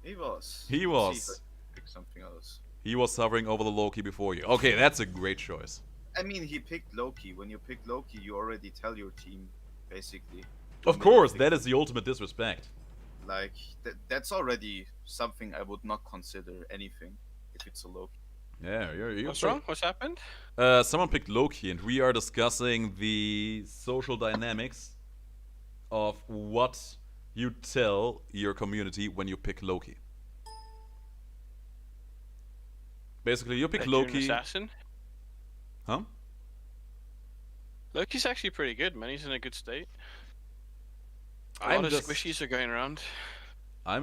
S2: He was.
S1: He
S2: Let's see
S1: was.
S2: if I pick something else.
S1: He was hovering over the Loki before you. Okay, that's a great choice.
S2: I mean, he picked Loki. When you pick Loki, you already tell your team, basically.
S1: Of course, that is the ultimate disrespect.
S2: Like, that's already something I would not consider anything if it's a Loki.
S1: Yeah, you're
S4: What's wrong? What's happened?
S1: Someone picked Loki, and we are discussing the social dynamics of what you tell your community when you pick Loki. Basically, you pick
S4: That you're an
S1: Loki.
S4: assassin?
S1: Huh?
S4: Loki's actually pretty good, man. He's in a good state. A
S1: I'm
S4: lot of
S1: just-
S4: squishies are going around.
S1: I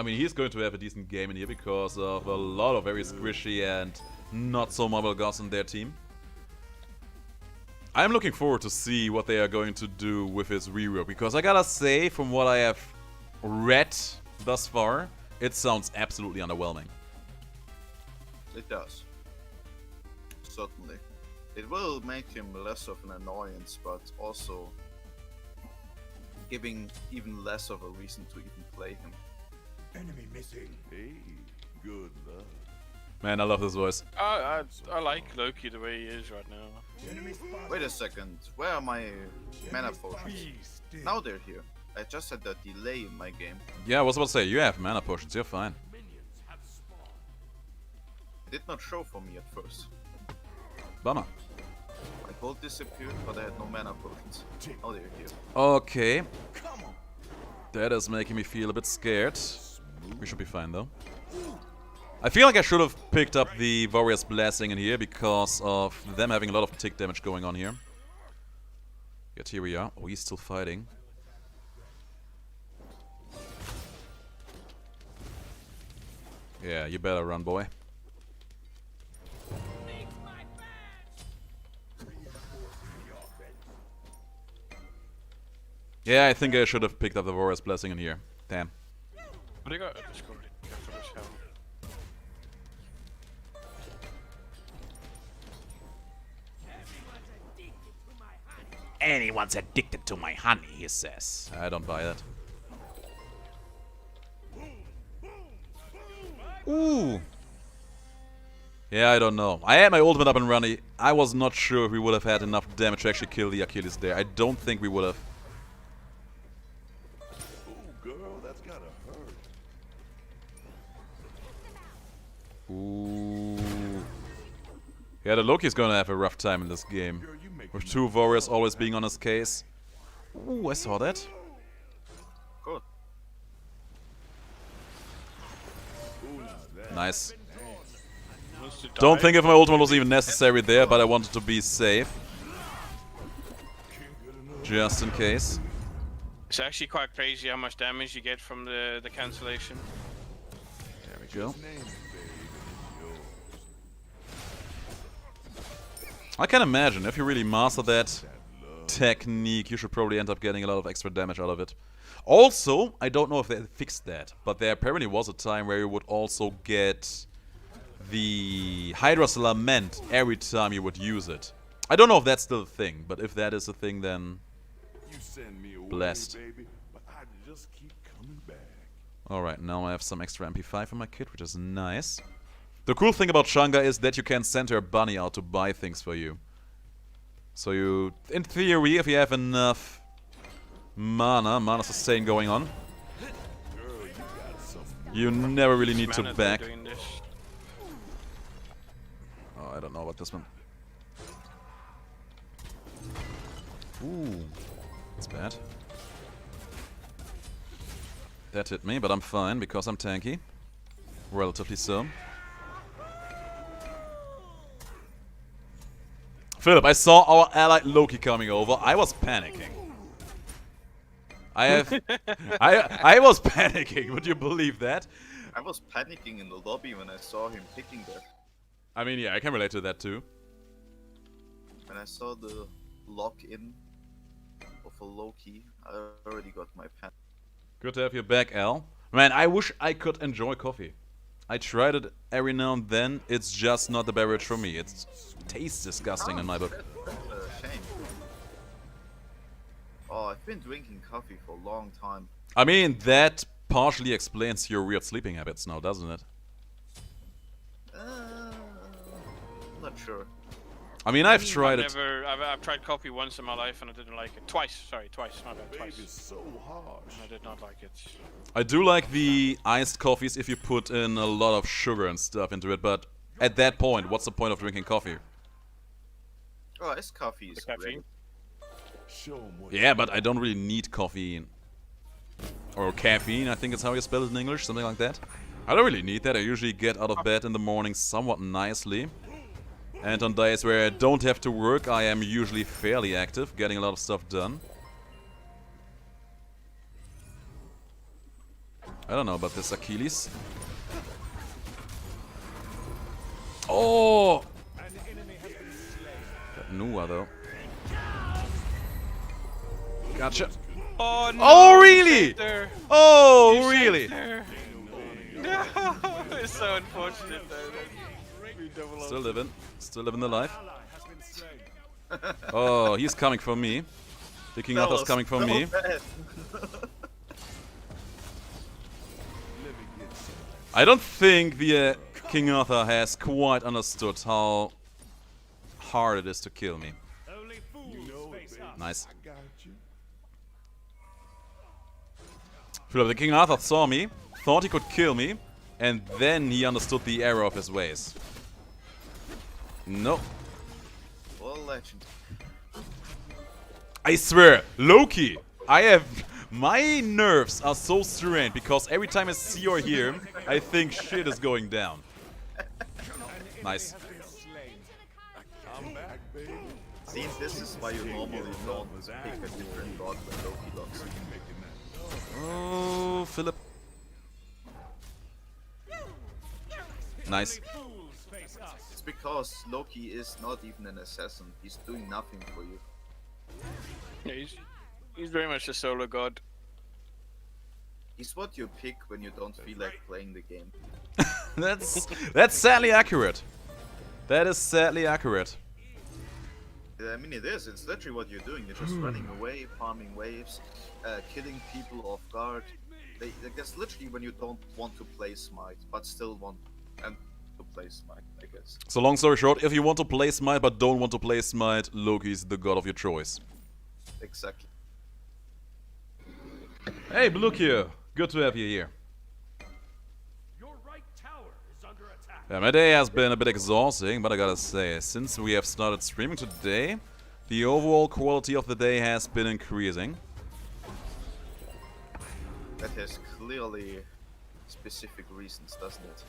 S1: mean, he's going to have a decent game in here because of a lot of very squishy and not so mobile gods on their team. I'm looking forward to see what they are going to do with his rework, because I gotta say, from what I have read thus far, it sounds absolutely underwhelming.
S2: It does. Certainly. It will make him less of an annoyance, but also giving even less of a reason to even play him.
S3: Enemy missing.
S6: Hey, good luck.
S1: Man, I love this voice.
S4: I like Loki the way he is right now.
S3: Enemy spotted.
S2: Wait a second, where are my mana potions?
S3: Be still.
S2: Now they're here. I just had a delay in my game.
S1: Yeah, I was about to say, you have mana potions, you're fine.
S2: It did not show for me at first.
S1: Bummer.
S2: My gold disappeared, but I had no mana potions. Now they're here.
S1: Okay. That is making me feel a bit scared. We should be fine though. I feel like I should have picked up the Warrior's Blessing in here because of them having a lot of tick damage going on here. Yet here we are. Oh, he's still fighting. Yeah, you better run, boy. Yeah, I think I should have picked up the Warrior's Blessing in here. Damn.
S4: What do you got? Just go for this hell.
S1: Anyone's addicted to my honey, he says. I don't buy that. Ooh. Yeah, I don't know. I had my ultimate up and running. I was not sure if we would have had enough damage to actually kill the Achilles there. I don't think we would have.
S6: Ooh, girl, that's gotta hurt.
S1: Ooh. Yeah, the Loki's gonna have a rough time in this game.
S6: Girl, you make
S1: With two warriors always being on his case. Ooh, I saw that.
S2: Good.
S1: Nice.
S4: Wants to
S1: Don't
S4: die.
S1: think if my ultimate was even necessary there, but I wanted to be safe. Just in case.
S4: It's actually quite crazy how much damage you get from the cancellation.
S1: There we go. I can imagine, if you really master that technique, you should probably end up getting a lot of extra damage out of it. Also, I don't know if they fixed that, but there apparently was a time where you would also get the HiRez Lament every time you would use it. I don't know if that's still a thing, but if that is a thing, then
S6: You send me away,
S1: blessed.
S6: baby, but I just keep coming back.
S1: Alright, now I have some extra MP5 in my kit, which is nice. The cool thing about Shanga is that you can send her bunny out to buy things for you. So you, in theory, if you have enough mana sustain going on, you never really need to
S4: Mana
S1: back.
S4: doing this.
S1: Oh, I don't know about this one. Ooh, that's bad. That hit me, but I'm fine because I'm tanky. Relatively so. Philip, I saw our ally Loki coming over. I was panicking. I was panicking. Would you believe that?
S2: I was panicking in the lobby when I saw him picking that.
S1: I mean, yeah, I can relate to that too.
S2: When I saw the lock-in of a Loki, I already got my panic.
S1: Good to have you back, Al. Man, I wish I could enjoy coffee. I tried it every now and then. It's just not the beverage for me. It tastes disgusting in my book.
S2: That's a shame. Oh, I've been drinking coffee for a long time.
S1: I mean, that partially explains your weird sleeping habits now, doesn't it?
S2: Not sure.
S1: I mean, I've tried it.
S4: I've tried coffee once in my life and I didn't like it. Twice, sorry, twice, not bad,
S6: Baby's
S4: twice.
S6: so harsh.
S4: I did not like it.
S1: I do like the iced coffees if you put in a lot of sugar and stuff into it, but at that point, what's the point of drinking coffee?
S2: Oh, iced coffee is
S4: The caffeine.
S2: great.
S6: Show 'em what
S1: Yeah, but I don't really need coffee. Or caffeine, I think it's how you spell it in English, something like that. I don't really need that. I usually get out of bed in the morning somewhat nicely. And on days where I don't have to work, I am usually fairly active, getting a lot of stuff done. I don't know about this Achilles. Oh! That Nua, though. Gotcha.
S4: Oh no!
S1: Oh, really?
S4: There.
S1: Oh, really?
S4: There. No, it's so unfortunate though.
S1: Still living the life. Oh, he's coming for me. The King Arthur's coming for me.
S2: Bad.
S1: I don't think the King Arthur has quite understood how hard it is to kill me. Nice.
S6: got you.
S1: Philip, the King Arthur saw me, thought he could kill me, and then he understood the error of his ways. No.
S2: What a legend.
S1: I swear, Loki, I have... My nerves are so strained because every time I see or hear him, I think shit is going down. Nice.
S6: I'm back, baby.
S2: See, this is why you normally don't pick a different god when Loki locks you.
S1: Oh, Philip. Nice.
S2: It's because Loki is not even an assassin. He's doing nothing for you.
S4: Yeah, he's very much a solo god.
S2: He's what you pick when you don't feel like playing the game.
S1: That's sadly accurate. That is sadly accurate.
S2: I mean, it is. It's literally what you're doing. You're just running away, farming waves, killing people off guard. That's literally when you don't want to play Smite, but still want to play Smite, I guess.
S1: So long story short, if you want to play Smite but don't want to play Smite, Loki's the god of your choice.
S2: Exactly.
S1: Hey, Blue here. Good to have you here.
S3: Your right tower is under attack.
S1: Yeah, my day has been a bit exhausting, but I gotta say, since we have started streaming today, the overall quality of the day has been increasing.
S2: That has clearly specific reasons, doesn't it?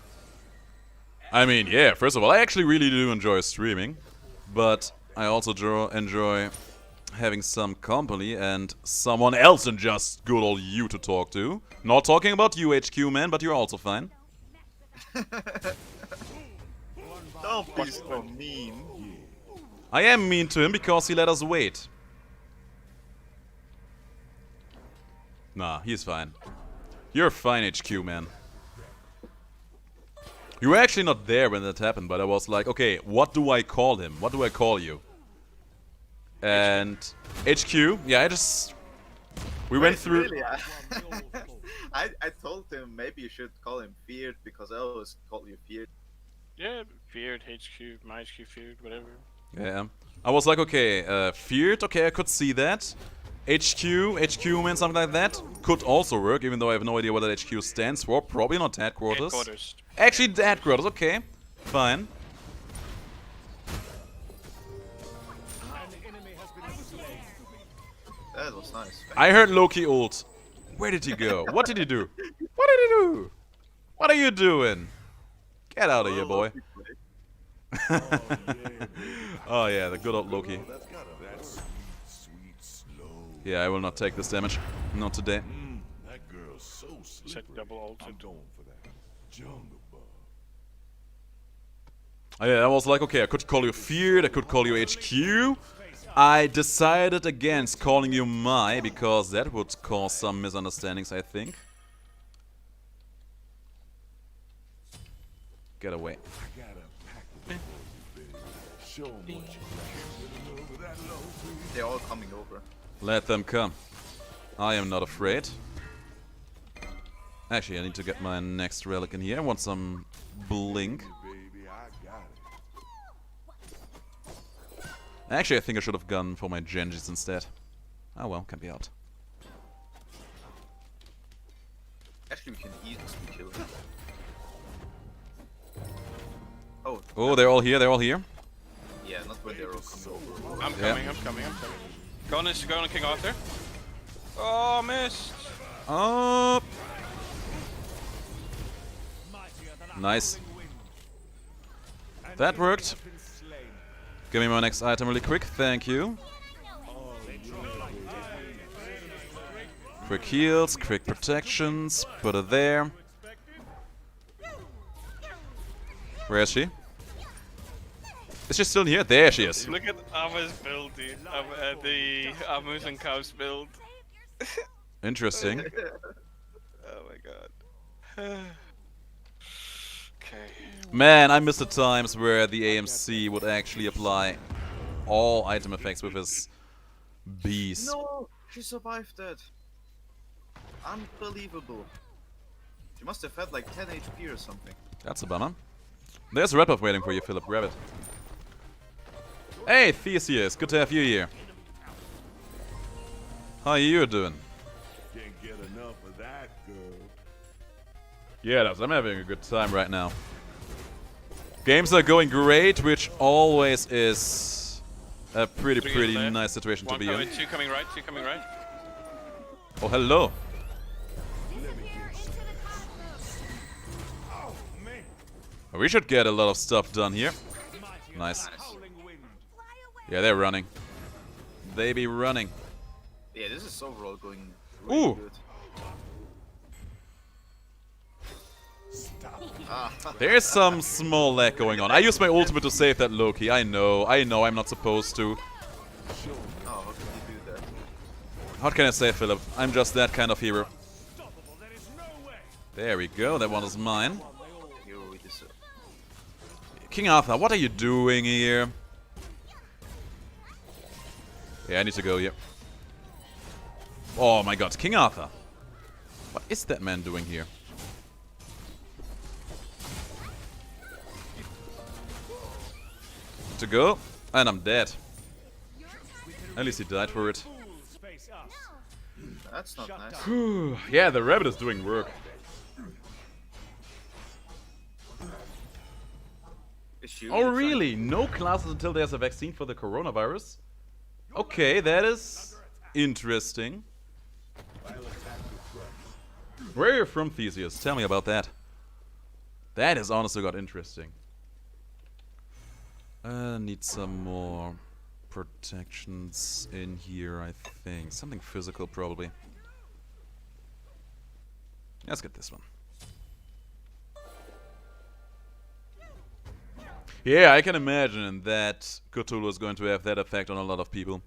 S1: I mean, yeah, first of all, I actually really do enjoy streaming. But I also enjoy having some company and someone else than just good old you to talk to. Not talking about you, HQ man, but you're also fine.
S2: Don't be so mean.
S1: I am mean to him because he let us wait. Nah, he's fine. You're fine, HQ man. You were actually not there when that happened, but I was like, okay, what do I call him? What do I call you? And HQ, yeah, we went through.
S2: Really? I told him maybe you should call him Feared because I always call you Feared.
S4: Yeah, feared, HQ, my HQ feared, whatever.
S1: Yeah, I was like, okay, feared, okay, I could see that. HQ man, something like that, could also work, even though I have no idea what that HQ stands for. Probably not headquarters.
S4: Headquarters.
S1: Actually, the headquarters, okay, fine.
S2: That was nice.
S1: I heard Loki ult. Where did he go? What did he do? What did he do? What are you doing? Get out of here, boy. Oh yeah, the good old Loki.
S6: That sweet, slow.
S1: Yeah, I will not take this damage. Not today.
S6: That girl's so slippery.
S4: Check double ulted.
S6: I'm going for that jungle bug.
S1: Oh, yeah, I was like, okay, I could call you Feared, I could call you HQ. I decided against calling you Mai, because that would cause some misunderstandings, I think. Get away.
S6: I got a pack of baby. Show 'em what you got. Over that low, please.
S2: They're all coming over.
S1: Let them come. I am not afraid. Actually, I need to get my next relic in here. I want some blink.
S6: Baby, I got it.
S1: Actually, I think I should have gone for my Genjis instead. Oh well, can be out.
S2: Actually, we can easily kill him. Oh,
S1: Oh, they're all here, they're all here.
S2: yeah, not when they're all coming over.
S4: I'm coming. Going to King Arthur. Oh, missed.
S1: Up. Nice. That worked. Give me my next item really quick, thank you. Quick heals, quick protections, put it there. Where is she? Is she still here? There she is.
S4: Look at Ava's build, dude. The Amus and Cows build.
S1: Interesting.
S4: Oh my god. Okay.
S1: Man, I miss the times where the AMC would actually apply all item effects with his bees.
S2: No, she survived that. Unbelievable. She must have had like 10 HP or something.
S1: That's a bummer. There's a red buff waiting for you, Philip. Grab it. Hey, Theseus. Good to have you here. How you doing?
S6: Can't get enough of that girl.
S1: Yeah, I'm having a good time right now. Games are going great, which always is a pretty
S4: left.
S1: nice situation to
S4: One
S1: be in.
S4: coming, two coming right, two coming right.
S1: Oh, hello. We should get a lot of stuff done here. Nice. Yeah, they're running. They be running.
S2: Yeah, this is overall going really
S1: Ooh.
S2: good.
S1: There's some small lag going on. I used my ultimate to save that Loki. I know I'm not supposed to.
S2: Oh, how can you do that?
S1: What can I say, Philip? I'm just that kind of hero. There we go, that one is mine.
S2: Hero we deserve.
S1: King Arthur, what are you doing here? Yeah, I need to go here. Oh my god, King Arthur. What is that man doing here? To go, and I'm dead. At least he died for it.
S2: That's not nice.
S1: Whew. Yeah, the rabbit is doing work.
S2: Is she
S1: Oh
S2: really
S1: really? No classes until there's a vaccine for the coronavirus? Okay, that is interesting. Where are you from, Theseus? Tell me about that. That is honestly got interesting. Need some more protections in here, I think. Something physical, probably. Let's get this one. Yeah, I can imagine that Cthulhu is going to have that effect on a lot of people.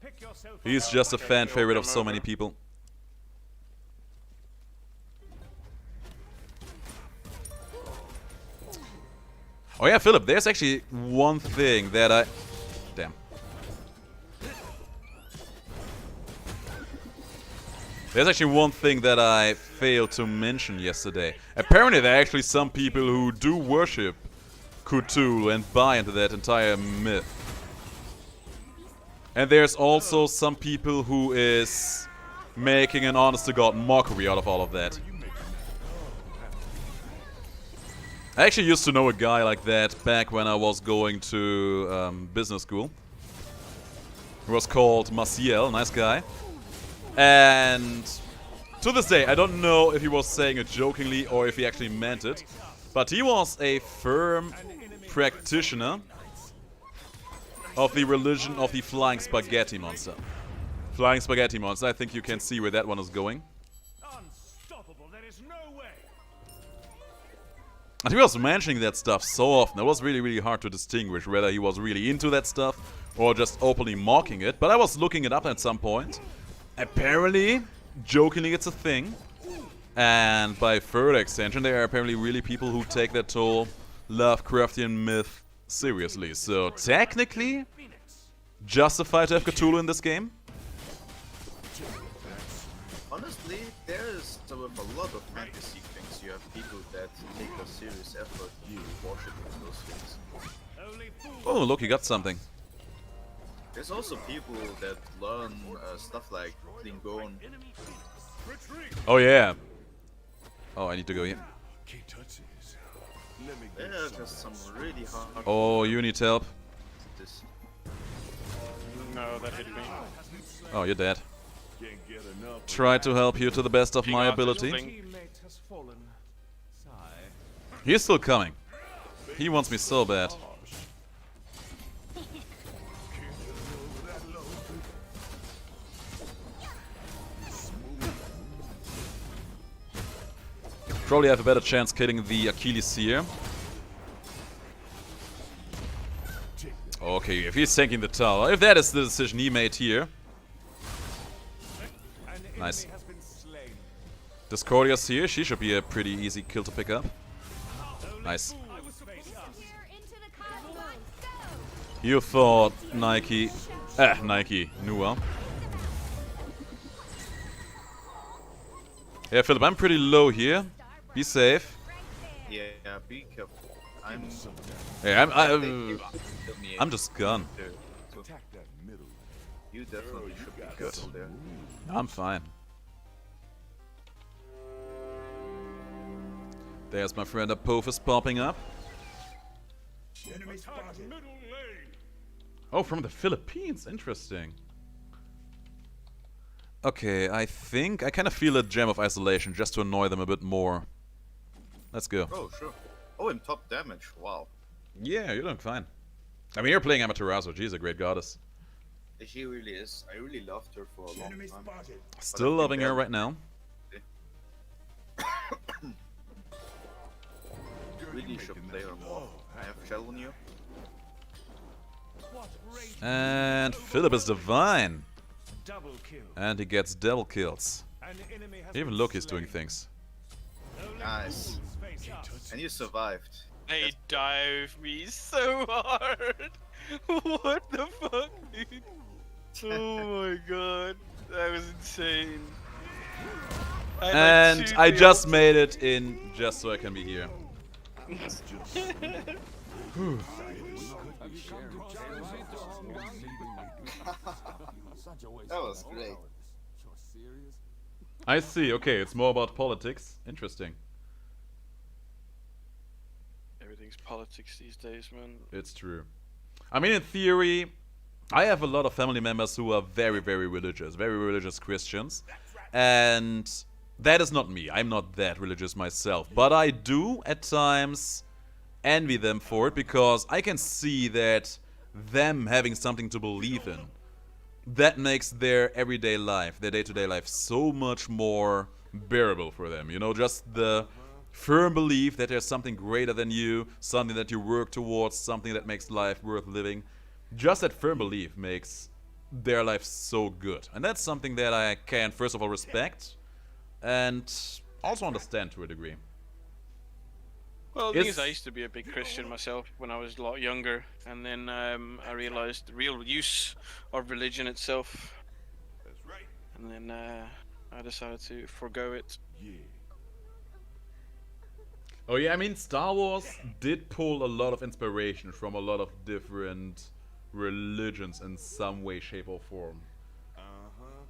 S3: Pick yourself
S1: He's
S3: up.
S1: just a fan
S4: Okay,
S1: favorite
S4: over,
S1: of so
S4: over.
S1: many people. Oh yeah, Philip, there's actually one thing that I... Damn. There's actually one thing that I failed to mention yesterday. Apparently there are actually some people who do worship Cthulhu and buy into that entire myth. And there's also some people who is making an honest-to-God mockery out of all of that. I actually used to know a guy like that back when I was going to business school. He was called Maciel, nice guy. And to this day, I don't know if he was saying it jokingly or if he actually meant it. But he was a firm practitioner of the religion of the Flying Spaghetti Monster. Flying Spaghetti Monster, I think you can see where that one is going.
S3: Unstoppable. There is no way.
S1: And he was mentioning that stuff so often, it was really, really hard to distinguish whether he was really into that stuff or just openly mocking it. But I was looking it up at some point. Apparently, jokingly, it's a thing. And by further extension, there are apparently really people who take that whole Lovecraftian myth seriously. So technically, justified to have Cthulhu in this game.
S2: Honestly, there's with a lot of fantasy things, you have people that take a serious effort worshipping those things.
S3: Only fools.
S1: Oh, look, you got something.
S2: There's also people that learn stuff like Klingon.
S3: Retreat.
S1: Oh, yeah. Oh, I need to go here.
S6: Can't touch this. Let me get
S2: There's
S6: some.
S2: just some really hard
S1: Oh, you need help.
S2: this.
S4: No, that hit me.
S1: Oh, you're dead.
S6: Can't get enough.
S1: Try to help you to the best of
S4: King
S1: my
S4: Arthur's
S1: ability.
S4: thing.
S3: Teammate has fallen. Sigh.
S1: He's still coming. He wants me so bad. Probably have a better chance killing the Achilles here. Okay, if he's tanking the tower, if that is the decision he made here.
S3: An
S1: Nice.
S3: enemy has been slain.
S1: Discordia's here, she should be a pretty easy kill to pick up. Nice.
S3: I was face us.
S5: Here into the cosmos. Go.
S1: You thought Nike... Nike knew well. Yeah, Philip, I'm pretty low here. Be safe.
S2: Yeah, be careful. I'm.
S1: Yeah,
S2: Kill me
S1: I'm just gone.
S2: there, so
S6: Attack that middle.
S2: you definitely should be careful there.
S1: I'm fine. There's my friend Apophis popping up.
S6: Enemy spotted.
S3: Middle lane.
S1: Oh, from the Philippines. Interesting. Okay, I think I kind of feel a gem of isolation just to annoy them a bit more. Let's go.
S2: Oh, sure. Oh, and top damage. Wow.
S1: Yeah, you're doing fine. I mean, you're playing Amaterasu. She's a great goddess.
S2: She really is. I really loved her for a long
S6: Enemy
S2: time.
S6: spotted.
S1: Still loving her right now.
S2: Really should play her more. I have shell on you.
S3: What rage.
S1: And Philip is divine.
S3: Double kill.
S1: And he gets double kills.
S3: An enemy has
S1: Even
S3: been
S1: look, he's
S3: slain.
S1: doing things.
S3: Only
S2: Nice.
S3: fools face us.
S2: And you survived.
S4: They dive me so hard. What the fuck, dude? Oh my god, that was insane.
S1: And I just made it in just so I can be here.
S2: That was great.
S1: I see. Okay, it's more about politics. Interesting.
S4: Everything's politics these days, man.
S1: It's true. I mean, in theory, I have a lot of family members who are very, very religious Christians. And that is not me. I'm not that religious myself. But I do, at times, envy them for it, because I can see that them having something to believe in, that makes their everyday life, their day-to-day life, so much more bearable for them. You know, just the firm belief that there's something greater than you, something that you work towards, something that makes life worth living. Just that firm belief makes their life so good. And that's something that I can, first of all, respect and also understand to a degree.
S4: Well, the thing is, I used to be a big Christian myself when I was a lot younger, and then I realized the real use of religion itself,
S6: That's right.
S4: and then I decided to forgo it.
S6: Yeah.
S1: Oh yeah, I mean, Star Wars did pull a lot of inspiration from a lot of different religions in some way, shape or form.
S6: Uh-huh.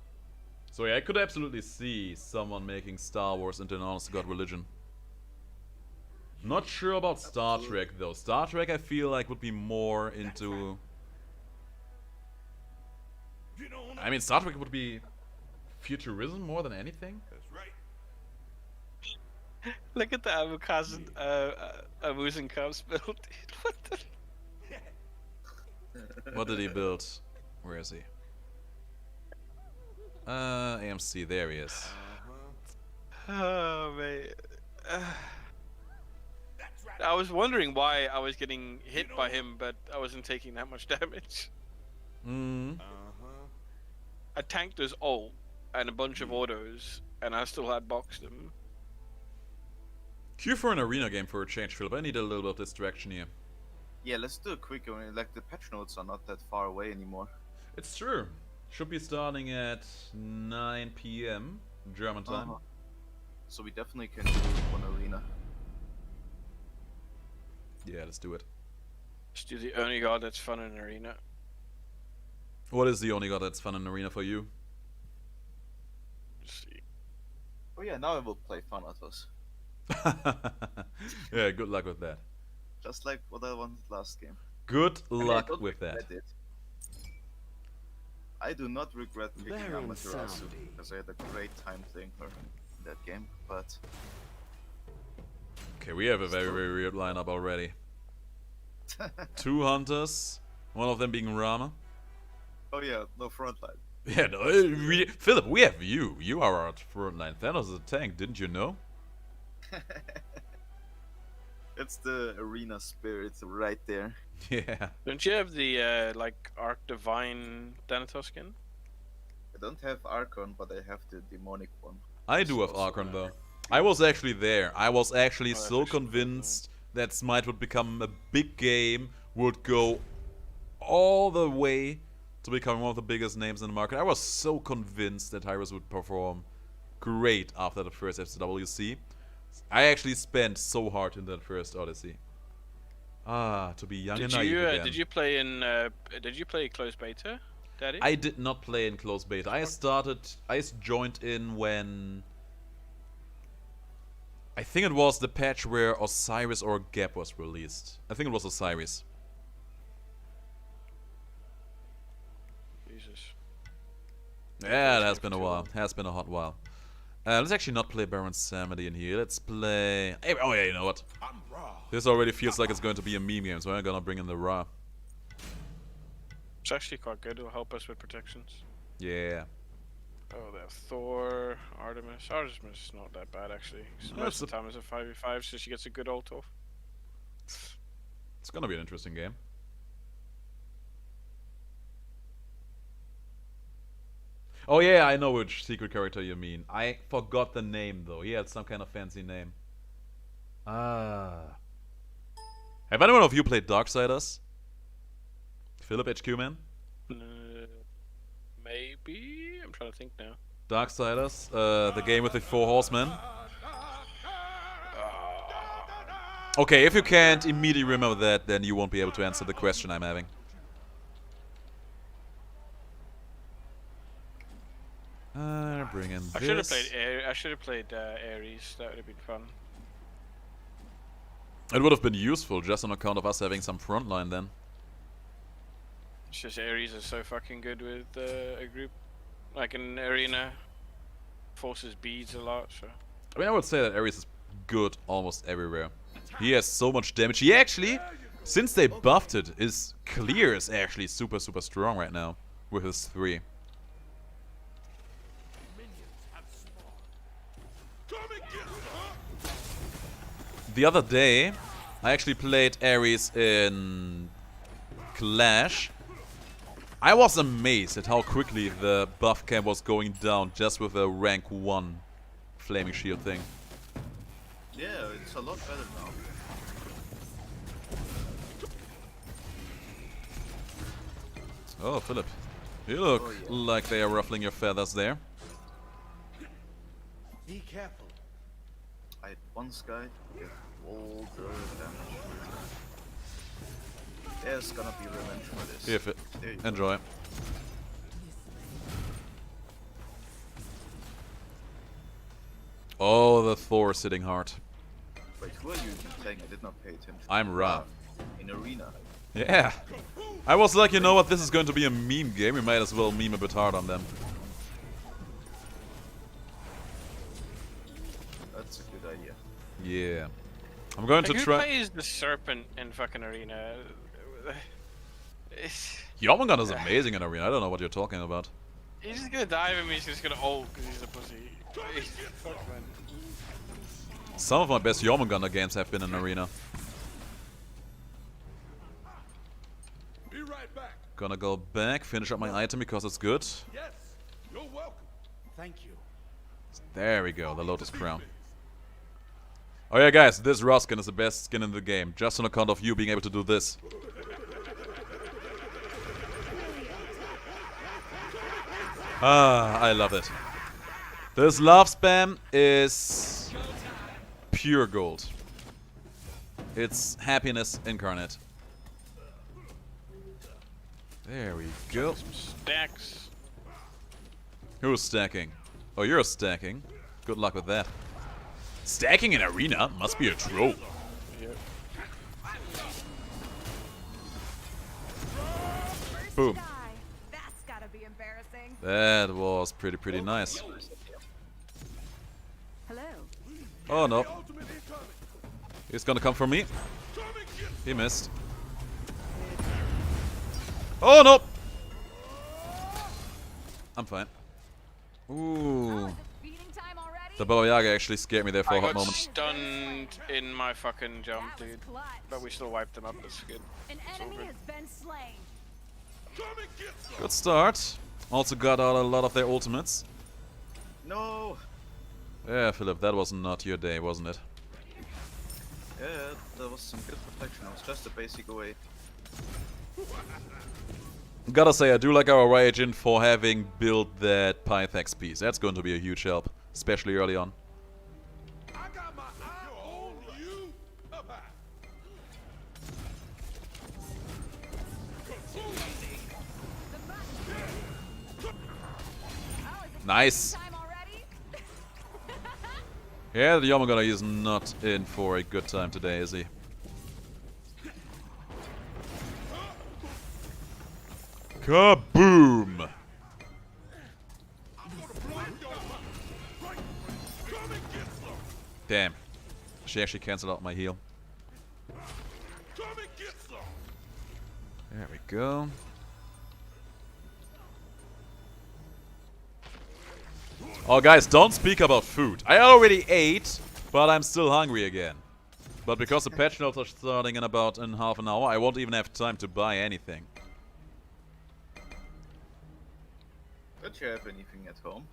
S1: So yeah, I could absolutely see someone making Star Wars into an honest-to-God religion. Not sure about Star Trek though. Star Trek I feel like would be more into...
S6: Get on
S1: I
S6: up.
S1: mean, Star Trek would be futurism more than anything.
S6: That's right.
S4: Look at the Amusen Cubs build, dude. What the?
S1: What did he build? Where is he? AMC, there he is.
S6: Uh-huh.
S4: Oh, mate.
S6: That's right.
S4: I was wondering why I was getting hit by him, but I wasn't taking that much damage.
S6: Uh-huh.
S4: I tanked his ult and a bunch of autos, and I still had boxed him.
S1: Cue for an arena game for a change, Philip. I need a little bit of distraction here.
S2: Yeah, let's do a quick one. Like, the patch notes are not that far away anymore.
S1: It's true. Should be starting at 9 PM German time.
S2: So we definitely can do one arena.
S1: Yeah, let's do it.
S4: Let's do the only god that's fun in arena.
S1: What is the only god that's fun in arena for you?
S4: Let's see.
S2: Oh yeah, now I will play Thanatos.
S1: Yeah, good luck with that.
S2: Just like what I wanted last game.
S1: Good
S2: I mean, I
S1: luck
S2: don't
S1: with that.
S2: regret it. I do not regret picking
S3: Very
S2: Amaterasu
S3: soundy.
S2: because I had a great time playing her in that game, but
S1: Okay, we have a very, very weird lineup already. 2 hunters, one of them being Rama.
S2: oh yeah, no frontline.
S1: Yeah, no, Philip, we have you. You are our frontline. Thanos is a tank, didn't you know?
S2: It's the arena spirit right there.
S1: Yeah.
S4: Don't you have the like Arc Divine Thanatos skin?
S2: I don't have Archon, but I have the demonic one.
S1: I do have Archon though. I was actually there. I was actually
S4: that's
S1: so
S4: actually
S1: convinced that Smite would become a big game, would go all the way to become one of the biggest names in the market. I was so convinced that HiRez would perform great after the first FCWC. I actually spent so hard in that first Odyssey. Ah, to be young and naive again.
S4: Did you play in? Did you play closed beta, Daddy?
S1: I did not play in closed beta. I joined in when... I think it was the patch where Osiris or Gap was released. I think it was Osiris.
S4: Jesus.
S1: Yeah, it has been a while. Has been a hot while. Let's actually not play Baron Samedi in here. Let's play... Hey, oh yeah, you know what?
S6: I'm raw.
S1: This already feels like it's going to be a meme game, so I'm gonna bring in the Ra.
S4: It's actually quite good. It'll help us with protections.
S1: Yeah.
S4: Oh, they have Thor, Artemis. Artemis is not that bad actually. 'Cause
S1: No,
S4: most
S1: it's
S4: of the time it's a 5v5, so she gets a good ult off.
S1: It's gonna be an interesting game. Oh yeah, I know which secret character you mean. I forgot the name though. He had some kind of fancy name. Ah. Have anyone of you played Darksiders? Philip HQ man?
S4: Maybe? I'm trying to think now.
S1: Darksiders, the game with the 4 horsemen. Okay, if you can't immediately remember that, then you won't be able to answer the question I'm having. Bring in
S4: I
S1: this.
S4: should have played Ares. That would have been fun.
S1: It would have been useful just on account of us having some frontline then.
S4: It's just Ares is so fucking good with a group. Like in arena, forces beads a lot. So
S1: I mean, I would say that Ares is good almost everywhere. He has so much damage. He actually, since they buffed it, his clear is actually super strong right now with his 3. The other day, I actually played Ares in Clash. I was amazed at how quickly the buff camp was going down just with a rank 1 flaming shield thing.
S2: Yeah, it's a lot better now.
S1: Oh, Philip. You look
S2: Oh, yeah.
S1: like they are ruffling your feathers there.
S3: Be careful.
S2: I had one guy with all the damage. There's gonna be revenge for this.
S1: Here,
S2: There you go.
S1: enjoy. Oh, the Thor sitting hard.
S2: Wait, who are you playing? I did not pay attention.
S1: I'm Ra.
S2: In arena.
S1: Yeah. I was like, you know what, this is going to be a meme game. We might as well meme a bit hard on them.
S2: That's a good idea.
S1: Yeah. I'm going to
S4: Who
S1: try...
S4: plays the serpent in fucking arena?
S1: Jormungand is amazing in Arena. I don't know what you're talking about.
S4: He's just gonna dive at me. He's just gonna ult because he's a pussy. Fuck, man.
S1: Some of my best Jormungand games have been in Arena.
S6: Be right back.
S1: Gonna go back, finish up my item because it's good.
S6: Yes, you're welcome.
S3: Thank you.
S1: There we go, the Lotus Crown. Oh yeah, guys, this Raw skin is the best skin in the game. Just on account of you being able to do this. Ah, I love it. This love spam is pure gold. It's happiness incarnate. There we go.
S4: Stacks.
S1: Who's stacking? Oh, you're stacking. Good luck with that. Stacking in arena must be a troll. Boom.
S5: Die. That's gotta be embarrassing.
S1: That was pretty nice.
S5: Hello.
S1: Oh no,
S6: Ultimate incoming.
S1: he's gonna come for me.
S6: Come and get
S1: He missed. Oh no! I'm fine.
S5: Oh,
S1: Ooh.
S5: is it feeding time already?
S1: The Baba Yaga actually scared me there for
S4: I
S1: a hot
S4: got
S1: moment.
S4: stunned in my fucking jump,
S5: That was
S4: dude.
S5: clutch.
S4: But we still wiped them up. That's good.
S5: An enemy
S4: over.
S5: has been slain.
S6: Come and get some.
S1: Good start. Also got out a lot of their ultimates.
S2: No!
S1: Yeah, Philip, that was not your day, wasn't it?
S2: Yeah, there was some good protection. It was just a basic away.
S1: Gotta say, I do like our Ryujin for having built that Pythax piece. That's going to be a huge help, especially early on.
S6: I got my eye on you. Up high.
S5: Oh, is it
S1: Nice.
S5: feeding time already?
S1: Yeah, the Yamagata is not in for a good time today, is he? Kaboom! Damn. She actually cancelled out my heal.
S6: Come and get some.
S1: There we go. Oh guys, don't speak about food. I already ate, but I'm still hungry again. But because the patch notes are starting in about half an hour, I won't even have time to buy anything.
S2: Don't you have anything at home?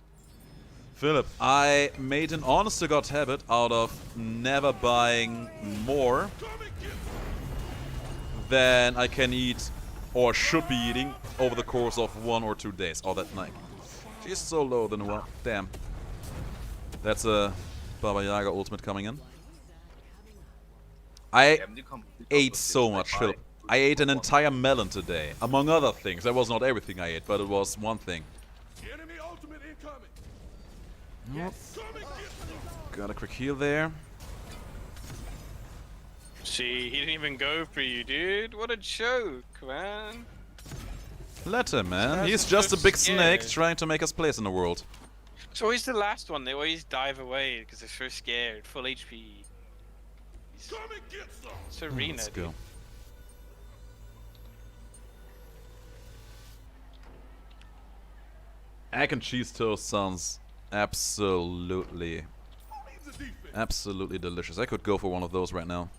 S1: Philip, I made an honest-to-God habit out of never buying more than I can eat or should be eating over the course of 1 or 2 days. Oh, that night. She's so low than what? Damn. That's a Baba Yaga ultimate coming in. I ate so much, Philip. I ate an entire melon today. Among other things. That was not everything I ate, but it was one thing.
S6: Enemy ultimate incoming.
S1: Yes.
S6: Come and get some.
S1: Got a quick heal there.
S4: See, he didn't even go for you, dude. What a joke, man.
S1: Let him, man.
S4: That's
S1: He's
S4: so
S1: just a big snake
S4: scared.
S1: trying to make us place in the world.
S4: It's always the last one. They always dive away because they're so scared. Full HP.
S6: Come and get some.
S4: Serena.
S1: Let's
S4: dude.
S1: go. Egg and cheese toast sounds absolutely delicious. I could go for one of those right now.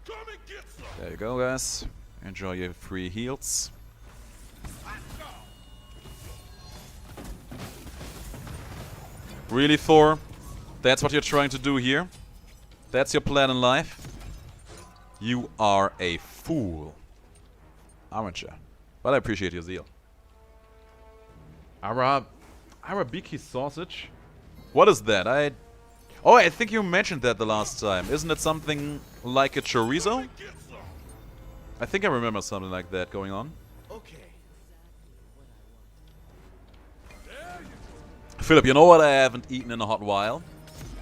S6: Come and get some.
S1: There you go, guys. Enjoy your free heals. Really, Thor? That's what you're trying to do here? That's your plan in life? You are a fool. Aren't you? But I appreciate your zeal. Arabiki sausage? What is that? Oh, I think you mentioned that the last time. Isn't it something like a chorizo? I think I remember something like that going on.
S6: Okay.
S1: Philip, you know what I haven't eaten in a hot while?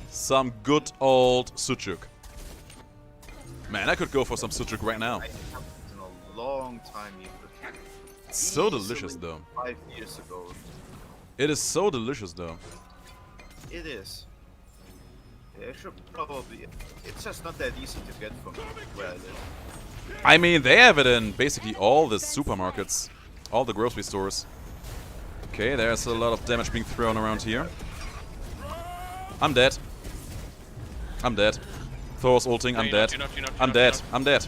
S1: Some good old sucuk. Man, I could go for some sucuk right now.
S2: I haven't in a long time either.
S1: It's so
S2: Easily
S1: delicious, though.
S2: 5 years ago.
S1: It is so delicious, though.
S2: It is. Yeah, I should probably. It's just not that easy to get from where I live.
S1: I mean, they have it in basically all the supermarkets, all the grocery stores. Okay, there's a lot of damage being thrown around here. I'm dead. I'm dead. Thor was ulting, I'm dead. I'm dead. I'm dead.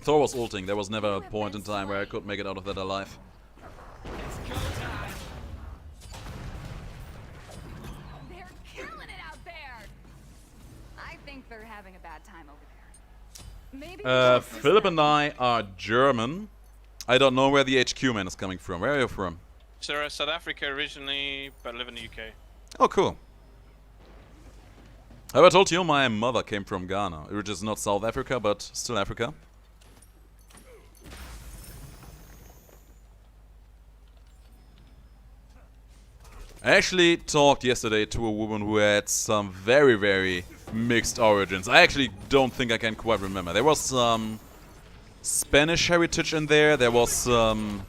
S1: Thor was ulting. There was never a point in time where I could make it out of that alive.
S5: They're killing it out there. I think they're having a bad time over there. Maybe we should assist
S1: Philip
S5: them.
S1: and I are German. I don't know where the HQ man is coming from. Where are you from?
S4: So South Africa originally, but live in the UK.
S1: Oh, cool. Have I told you my mother came from Ghana, which is not South Africa, but still Africa? I actually talked yesterday to a woman who had some very, very mixed origins. I actually don't think I can quite remember. There was some Spanish heritage in there, there was some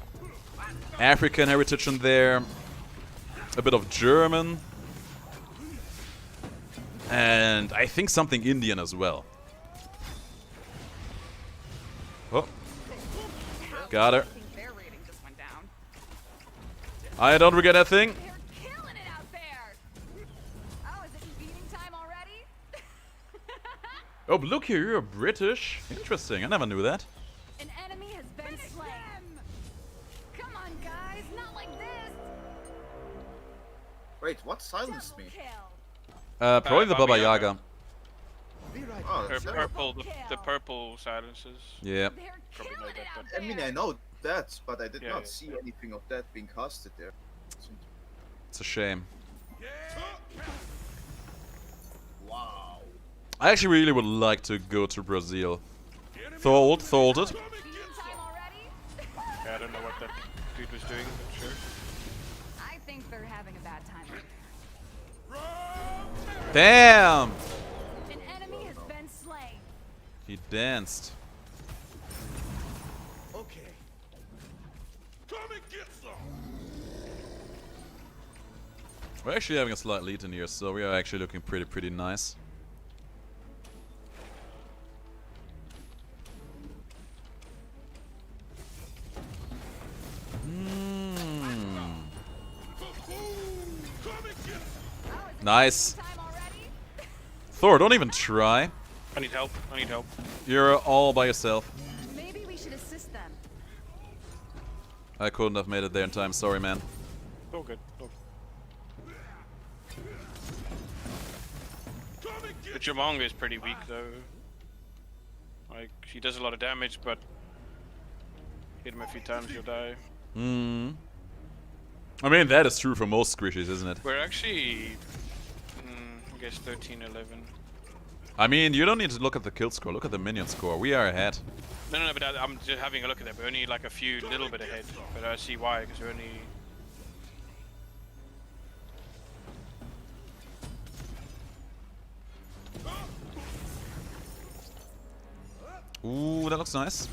S1: African heritage in there, a bit of German, and I think something Indian as well. Oh. Got her.
S5: I think their rating just went down.
S1: I don't regret that thing.
S5: They're killing it out there. Oh, is it beating time already?
S1: Oh, but look here, you're British. Interesting, I never knew that.
S5: An enemy has been slain. Come on, guys, not like this.
S2: Wait, what silenced
S5: Double
S2: me?
S5: kill.
S1: Probably the
S4: Baba
S1: Baba
S4: Yaga.
S1: Yaga.
S2: Oh, that's it.
S4: Purple, the purple silences.
S1: Yeah.
S5: They're
S4: Probably know
S5: killing it
S4: that,
S5: out
S4: but-
S2: I mean,
S5: there.
S2: I know that, but I did
S4: Yeah,
S2: not
S4: yeah.
S2: see anything of that being casted there.
S1: It's a shame.
S2: Wow.
S1: I actually really would like to go to Brazil. Thor ulted.
S5: Beating time already?
S4: Yeah, I don't know what that dude was doing, but sure.
S5: I think they're having a bad time over there.
S1: Damn!
S5: An enemy has been slain.
S1: He danced.
S6: Okay. Come and get some.
S1: We're actually having a slight lead in here, so we are actually looking pretty nice. Nice.
S5: Time already?
S1: Thor, don't even try.
S4: I need help. I need help.
S1: You're all by yourself.
S5: Maybe we should assist them.
S1: I couldn't have made it there in time, sorry man.
S4: Oh, good. Oh. The Jamanga is pretty weak though. Like, he does a lot of damage, but hit him a few times, you'll die.
S1: Hmm. I mean, that is true for most squishies, isn't it?
S4: We're actually, I guess 13-11.
S1: I mean, you don't need to look at the kill score, look at the minion score. We are ahead.
S4: No, but I'm just having a look at that. We're only like a few little bit ahead, but I see why, because we're only.
S1: Ooh, that looks nice.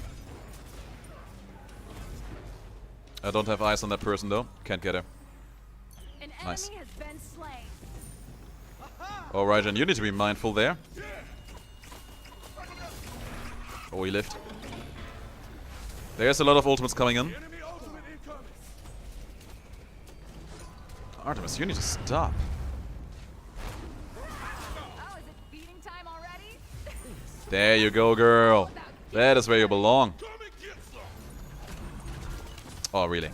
S1: I don't have eyes on that person though. Can't get her.
S5: An
S1: Nice.
S5: enemy has been slain.
S1: Alright, and you need to be mindful there. Oh, he lived. There's a lot of ultimates coming in.
S6: Enemy ultimate incoming.
S1: Artemis, you need to stop.
S5: Oh, is it feeding time already?
S1: There you go, girl. That is where you belong.
S6: Come and get some.
S1: Oh, really?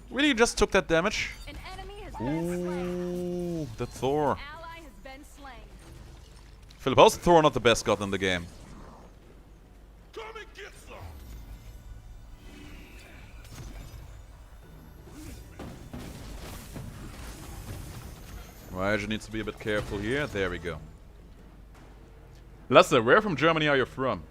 S1: Really, you just took that damage?
S5: An enemy has been slain.
S1: Ooh, the Thor.
S5: Ally has been slain.
S1: Philip, how's Thor not the best god in the game?
S6: Come and get some.
S1: Raja needs to be a bit careful here. There we go. Lasse, where from Germany are you from?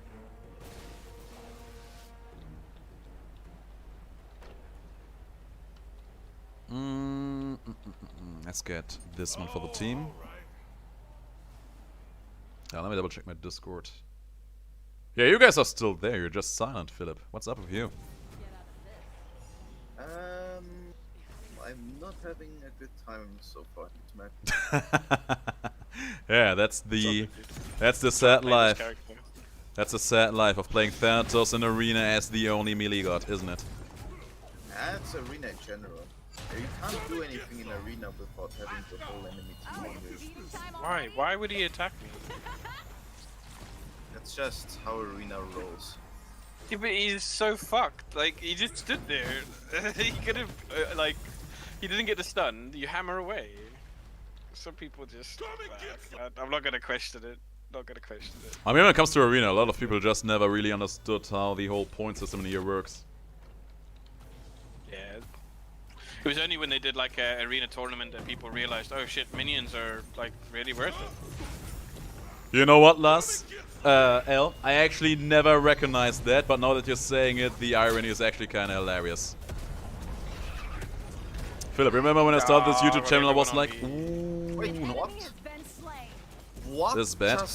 S1: Let's get this one for the team. Let me double check my Discord. Yeah, you guys are still there. You're just silent, Philip. What's up with you?
S2: I'm not having a good time so far in this map.
S1: Yeah, that's the sad life. That's the sad life of playing Thanatos in Arena as the only melee god, isn't it?
S2: That's arena in general. You can't do anything in arena without having the whole enemy
S5: Oh,
S2: team on
S5: it's
S2: you.
S5: feeding time
S4: Why?
S5: already?
S4: Why would he attack me?
S2: That's just how arena rolls.
S4: Yeah, but he's so fucked. Like, he just stood there. He could have, like, he didn't get the stun. You hammer away. Some people just. I'm not gonna question it. Not gonna question it.
S1: I mean, when it comes to Arena, a lot of people just never really understood how the whole point system in here works.
S4: Yeah. It was only when they did like a arena tournament that people realized, oh shit, minions are like really worth it.
S1: You know what, Lars? L, I actually never recognized that, but now that you're saying it, the irony is actually kind of hilarious. Philip, remember when I started this YouTube channel, I was like, ooh,
S2: Wait,
S1: no.
S2: what?
S5: Enemy has been slain.
S2: What
S1: This is bad.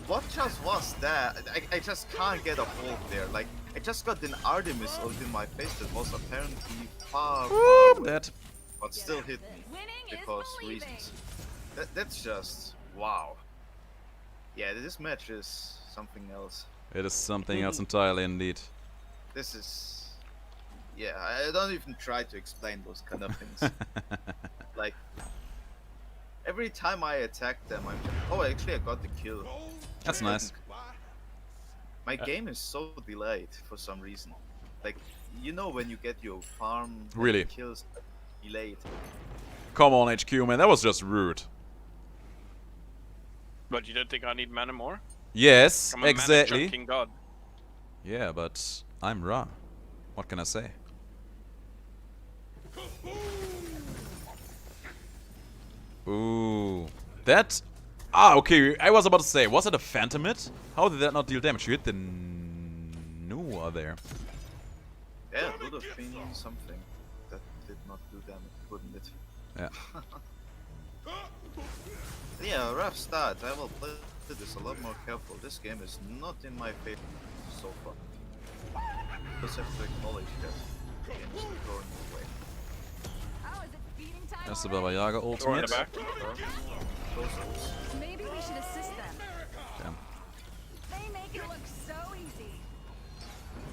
S2: What just was that? I just can't get a hold there. Like, I just got an Artemis ult in my face that was apparently far, far
S1: Whoop,
S2: away,
S1: that.
S2: but still hit me
S5: Winning
S2: because
S5: is believing.
S2: reasons. That's just wow. Yeah, this match is something else.
S1: It is something else entirely, indeed.
S2: This is, yeah. I don't even try to explain those kind of things. Like, every time I attack them, I'm just, oh, actually I got the kill.
S1: That's nice.
S2: My game is so delayed for some reason. Like, you know when you get your farm
S1: Really?
S2: kills delayed.
S1: Come on, HQ, man, that was just rude.
S4: But you don't think I need mana more?
S1: Yes,
S4: I'm a mana
S1: exactly.
S4: chunking god.
S1: Yeah, but I'm Ra. What can I say? Ooh. That... Ah, okay, I was about to say, was it a Phantom hit? How did that not deal damage? You hit the Noah there.
S2: Yeah, it would have been something that did not do damage, wouldn't it?
S1: Yeah.
S2: Yeah, rough start. I will play this a lot more careful. This game is not in my favor so far. Just have to acknowledge that the game is going away.
S5: Oh, is it feeding time
S1: That's the
S5: already?
S1: Baba Yaga
S4: Throw in
S1: ultimate.
S4: the back.
S2: Those ults.
S5: Maybe we should assist them.
S1: Damn.
S5: They make it look so easy.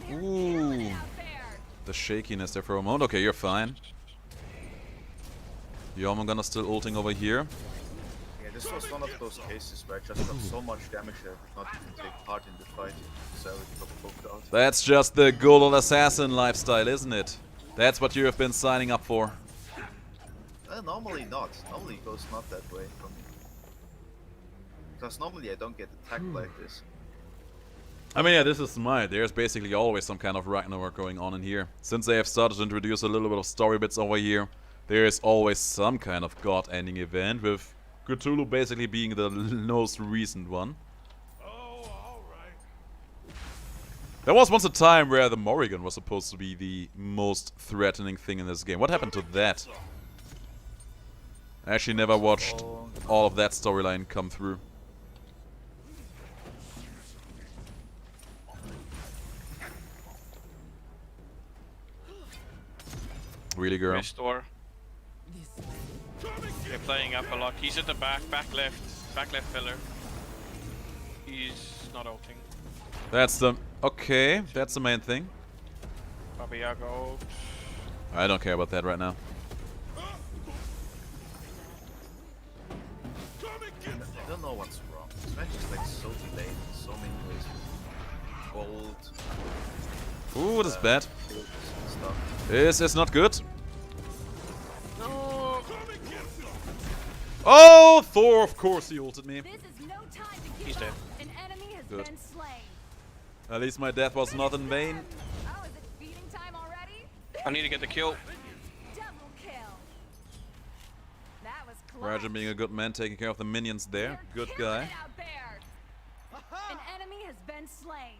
S5: They're
S1: Ooh.
S5: killing it out there.
S1: The shakiness there for a moment. Okay, you're fine. I'm gonna still ulting over here.
S2: Yeah, this was one of those cases where I just got so much damage that I could not even take part in the fight. So I got poked out.
S1: That's just the good old assassin lifestyle, isn't it? That's what you have been signing up for.
S2: Normally not. Normally it goes not that way for me. Because normally I don't get attacked like this.
S1: I mean, yeah, this is Smite. There's basically always some kind of Ragnarok going on in here. Since they have started to introduce a little bit of story bits over here, there is always some kind of god-ending event, with Cthulhu basically being the most recent one.
S6: Oh, alright.
S1: There was once a time where the Morrigan was supposed to be the most threatening thing in this game. What happened to that? I actually never watched all of that storyline come through. Really, girl?
S4: Restore. They're playing up a lot. He's at the back left pillar. He's not ulting.
S1: That's the... Okay, that's the main thing.
S4: Baba Yaga ult.
S1: I don't care about that right now.
S2: I don't know what's wrong. This match is like so delayed in so many ways. Gold,
S1: Ooh, that's bad.
S2: builds and stuff.
S1: This is not good. Oh, Thor, of course he ulted me.
S5: This is no time to give
S4: He's dead.
S5: up. An enemy has
S1: Good.
S5: been slain.
S1: At least my death was not in vain.
S5: Oh, is it feeding time already?
S4: I need to get the kill.
S5: Double kill. That was close.
S1: Rajan being a good man, taking care of the minions there.
S5: They're
S1: Good
S5: killing
S1: guy.
S5: it out there. An enemy has been slain.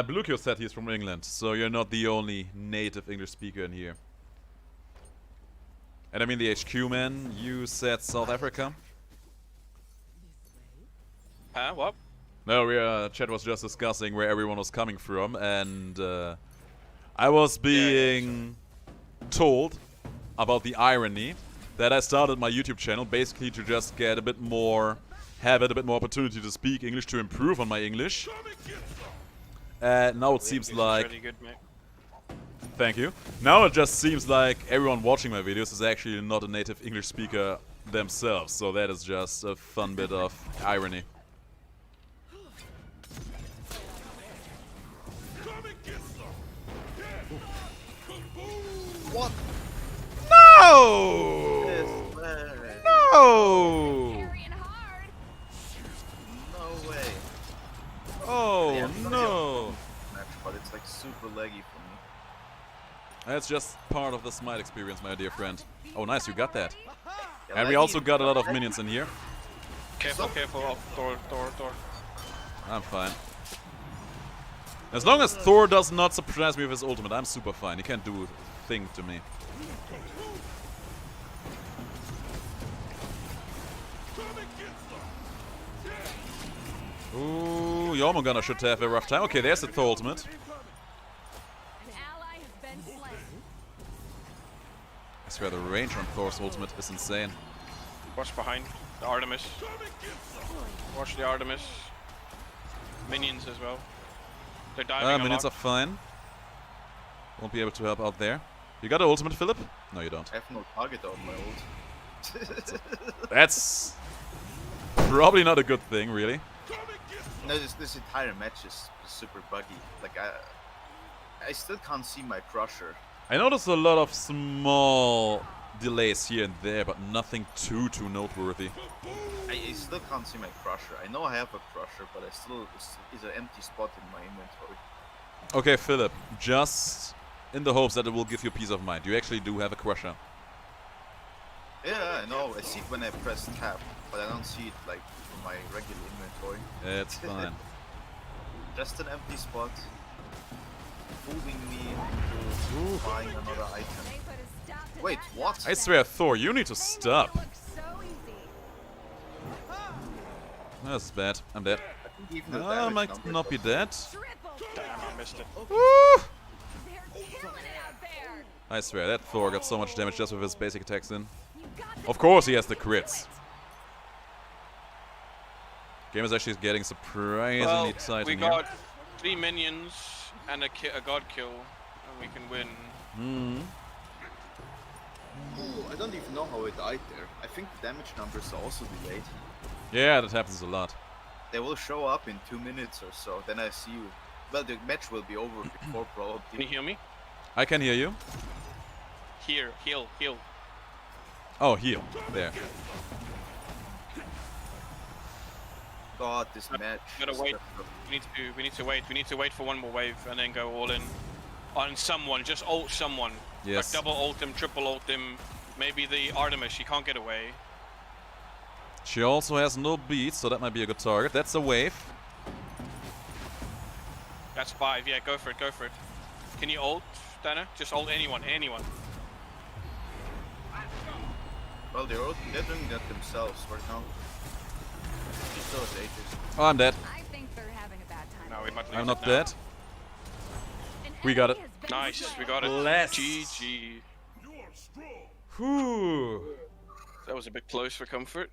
S1: Blukio said he's from England, so you're not the only native English speaker in here. And I mean the HQ man, you said South Africa?
S4: Huh? What?
S1: No, chat was just discussing where everyone was coming from, and I was being told about the irony that I started my YouTube channel basically to just get a bit more, have a bit more opportunity to speak English, to improve on my English. Now it seems
S4: It's
S1: like...
S4: really good, mate.
S1: Thank you. Now it just seems like everyone watching my videos is actually not a native English speaker themselves, so that is just a fun bit of irony.
S2: What?
S1: No!
S2: This way?
S1: No!
S5: Carrying hard.
S2: No way.
S1: Oh
S2: Yeah,
S1: no!
S2: Match, but it's like super laggy for me.
S1: That's just part of the Smite experience, my dear friend. Oh nice, you got that.
S2: Yeah,
S1: And we
S2: laggy
S1: also
S2: is
S1: got a lot of
S2: laggy.
S1: minions in here.
S4: Careful, careful. Oh, Thor.
S1: I'm fine. As long as Thor does not surprise me with his ultimate, I'm super fine. He can't do a thing to me. Ooh, Jormungandr should have a rough time. Okay, there's the Thor ultimate.
S5: An ally has been slain.
S1: I swear the range on Thor's ultimate is insane.
S4: Watch behind. The Artemis. Watch the Artemis. Minions as well. They're diving a
S1: Minions are
S4: lot.
S1: fine. Won't be able to help out there. You got an ultimate, Philip? No, you don't.
S2: I have no target on my ult.
S1: That's probably not a good thing, really.
S2: No, this entire match is super buggy. Like I still can't see my crusher.
S1: I noticed a lot of small delays here and there, but nothing too noteworthy.
S2: I still can't see my crusher. I know I have a crusher, but it's an empty spot in my inventory.
S1: Okay, Philip, just in the hopes that it will give you peace of mind, you actually do have a crusher.
S2: Yeah, I know. I see it when I press tab, but I don't see it like in my regular inventory.
S1: It's fine.
S2: Just an empty spot, moving me into buying another item.
S5: They put a stop to
S2: Wait,
S5: that
S2: what?
S5: nonsense.
S1: I swear, Thor, you need to
S5: They make it
S1: stop.
S5: look so easy.
S1: That's bad. I'm dead.
S2: I think even the
S1: I
S2: damage
S1: might
S2: number
S1: not be
S2: goes-
S1: dead.
S5: Triple
S4: Damn,
S5: kill.
S4: I missed it.
S1: Woo!
S5: They're killing it out there.
S1: I swear, that Thor got so much damage just with his basic attacks in.
S5: You got this.
S1: Of course he has the crits.
S5: Do it.
S1: Game is actually getting surprisingly
S4: Well,
S1: tight
S4: we
S1: in here.
S4: got 3 minions and a god kill, and we can win.
S1: Hmm.
S2: Ooh, I don't even know how I died there. I think the damage numbers are also delayed.
S1: Yeah, that happens a lot.
S2: They will show up in 2 minutes or so. Then I see you. Well, the match will be over before
S4: Can you
S2: probably.
S4: hear me?
S1: I can hear you.
S4: Here, heal.
S1: Oh, heal. There.
S2: God, this match.
S4: Gotta
S2: is
S4: wait.
S2: just-
S4: We need to wait. We need to wait for one more wave and then go all in on someone. Just ult someone.
S1: Yes.
S4: Like double ult him, triple ult him. Maybe the Artemis. She can't get away.
S1: She also has no beats, so that might be a good target. That's a wave.
S4: That's 5. Yeah, go for it. Can you ult, Dana? Just ult anyone.
S2: Well, they're doing that themselves right now. She still has ages.
S1: Oh, I'm dead.
S5: I think they're having a bad time.
S4: No, we might lose
S1: I'm
S4: it
S1: not
S4: now.
S1: dead.
S5: An
S1: We got
S5: enemy
S1: it.
S5: has been
S4: Nice,
S5: slain.
S4: we got it.
S1: Bless.
S4: GG.
S6: strong.
S1: Whew.
S4: That was a bit close for comfort.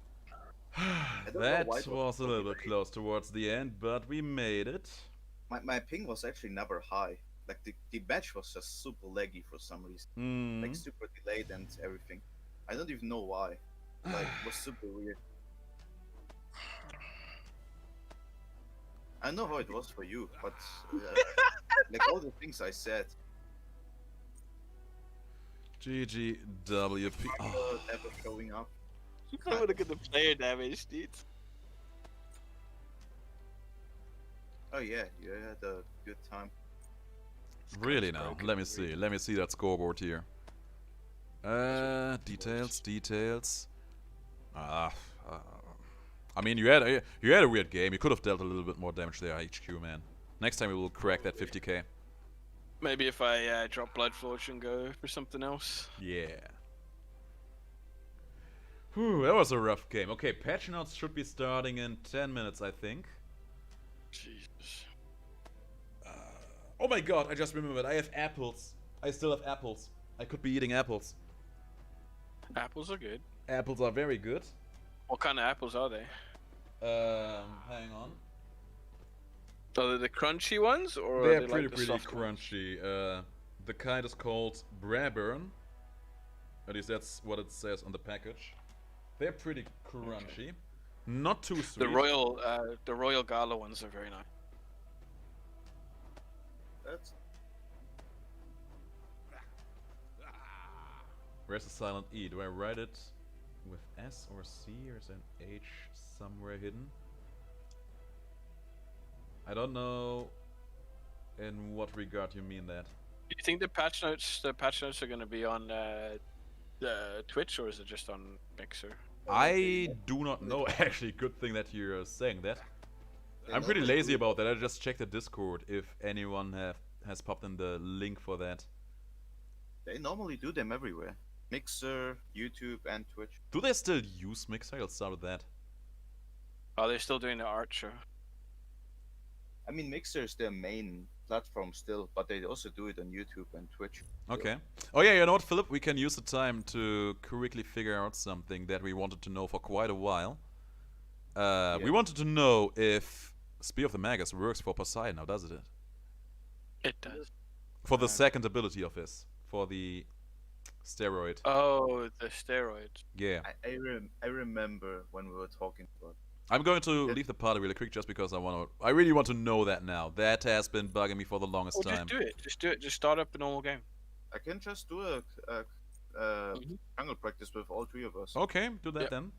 S1: That was a little bit close towards the end, but we made it.
S2: My ping was actually never high. Like the match was just super laggy for some reason. Like super delayed and everything. I don't even know why. Like it was super weird. I know how it was for you, but like all the things I said.
S1: GGWP. Oh.
S2: Never showing up.
S4: Look at the player damage, dude.
S2: Oh yeah, you had a good time.
S1: Really now? Let me see. Let me see that scoreboard here. Details. I mean, you had a weird game. You could have dealt a little bit more damage there, HQ man. Next time we will crack that 50k.
S4: Maybe if I drop Blood Forge and go for something else.
S1: Yeah. Whew, that was a rough game. Okay, patch notes should be starting in 10 minutes, I think.
S4: Jesus.
S1: Oh my god, I just remembered. I have apples. I still have apples. I could be eating apples.
S4: Apples are good.
S1: Apples are very good.
S4: What kind of apples are they?
S1: Hang on.
S4: Are they the crunchy ones, or
S1: They're
S4: are they
S1: pretty
S4: like the soft
S1: crunchy. The kind is called Braburn. At least that's what it says on the package. They're pretty crunchy. Okay. Not too sweet.
S4: The Royal Gala ones are very nice.
S2: That's
S1: Where's the silent E? Do I write it with S or C, or is there an H somewhere hidden? I don't know in what regard you mean that.
S4: Do you think the patch notes are going to be on Twitch, or is it just on Mixer?
S1: I do not know. Actually, good thing that you're saying that. I'm pretty lazy about that. I just checked the Discord if anyone has popped in the link for that.
S2: They normally do them everywhere. Mixer, YouTube, and Twitch.
S1: Do they still use Mixer? Let's start with that.
S4: Oh, they're still doing the Archer.
S2: I mean, Mixer is their main platform still, but they also do it on YouTube and Twitch.
S1: Okay. Oh yeah, you know what, Philip? We can use the time to quickly figure out something that we wanted to know for quite a while. We wanted to know if Spear of the Magus works for Poseidon. Now, does it?
S4: It does.
S1: For the second ability of his. For the steroid.
S4: Oh, the steroid.
S1: Yeah.
S2: I remember when we were talking about.
S1: I'm going to leave the party really quick just because I really want to know that now. That has been bugging me for the longest time.
S4: Just do it. Just start up a normal game.
S2: I can just do a jungle practice with all three of us.
S1: Okay, do that then.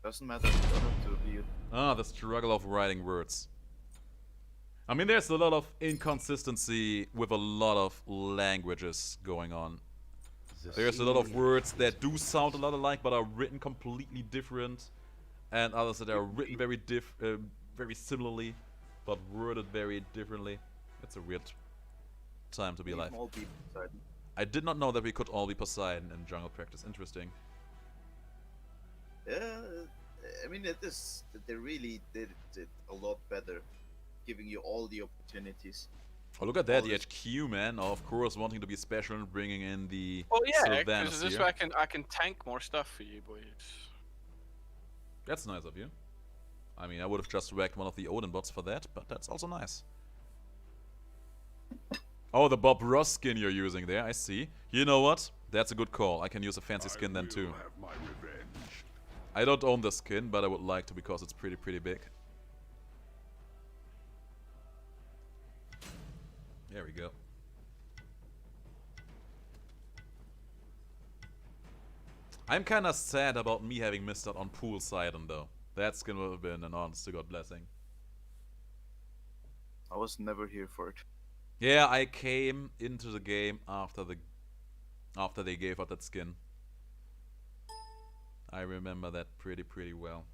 S2: Doesn't matter. You don't have to be.
S1: The struggle of writing words. I mean, there's a lot of inconsistency with a lot of languages going on. There's a lot of words that do sound a lot alike but are written completely different, and others that are written very similarly but worded very differently. It's a weird time to be alive. I did not know that we could all be Poseidon in jungle practice. Interesting.
S2: Yeah, I mean, they really did it a lot better, giving you all the opportunities.
S1: Oh, look at that, the HQ man, of course, wanting to be special and bringing in the
S4: because this way I can tank more stuff for you boys.
S1: That's nice of you. I mean, I would have just whacked one of the Odin bots for that, but that's also nice. Oh, the Bob Ross skin you're using there, I see. You know what? That's a good call. I can use a fancy skin then too.
S6: Have my revenge.
S1: I don't own the skin, but I would like to because it's pretty big. There we go. I'm kinda sad about me having missed out on Poseidon though. That skin would have been an honest to God blessing.
S2: I was never here for it.
S1: Yeah, I came into the game after they gave out that skin. I remember that pretty well.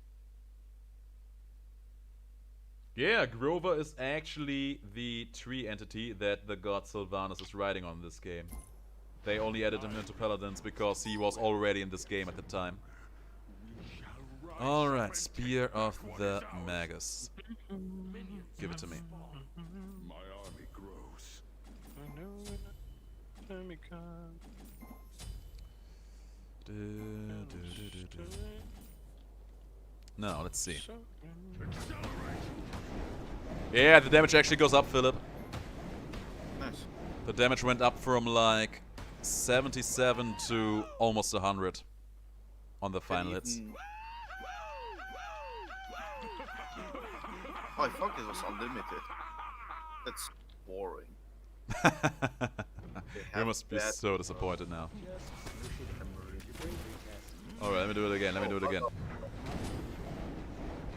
S1: Yeah, Grover is actually the tree entity that the god Sylvanus is riding on in this game. They only added him into Paladins because he was already in this game at the time. Alright, Spear of the Magus. Give it to me.
S6: My army grows.
S1: No, let's see. Yeah, the damage actually goes up, Philip.
S2: Nice.
S1: The damage went up from like 77 to almost 100 on the final hits.
S2: Oh, I thought it was unlimited. That's boring.
S1: You must be so disappointed now. Alright, let me do it again, let me do it again.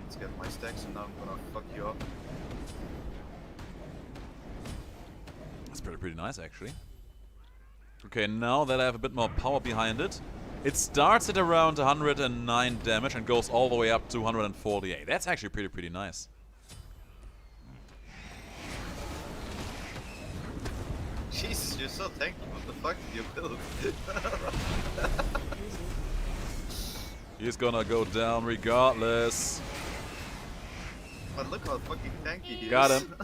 S2: Let's get my stacks and now I'm gonna fuck you up.
S1: That's pretty nice, actually. Okay, now that I have a bit more power behind it, it starts at around 109 damage and goes all the way up to 148. That's actually pretty nice.
S2: Jesus, you're so tanky. What the fuck did you build?
S1: He's gonna go down regardless.
S2: But look how fucking tanky he
S1: Got
S2: is.
S1: him.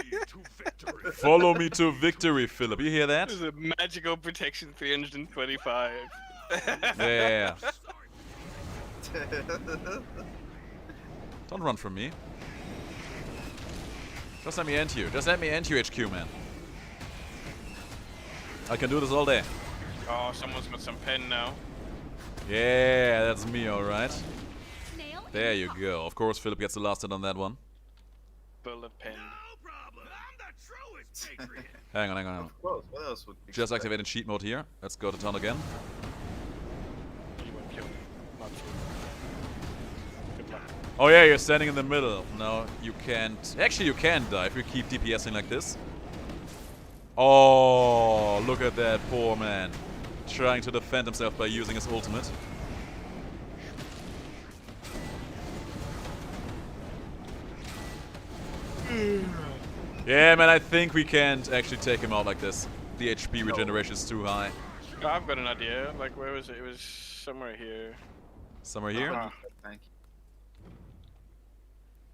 S6: To victory.
S1: Follow me to victory, Philip. You hear that?
S4: This is a magical protection 325.
S1: Yeah. Don't run from me. Just let me end you. Just let me end you, HQ, man. I can do this all day.
S4: Oh, someone's got some pen now.
S1: Yeah, that's me, alright.
S5: Snail
S1: There you go. Of course, Philip gets the last hit on that one.
S4: Bullet pen.
S1: Hang on.
S2: Of course, what else would be
S1: Just activating cheat mode here. Let's go to town again.
S4: You won't kill me. Not true. Good luck.
S1: Oh yeah, you're standing in the middle. No, you can't. Actually, you can die if you keep DPSing like this. Oh, look at that poor man. Trying to defend himself by using his ultimate. Yeah, man, I think we can't actually take him out like this. The HP regeneration is too high.
S4: Oh, I've got an idea. Like, where was it? It was somewhere here.
S1: Somewhere here?
S4: Ah.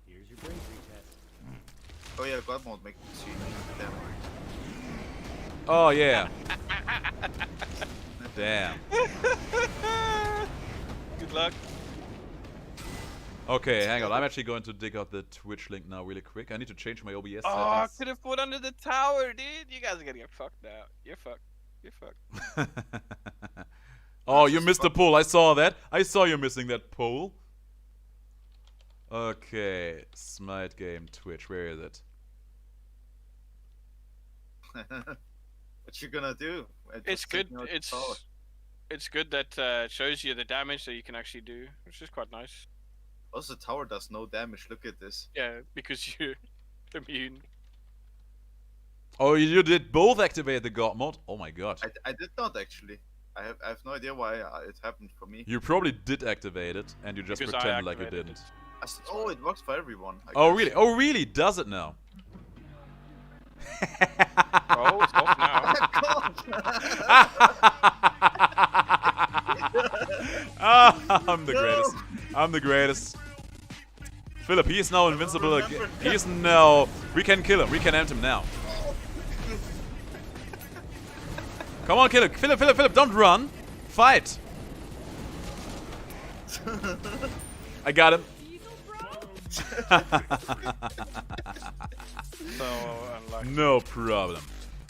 S3: Here's your bravery test.
S2: Oh yeah, God mode make me see. Damn.
S1: Oh, yeah. Damn.
S4: Good luck.
S1: Okay, hang on. I'm actually going to dig out the Twitch link now really quick. I need to change my OBS
S4: Oh, I
S1: settings.
S4: could have put under the tower, dude. You guys are gonna get fucked now. You're fucked. You're fucked.
S1: Oh, you missed the poll. I saw that. I saw you missing that poll. Okay, Smite game Twitch. Where is it?
S2: What you gonna do?
S4: It's good. It's good that shows you the damage that you can actually do, which is quite nice.
S2: Also, the tower does no damage. Look at this.
S4: Yeah, because you're immune.
S1: Oh, you did both activate the God mode? Oh my god.
S2: I did not actually. I have no idea why it happened for me.
S1: You probably did activate it, and you just
S4: Because I
S1: pretended like you
S4: activated
S1: didn't.
S2: Oh, it works for everyone. I
S1: Oh
S2: guess.
S1: really? Oh really? Does it now?
S4: Oh, it's off now.
S1: Ah, I'm the greatest. I'm the greatest. Philip, he is now invincible again. He is now... We can kill him. We can end him now. Come on, kill him. Philip, don't run. Fight. I got him.
S4: So unlucky.
S1: No problem.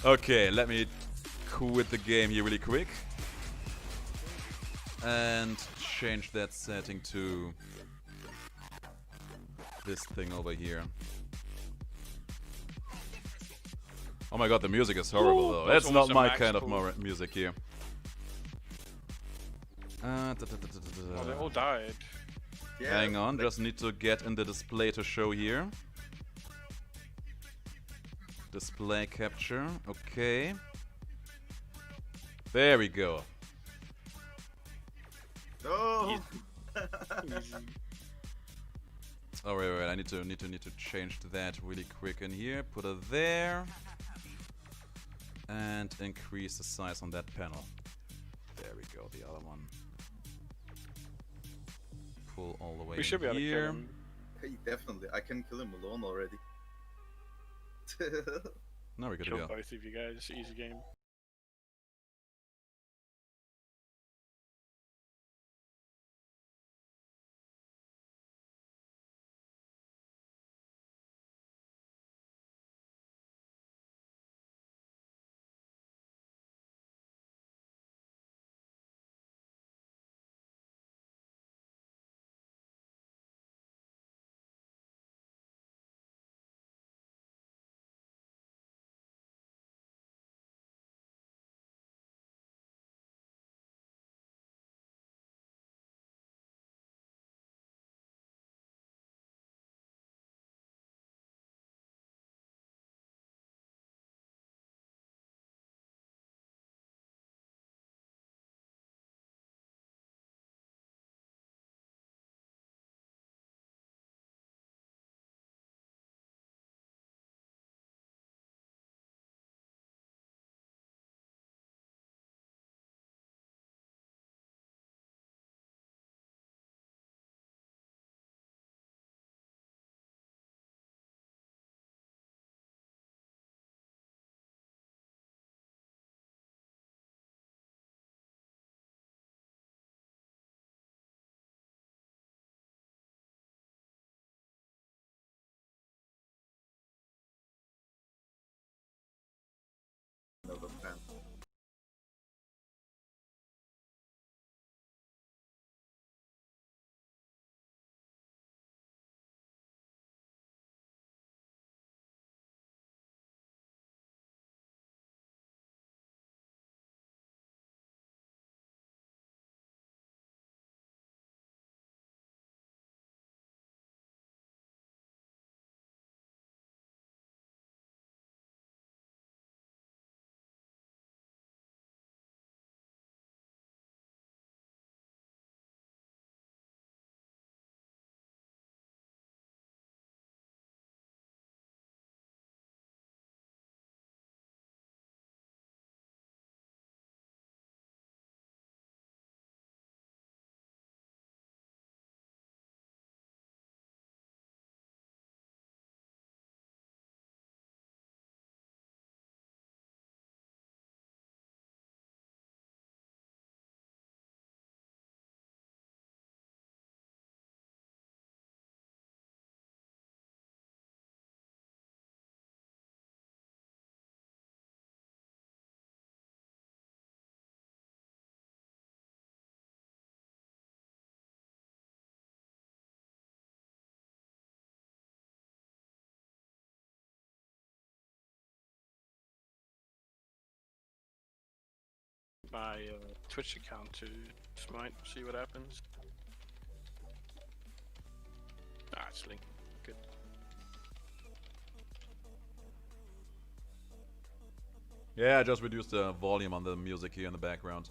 S1: Okay, let me quit the game here really quick. And change that setting to this thing over here. Oh my god, the music is horrible though.
S4: That's
S1: That's not
S4: almost a
S1: my
S4: max
S1: kind of
S4: pool.
S1: music here.
S4: Oh, they all died.
S2: Yeah,
S1: Hang on,
S2: like-
S1: just need to get in the display to show here. Display capture, okay. There we go.
S2: No.
S1: Oh wait, I need to change that really quick in here. Put it there, and increase the size on that panel. There we go. The other one. Pull all the way
S4: We should be able to kill
S1: here.
S4: him.
S2: Hey, definitely. I can kill him alone already.
S1: Now we're good to
S4: Kill
S1: go.
S4: both of you guys. Easy game. my Twitch account to Smite, see what happens. Ah, it's linked. Good.
S1: Yeah, I just reduced the volume on the music here in the background.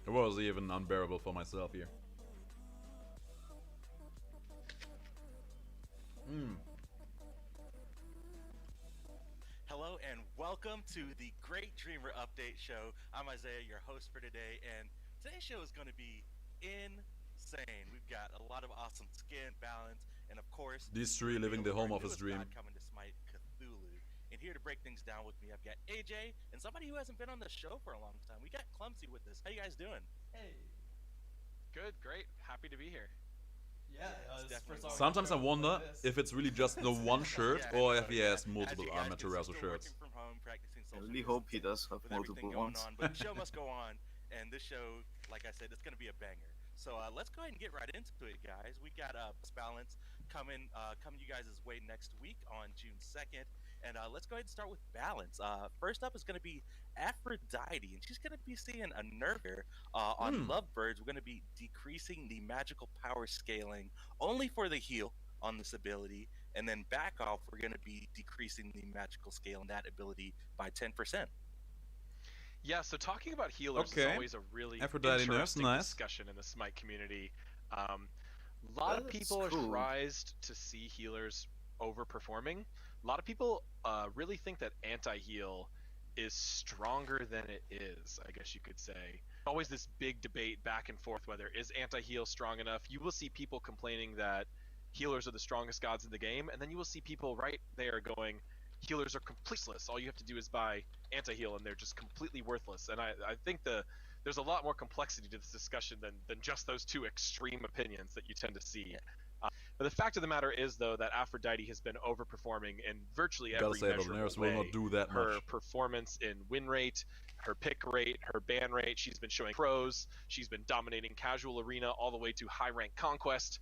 S1: It was even unbearable for myself here.
S7: Hello and welcome to the Great Dreamer Update Show. I'm Isaiah, your host for today, and today's show is going to be insane. We've got a lot of awesome skin, balance, and of course,
S1: These three living the home office dream.
S7: coming to Smite, Cthulhu. And here to break things down with me, I've got AJ and somebody who hasn't been on the show for a long time. We got Clumsy with us. How you guys doing?
S8: Hey.
S9: Good, great. Happy to be here.
S8: Yeah,
S7: it's
S8: first time
S1: Sometimes I
S8: on
S1: wonder
S8: like this.
S1: if it's really just the one shirt
S7: Yeah,
S1: or if he has
S7: as
S1: multiple
S7: you guys
S1: Arma
S7: can see,
S1: Terrazzo
S7: still
S1: shirts.
S7: working from home, practicing
S2: I
S7: social
S2: really hope he
S7: distancing
S2: does have
S7: with everything
S2: multiple
S7: going
S2: ones.
S7: on, but the show must go on, and this show, like I said, it's going to be a banger. So let's go ahead and get right into it, guys. We got Balance coming you guys' way next week on June 2nd, and let's go ahead and start with Balance. First up is going to be Aphrodite, and she's going to be seeing a nerf here on Lovebirds. We're going to be decreasing the magical power scaling only for the heal on this ability, and then back off, we're going to be decreasing the magical scale on that ability by 10%.
S9: Yeah, so talking about healers is
S1: Okay.
S9: always a really
S1: Aphrodite nurse,
S9: interesting
S1: nice.
S9: discussion in the Smite community. A lot of
S2: That's
S9: people are
S2: cool.
S9: surprised to see healers overperforming. A lot of people really think that anti-heal is stronger than it is, I guess you could say. Always this big debate back and forth whether is anti-heal strong enough. You will see people complaining that healers are the strongest gods in the game, and then you will see people right there going, healers are completeless. All you have to do is buy anti-heal and they're just completely worthless. And I think there's a lot more complexity to this discussion than just those two extreme opinions that you tend to see.
S7: Yeah.
S9: But the fact of the matter is, though, that Aphrodite has been overperforming in virtually
S1: Gotta
S9: every
S1: say, the
S9: measurable
S1: nurse
S9: way.
S1: will not do that
S9: Her
S1: much.
S9: performance in win rate, her pick rate, her ban rate, she's been showing pros, she's been dominating casual arena all the way to high rank conquest.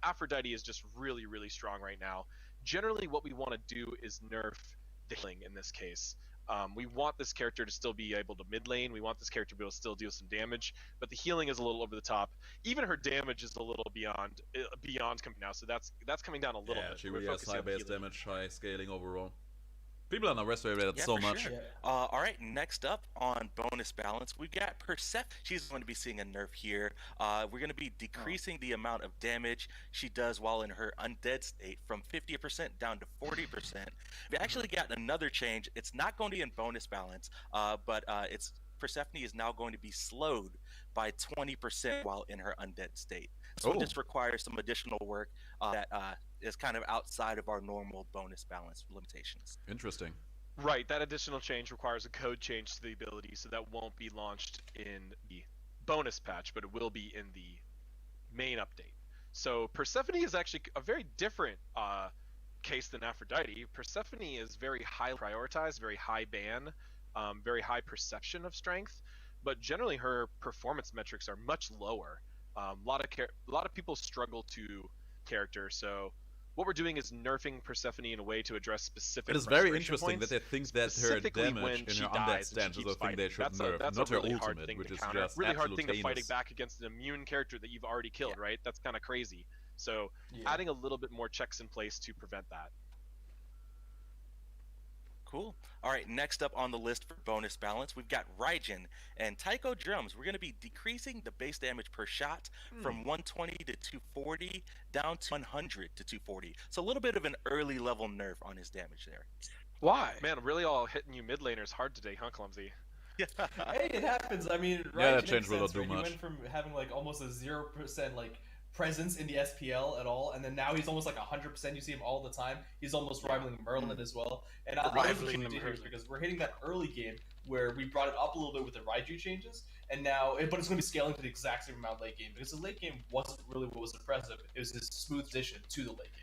S9: Aphrodite is just really, really strong right now. Generally, what we want to do is nerf the healing in this case. We want this character to still be able to mid lane. We want this character to be able to still deal some damage, but the healing is a little over the top. Even her damage is a little beyond coming now, so that's coming down a little
S1: Yeah,
S9: bit.
S1: she
S9: We're
S1: really has
S9: focusing
S1: high
S9: on
S1: base
S9: healing.
S1: damage, high scaling overall. People are underestimated
S7: Yeah,
S1: so
S7: for
S1: much.
S7: sure.
S8: Yeah.
S7: All right, next up on bonus balance, we've got Persephone. She's going to be seeing a nerf here. We're going to be decreasing the amount of damage she does while in her undead state from 50% down to 40%. We actually got another change. It's not going to be in bonus balance, but Persephone is now going to be slowed by 20% while in her undead state. So
S1: Oh.
S7: this requires some additional work that is kind of outside of our normal bonus balance limitations.
S1: Interesting.
S9: Right, that additional change requires a code change to the ability, so that won't be launched in the bonus patch, but it will be in the main update. So Persephone is actually a very different case than Aphrodite. Persephone is very high prioritized, very high ban, very high perception of strength, but generally her performance metrics are much lower. A lot of people struggle to character, so what we're doing is nerfing Persephone in a way to address specific.
S1: It is very
S9: frustration
S1: interesting
S9: points.
S1: that they think that her
S9: Specifically
S1: damage
S9: when
S1: in
S9: she
S1: her undead
S9: dies and
S1: stance
S9: she
S1: is a
S9: keeps
S1: thing they
S9: fighting.
S1: should nerf,
S9: That's
S1: not
S9: a
S1: her
S9: really hard
S1: ultimate,
S9: thing
S1: which
S9: to
S1: is
S9: counter.
S1: just
S9: Really hard
S1: absolute
S9: thing to fight
S1: heinous.
S9: back against an immune character that you've already killed, right? That's kind of crazy. So
S8: Yeah.
S9: adding a little bit more checks in place to prevent that.
S7: Cool. All right, next up on the list for bonus balance, we've got Raijin and Taiko Drums. We're going to be decreasing the base damage per shot from 120 to 240 down to 100 to 240. So a little bit of an early level nerf on his damage there.
S4: Why?
S9: Man, really all hitting you mid laners hard today, huh, Clumsy?
S8: Hey, it happens. I mean,
S1: Yeah, that
S8: Raijin
S1: change will not
S8: makes sense,
S1: do
S8: right? He
S1: much.
S8: went from having like almost a 0% like presence in the SPL at all, and then now he's almost like 100%. You see him all the time. He's almost rivaling Merlin as well. And I
S4: Rivaling
S8: think
S4: Merlin.
S8: because we're hitting that early game where we brought it up a little bit with the Raiju changes, and now, but it's going to be scaling to the exact same amount late game because the late game wasn't really what was impressive. It was his smooth transition to the late game.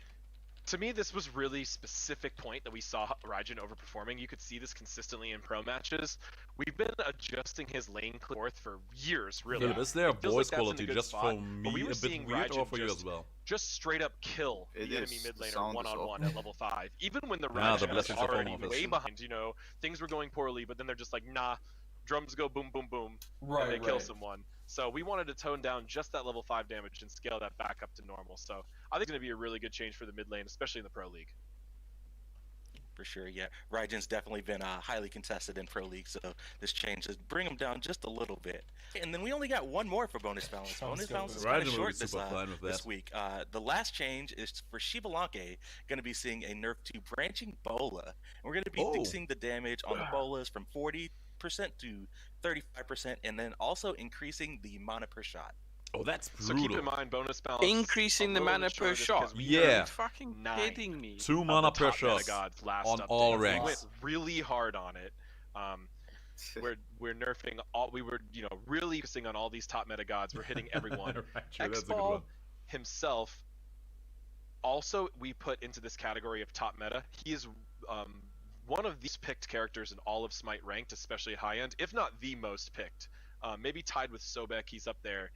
S9: To me, this was really specific point that we saw Raijin overperforming. You could see this consistently in pro matches. We've been adjusting his lane forth for years, really.
S1: Philip, is there a
S9: It feels
S1: voice
S9: like that's in a
S1: quality
S9: good
S1: just
S9: spot,
S1: for
S9: but
S1: me
S9: we were
S1: a bit
S9: seeing
S1: weird, or
S9: Raijin
S1: for you as well?
S9: just straight up kill
S2: It
S9: the enemy
S2: is.
S9: mid
S2: The
S9: laner
S2: sound is
S9: one-on-one
S2: off.
S9: at level 5. Even when the
S1: Ah, the
S9: Raijin was
S1: blessings of home
S9: already
S1: office.
S9: way behind, things were going poorly, but then they're just like, nah, drums go boom, boom, boom, and they kill someone. So we wanted to tone down just that level 5 damage and scale that back up to normal. So I think it's going to be a really good change for the mid lane, especially in the Pro League.
S7: For sure, yeah. Raiden's definitely been highly contested in Pro League, so this change is bring him down just a little bit. And then we only got one more for bonus balance. Bonus balance is kind of short this week. The last change is for Shivalanke, going to be seeing a nerf to Branching Bola. And we're going to be fixing the damage on the bolas from 40% to 35%, and then also increasing the mana per shot.
S1: Oh, that's brutal.
S9: So keep in mind, bonus balance.
S10: Increasing the mana per shot.
S1: Yeah.
S10: Are you fucking kidding me?
S1: 2 mana per shot on all ranks.
S9: We went really hard on it. We're nerfing all. We were, really focusing on all these top meta gods. We're hitting everyone. X-Ball himself. Also, we put into this category of top meta. He is one of these picked characters in all of Smite ranked, especially at high end, if not the most picked. Maybe tied with Sobek. He's up there.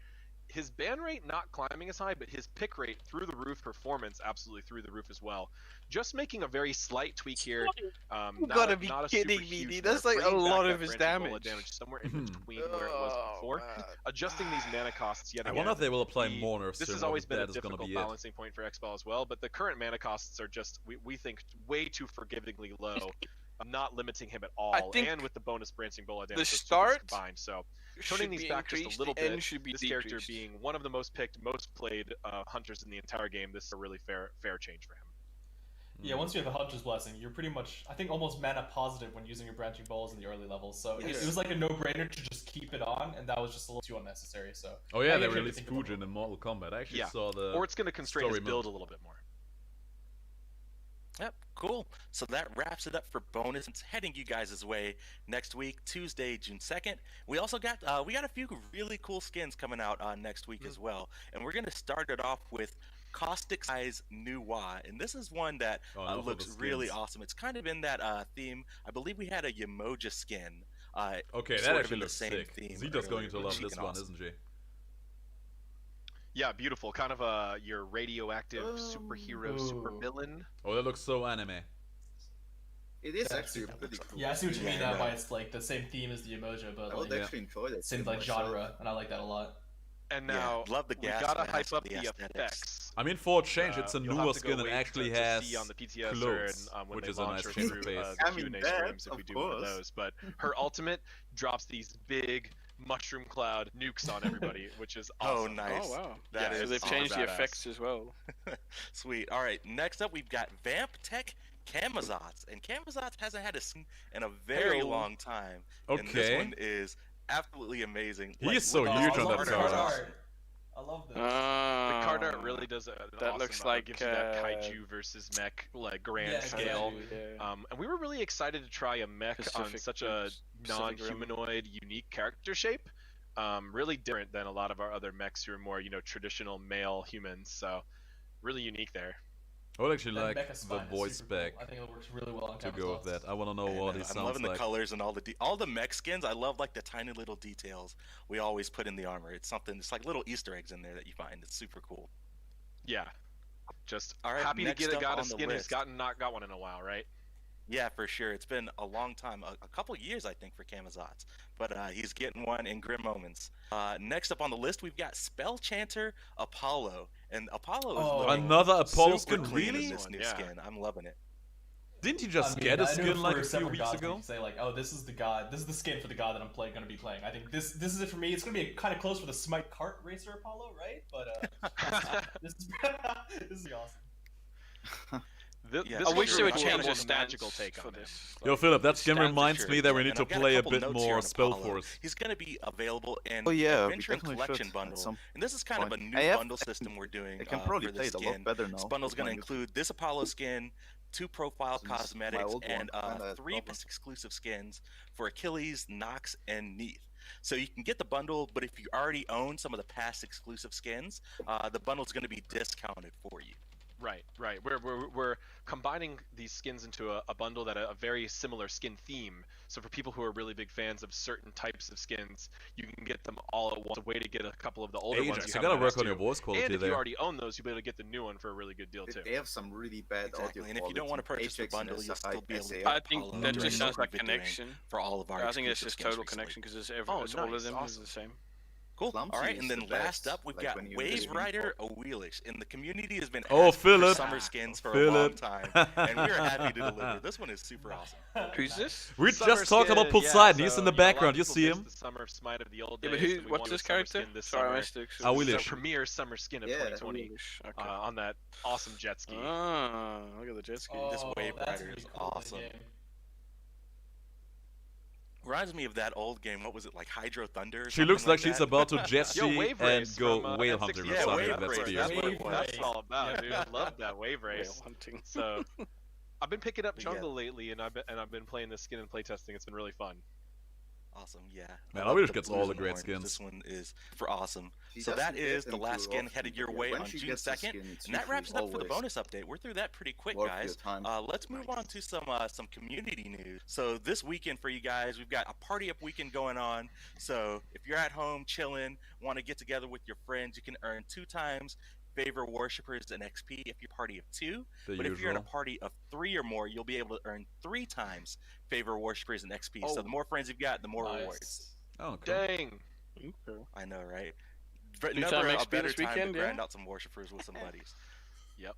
S9: His ban rate not climbing as high, but his pick rate through the roof, performance absolutely through the roof as well. Just making a very slight tweak here.
S10: You gotta be kidding me, dude. That's like a lot of his damage.
S9: Somewhere in between where it was before. Adjusting these mana costs yet again.
S1: I wonder if they will apply more nerfs.
S9: This has always been a difficult balancing point for X-Ball as well, but the current mana costs are just, we think, way too forgivingly low. I'm not limiting him at all, and with the bonus branching bola damage,
S10: the start
S9: combined. So turning these back just a little bit. This character being one of the most picked, most played hunters in the entire game, this is a really fair change for him.
S8: Yeah, once you have the Hunter's Blessing, you're pretty much, I think, almost mana positive when using your branching bolas in the early levels. So it was like a no-brainer to just keep it on, and that was just a little too unnecessary. So
S1: they released Fujin in Mortal Kombat. I actually saw the.
S9: Or it's going to constrain his build a little bit more.
S7: Yep, cool. So that wraps it up for bonus. It's heading you guys' way next week, Tuesday, June 2nd. We also got we got a few really cool skins coming out next week as well, and we're gonna start it off with Caustic Eye's New Wa, and this is one that looks really awesome. It's kind of in that theme. I believe we had a Yamoja skin.
S1: Okay, that actually looks sick. Zita's going to love this one, isn't she?
S9: Yeah, beautiful. Kind of your radioactive superhero, supervillain.
S1: Oh, that looks so anime.
S2: It is actually pretty cool.
S8: Yeah, I see what you mean now by it's like the same theme as the Emoja, but
S2: I would actually enjoy that.
S8: Same like genre, and I like that a lot.
S9: And now
S7: love the
S9: we gotta hype up the effects.
S1: I mean, for a change, it's a newer skin and actually has
S9: on the PTS
S1: clothes,
S9: when
S1: which
S9: they
S1: is a
S9: launch
S1: nice
S9: her
S1: change
S9: through,
S1: of pace.
S9: Q&A streams if we do one of those. But her ultimate drops these big mushroom cloud nukes on everybody, which is awesome.
S7: Oh, nice.
S10: Oh, wow.
S7: That
S10: so
S7: is
S10: they've changed the
S9: badass.
S10: effects as well.
S7: Sweet. All right, next up we've got Vamp Tech Camazotz, and Camazotz hasn't had a skin in a very long time.
S1: Okay.
S7: And this one is absolutely amazing.
S1: He is so huge on that card.
S8: I love this.
S9: The card art really does that
S10: awesome,
S9: looks
S10: like
S9: gives you that kaiju versus mech grand scale. And we were really excited to try a mech on such a non-humanoid, unique character shape. Really different than a lot of our other mechs who are more, traditional male humans. So really unique there.
S1: I would actually like the voice spec
S8: I think it works really well on
S1: to go with that. I want to know what he sounds like.
S7: I'm loving the colors and all the mech skins. I love like the tiny little details we always put in the armor. It's like little Easter eggs in there that you find. It's super cool.
S9: Yeah. Just
S7: right,
S9: happy to get a skin who's not got one in a while, right?
S7: Yeah, for sure. It's been a long time, a couple years, I think, for Camazotz. But he's getting one in Grim Moments. Next up on the list, we've got Spell Chanter Apollo. And Apollo is looking
S1: another Apollo
S7: super
S1: skin,
S7: clean
S1: really?
S7: in this new skin. I'm loving it.
S1: Didn't he just get a skin like a few weeks ago?
S8: Say like, oh, this is the god. This is the skin for the god that I'm going to be playing. I think this is it for me. It's going to be kind of close for the Smite Kart Racer Apollo, right? But this is awesome.
S10: I wish they would
S9: change
S10: change
S9: a
S10: the stance
S9: magical take on this.
S1: Yo, Philip, that skin reminds me that we need to play a bit more Spellforce.
S7: He's going to be available in
S2: we
S7: Adventure and
S2: definitely
S7: Collection
S2: should
S7: bundle. And this is kind of a new bundle system we're doing
S2: I can probably
S7: for
S2: play
S7: this
S2: it a lot
S7: skin.
S2: better now.
S7: This bundle is going to include this Apollo skin, 2 profile
S2: Since my
S7: cosmetics,
S2: old one
S7: and
S2: kinda
S7: 3
S2: problem.
S7: exclusive skins for Achilles, Nox, and Neath. So you can get the bundle, but if you already own some of the past exclusive skins, the bundle is going to be discounted for you.
S9: Right. We're combining these skins into a bundle that a very similar skin theme. So for people who are really big fans of certain types of skins, you can get them all at once. A way to get a couple of the older ones.
S1: Ajax, you gotta work on your voice
S9: And
S1: quality
S9: if
S1: there.
S9: you already own those, you'll be able to get the new one for a really good deal too.
S2: They have some really bad audio
S7: And if you don't want to purchase the bundle, you'll still be able to
S4: I think
S7: follow
S4: that
S7: during
S4: just sounds like
S7: what we've been doing
S4: connection.
S7: for all of our
S4: I think it's
S7: exclusive
S4: just
S7: skins
S4: total
S7: recently.
S4: connection because it's
S9: Oh,
S4: all of
S9: nice,
S4: them
S9: awesome.
S4: is the same.
S7: Cool.
S2: Clumsy
S7: All right,
S2: is
S7: and
S2: the
S7: then last
S2: best,
S7: up, we've
S2: like
S7: got
S2: when you
S7: Wave
S2: really
S7: Rider O'Wheelish, and the community has been
S1: Oh,
S7: asking for
S1: Philip.
S7: summer skins for a
S1: Philip.
S7: long time, and we're happy to deliver. This one is super awesome.
S4: Who's this?
S1: We
S9: Summer
S1: just talked about
S9: skin,
S1: Poseidon.
S9: yeah,
S1: He's
S9: so,
S1: in the
S9: you know, a lot of
S1: background. You
S9: people
S1: see
S9: missed
S1: him?
S9: The summer of Smite of the old
S4: Yeah,
S9: days.
S4: but
S9: and we
S4: what's
S9: wanted
S4: this
S9: a summer
S4: character?
S9: skin this
S4: Sorry, I
S9: summer.
S4: missed it.
S1: Ah,
S9: This is
S1: Willish.
S9: the premier summer skin of
S2: Yeah,
S9: 2020
S4: Okay.
S9: on that awesome jet ski.
S4: Ah, look at the jet ski.
S7: This Wave
S8: that's
S7: Rider
S8: really
S7: is
S8: cool, that
S7: awesome.
S8: game.
S7: Reminds me of that old game. What was it, like Hydro Thunder? Or
S1: She looks
S7: something
S1: like she's
S7: that?
S1: about to jet
S9: Yo,
S1: ski
S9: Wave
S1: and
S9: Race
S1: go
S9: from,
S1: whale
S9: N64.
S1: hunting or
S7: Yeah,
S1: something.
S7: Wave
S1: That's
S7: Race,
S1: the
S7: that's what it
S8: Wave
S7: was.
S9: That's all about, dude. I love that wave race.
S4: Whale hunting.
S9: So, I've been picking up
S7: But yeah.
S9: jungle lately, and I've been playing this skin and playtesting. It's been really fun.
S7: Awesome, yeah.
S1: Man,
S7: love
S1: Wish
S7: the
S1: gets
S7: blues
S1: all the
S7: and
S1: great
S7: orange.
S1: skins.
S7: This one is for awesome.
S2: She
S7: So that
S2: doesn't get
S7: is the
S2: them
S7: last
S2: too
S7: skin
S2: often,
S7: headed your
S2: but
S7: way
S2: when
S7: on
S2: she
S7: June
S2: gets the
S7: 2nd.
S2: skin, it's
S7: And that wraps it
S2: usually
S7: up for the
S2: always
S7: bonus update. We're through that pretty quick,
S2: worth your
S7: guys.
S2: time.
S7: Let's move on to some community news. So this weekend for you guys, we've got a party up weekend going on. So if you're at home chilling, want to get together with your friends, you can earn 2 times favor worshippers and XP if you're party of 2.
S1: The
S7: But if you're in a
S1: usual.
S7: party of 3 or more, you'll be able to earn 3 times favor worshippers and XP. So
S9: Oh.
S7: the more friends you've got, the more rewards.
S8: Nice.
S1: Oh, cool.
S9: Dang.
S7: I know, right? But
S4: Two
S7: never
S4: time
S7: a
S4: XP
S7: better
S4: this
S7: time
S4: weekend,
S7: to
S4: yeah?
S7: grind out some worshippers with some buddies.
S9: Yep.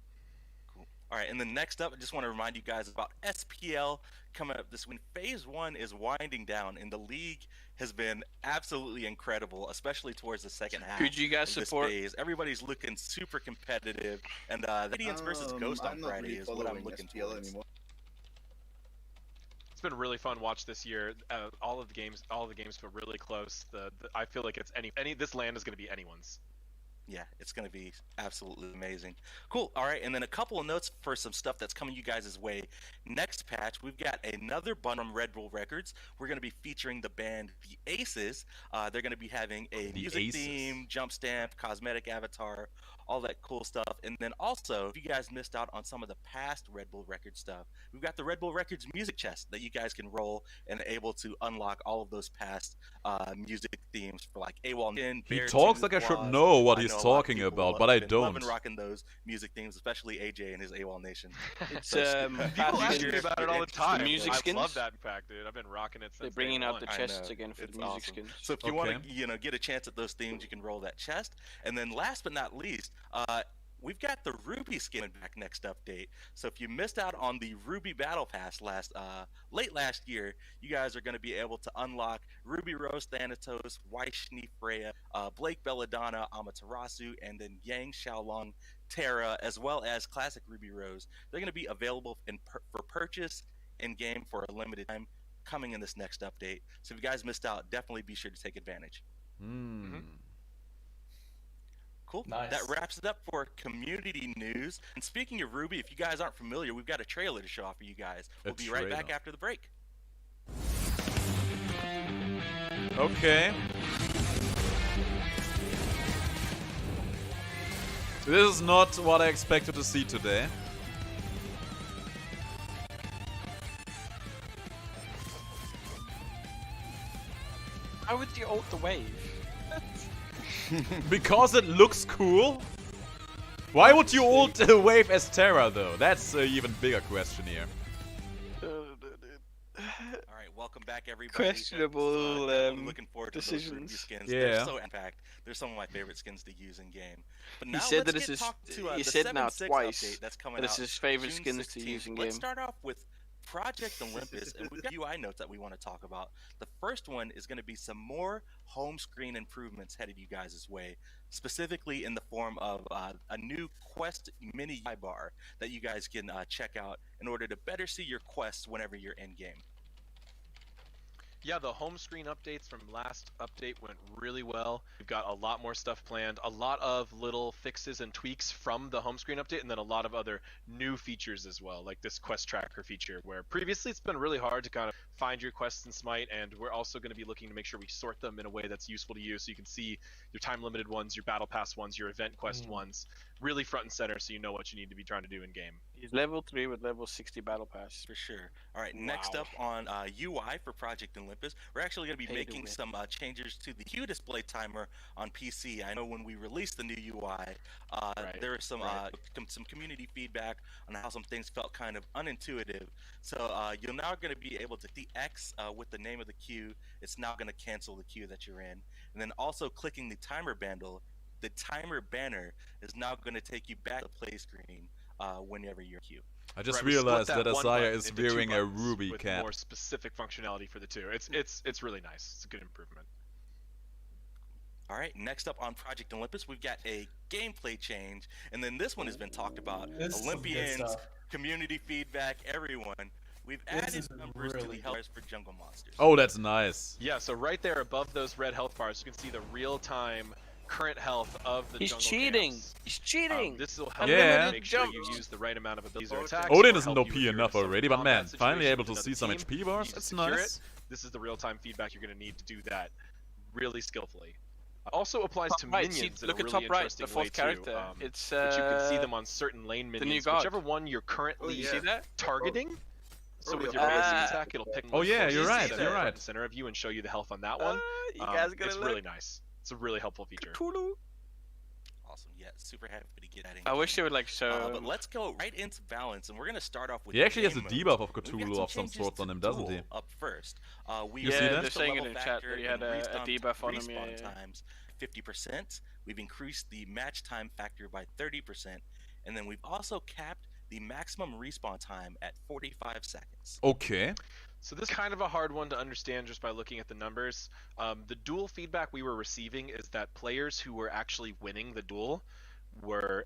S7: All right, and then next up, I just want to remind you guys about SPL coming up this week. Phase 1 is winding down, and the league has been absolutely incredible, especially towards the second half.
S4: Who'd you guys
S7: of this
S4: support?
S7: phase. Everybody's looking super competitive, and Radiance versus Ghost on
S2: I'm not
S7: Friday
S2: really
S7: is what I'm
S2: following
S7: looking
S2: SPL
S7: towards.
S2: anymore.
S9: It's been really fun watch this year. All the games feel really close. I feel like it's any this land is going to be anyone's.
S7: Yeah, it's going to be absolutely amazing. Cool. All right, and then a couple of notes for some stuff that's coming you guys' way. Next patch, we've got another bundle from Red Bull Records. We're going to be featuring the band The Aces. They're going to be having a music
S1: Aces.
S7: theme, jump stamp, cosmetic avatar, all that cool stuff. And then also, if you guys missed out on some of the past Red Bull Records stuff, we've got the Red Bull Records music chest that you guys can roll and able to unlock all of those past music themes for like AWOL.
S1: He talks like I should know what he's talking about, but I don't.
S7: Loving rocking those music themes, especially AJ and his AWOL Nation.
S4: It's
S7: So,
S9: People ask me about it all the time.
S4: music
S9: I
S4: skins?
S9: love that fact, dude. I've been rocking it since
S4: They're bringing
S9: day
S4: out
S9: one.
S4: the
S7: I
S4: chests
S7: know.
S4: again for
S7: It's
S4: the music
S7: awesome.
S4: skins.
S7: So if you want
S1: Okay.
S7: to, get a chance at those themes, you can roll that chest. And then last but not least, we've got the Ruby skin back next update. So if you missed out on the Ruby Battle Pass late last year, you guys are going to be able to unlock Ruby Rose Thanatos, Waishni Freya, Blake Belladonna, Amaterasu, and then Yang Xiaolong Terra, as well as Classic Ruby Rose. They're going to be available for purchase in game for a limited time, coming in this next update. So if you guys missed out, definitely be sure to take advantage. Cool.
S8: Nice.
S7: That wraps it up for community news. And speaking of Ruby, if you guys aren't familiar, we've got a trailer to show off for you guys. We'll be right back
S1: trailer.
S7: after the break.
S1: Okay. This is not what I expected to see today.
S10: How would you ult the wave?
S1: Because it looks cool? Why would you ult a wave as Terra though? That's an even bigger question here.
S7: All right, welcome back, everybody.
S10: Questionable,
S7: Definitely looking forward to those Ruby
S10: decisions.
S7: skins.
S1: Yeah.
S7: They're so impact. They're some of my favorite skins to use in game. But now
S10: said
S7: let's
S10: that this
S7: get
S10: is-
S7: talk to,
S10: he
S7: the
S10: said now
S7: 7.6
S10: twice
S7: update that's coming
S10: that it's
S7: out
S10: his favorite
S7: June
S10: skins to
S7: 16th.
S10: use in
S7: Let's
S10: game.
S7: start off with Project Olympus, and we've got UI notes that we want to talk about. The first one is going to be some more home screen improvements headed you guys' way, specifically in the form of a new quest mini UI bar that you guys can check out in order to better see your quests whenever you're in game.
S9: Yeah, the home screen updates from last update went really well. We've got a lot more stuff planned, a lot of little fixes and tweaks from the home screen update, and then a lot of other new features as well, like this quest tracker feature, where previously it's been really hard to kind of find your quests in Smite, and we're also going to be looking to make sure we sort them in a way that's useful to you, so you can see your time-limited ones, your battle pass ones, your event quest ones, really front and center, so you know what you need to be trying to do in game.
S4: He's level 3 with level 60 battle pass.
S7: For sure. All right, next up on UI for Project Olympus, we're actually going to be making some changes to the queue display timer on PC. I know when we released the new UI, there was some community feedback on how some things felt kind of unintuitive. So you're now going to be able to see X with the name of the queue. It's now going to cancel the queue that you're in. And then also clicking the timer banner is now going to take you back to the play screen whenever you're queue.
S1: I just realized that Asaya is wearing a
S9: with
S1: ruby cap.
S9: More specific functionality for the two. It's really nice. It's a good improvement.
S7: All right, next up on Project Olympus, we've got a gameplay change, and then this one has been talked about. Olympians, community feedback, everyone. We've added numbers to the health for jungle monsters.
S1: Oh, that's nice.
S9: Yeah, so right there above those red health bars, you can see the real-time current health of the jungle
S10: cheating.
S9: camps.
S10: He's cheating.
S9: This will help
S1: Yeah.
S9: make sure you use the right amount of abilities or attacks.
S1: Odin
S9: or
S1: isn't
S9: help
S1: OP
S9: you if you're
S1: enough
S9: in some
S1: already, but man,
S9: combat
S1: finally
S9: situation
S1: able to
S9: with
S1: see
S9: another
S1: some
S9: team,
S1: HP bars,
S9: you
S1: that's
S9: secure
S1: nice.
S9: it. This is the real-time feedback you're going to need to do that really skillfully. Also applies to
S10: Right,
S9: minions
S10: see,
S9: in a
S10: look at
S9: really
S10: top right,
S9: interesting
S10: the fourth
S9: way
S10: character.
S9: too.
S10: It's
S9: that you can see them on certain lane
S10: the new
S9: minions,
S10: god.
S9: whichever one you're currently
S10: You see that?
S9: targeting. So with your
S10: yeah.
S9: basic attack, it'll pick.
S1: Oh yeah, you're right.
S9: You're right. Center of you and show you the health on that one.
S10: You guys gonna
S9: it's
S10: look?
S9: really nice. It's a really helpful feature.
S10: Cthulhu.
S7: Awesome, yeah, super happy to get that in.
S10: I wish they would like show.
S7: But let's go right into balance, and we're gonna start off with.
S1: He actually has a
S7: game
S1: debuff
S7: modes.
S1: of
S7: We've got
S1: Cthulhu of some
S7: changes
S1: sort
S7: to
S1: on him, doesn't he?
S7: duel Up first, we
S1: You see
S10: Yeah,
S1: that?
S10: they're saying it
S7: level
S10: in chat
S7: factor
S10: that he had
S7: and
S10: a debuff on him.
S7: respawn
S10: Yeah.
S7: times 50%. We've increased the match time factor by 30%, and then we've also capped the maximum respawn time at 45 seconds.
S1: Okay.
S9: So this is kind of a hard one to understand just by looking at the numbers. The duel feedback we were receiving is that players who were actually winning the duel were